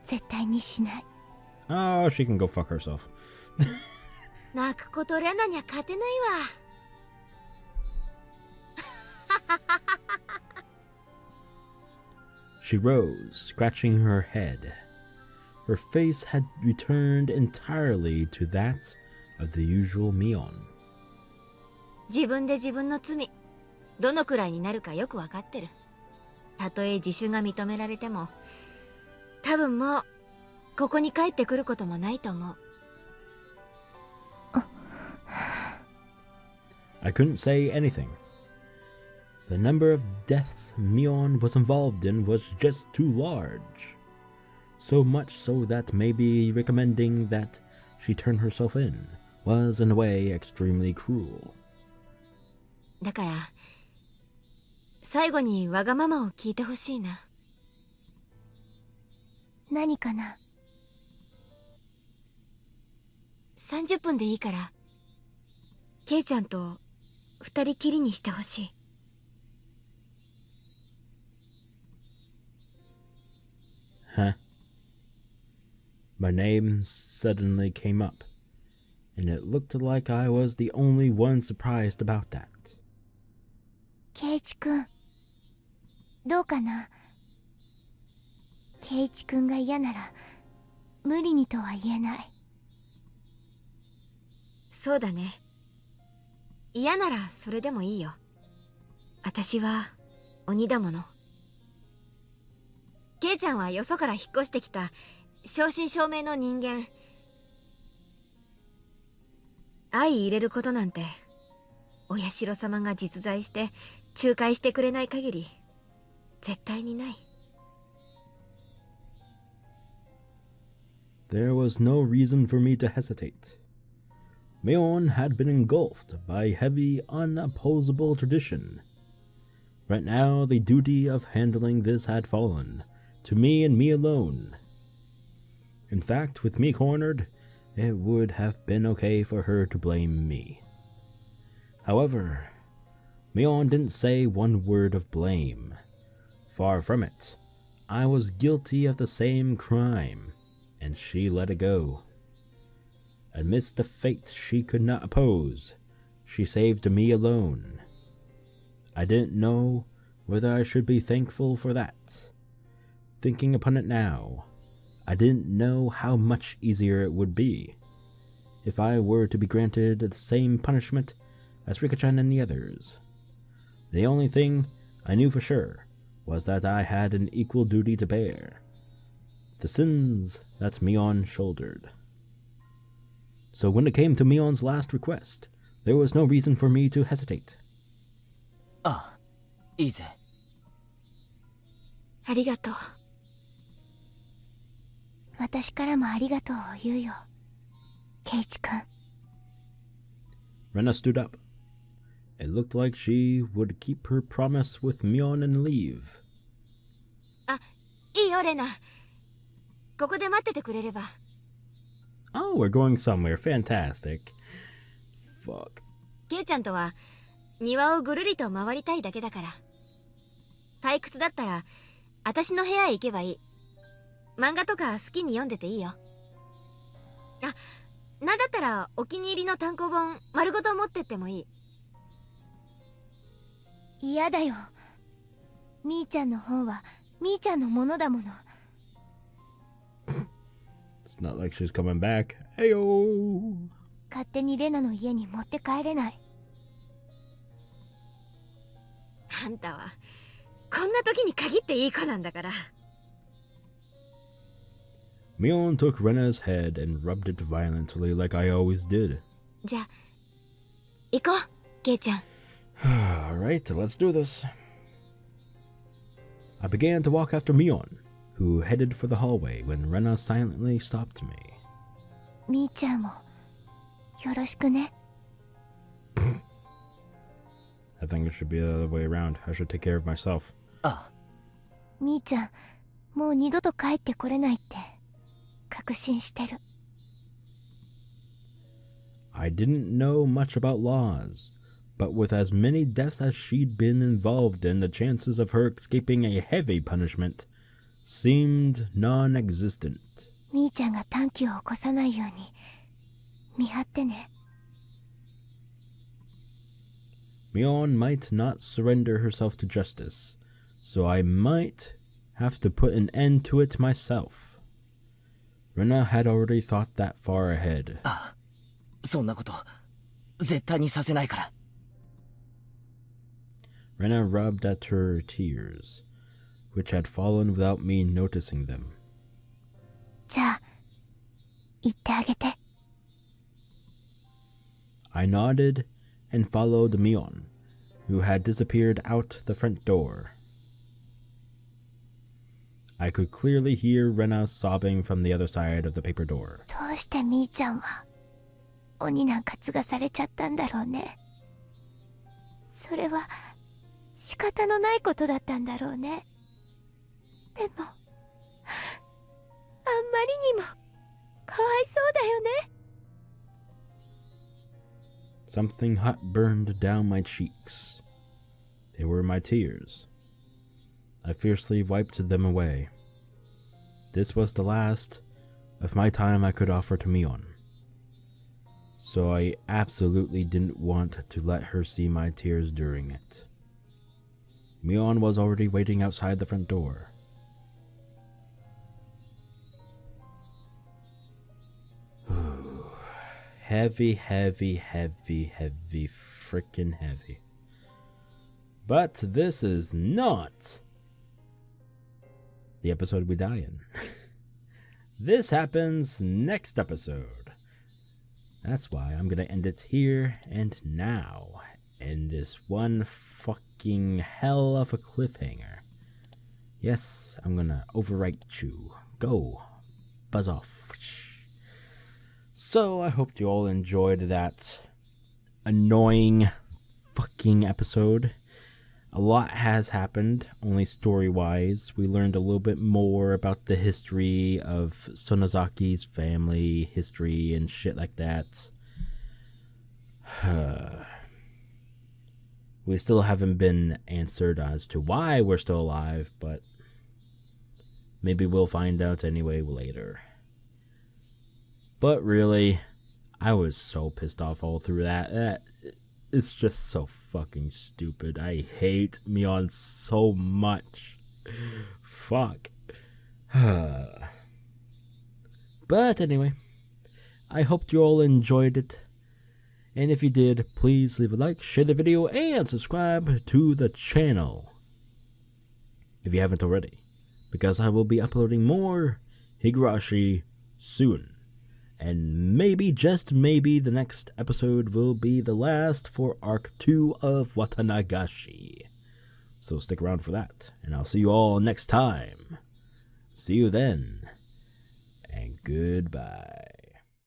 絶対にしない。 Oh, she can go fuck herself. 泣くことレナには勝てないわ。She rose, scratching her head. Her face had returned entirely to that of the usual Mion. 自分で自分の罪どのくらいになるかよくわかってる。たとえ自首が認められても多分もうここに帰ってくることもないと思う。 I couldn't say anything. The number of deaths Mion was involved in was just too large. So much so that maybe recommending that she turn herself in was in a way extremely cruel. だから最後にわがままを聞いてほしいな。何かな。30分でいいから、ケイちゃんと二人きりにしてほしい。Huh? My name suddenly came up, and it looked like I was the only one surprised about that. ケイチ君、どうかな。ケイチ君が嫌なら無理にとは言えない。そうだね。嫌ならそれでもいいよ。私は鬼だもの。ケイちゃんはよそから引っ越してきた正真正銘の人間。相入れることなんてお社様が実在して仲介してくれない限り絶対にない。There was no reason for me to hesitate. Mion had been engulfed by heavy, unopposable tradition. Right now, the duty of handling this had fallen to me and me alone. In fact, with me cornered, it would have been okay for her to blame me. However, Mion didn't say one word of blame. Far from it. I was guilty of the same crime, and she let it go. Amidst a fate she could not oppose, she saved me alone. I didn't know whether I should be thankful for that. Thinking upon it now, I didn't know how much easier it would be if I were to be granted the same punishment as Rika-chan and the others. The only thing I knew for sure was that I had an equal duty to bear, the sins that Mion shouldered. So when it came to Mion's last request, there was no reason for me to hesitate. あ、いいぜ。ありがとう。私からもありがとうを言うよ、ケイチ君。Rena stood up. It looked like she would keep her promise with Mion and leave. あ、いいよレナ。ここで待っててくれれば。Oh, we're going somewhere. Fantastic. Fuck. ケイちゃんとは庭をぐるりと回りたいだけだから。退屈だったら私の部屋へ行けばいい。漫画とか好きに読んでていいよ。あ、なんだったらお気に入りの単行本丸ごと持ってってもいい。嫌だよ。みーちゃんの本はみーちゃんのものだもの。It's not like she's coming back. Heyo! 勝手にレナの家に持って帰れない。あんたはこんな時に限っていい子なんだから。Mion took Rena's head and rubbed it violently like I always did. じゃあ行こう、ケイちゃん。Alright, let's do this. I began to walk after Mion, who headed for the hallway when Rena silently stopped me. みーちゃんもよろしくね。I think it should be the other way around. I should take care of myself. あ、みーちゃん、もう二度と帰ってこれないって確信してる。I didn't know much about laws, but with as many deaths as she'd been involved in, the chances of her escaping a heavy punishment seemed non-existent. みーちゃんが短気を起こさないように見張ってね。Mion might not surrender herself to justice, so I might have to put an end to it myself. Rena had already thought that far ahead. あ、そんなこと絶対にさせないから。Rena rubbed at her tears, which had fallen without me noticing them. じゃあ言ってあげて。I nodded and followed Mion, who had disappeared out the front door. I could clearly hear Rena sobbing from the other side of the paper door. どうしてみーちゃんは鬼なんか継がされちゃったんだろうね。それは仕方のないことだったんだろうね。でもあんまりにもかわいそうだよね。Something hot burned down my cheeks. They were my tears. I fiercely wiped them away. This was the last of my time I could offer to Mion. So I absolutely didn't want to let her see my tears during it. Mion was already waiting outside the front door. Heavy, heavy, heavy, heavy, freaking heavy. But this is not the episode we die in. This happens next episode. That's why I'm gonna end it here and now. In this one fucking hell of a cliffhanger. Yes, I'm gonna overwrite you. Go. Buzz off. So, I hope you all enjoyed that annoying fucking episode. A lot has happened, only story-wise. We learned a little bit more about the history of Sonozaki's family, history, and shit like that. We still haven't been answered as to why we're still alive, but maybe we'll find out anyway later. But really, I was so pissed off all through that. It's just so fucking stupid. I hate Mion so much. Fuck. But anyway, I hope you all enjoyed it. And if you did, please leave a like, share the video, and subscribe to the channel. If you haven't already. Because I will be uploading more Higurashi soon. And maybe, just maybe, the next episode will be the last for Arc 2 of Watanagashi. So stick around for that. And I'll see you all next time. See you then. And goodbye.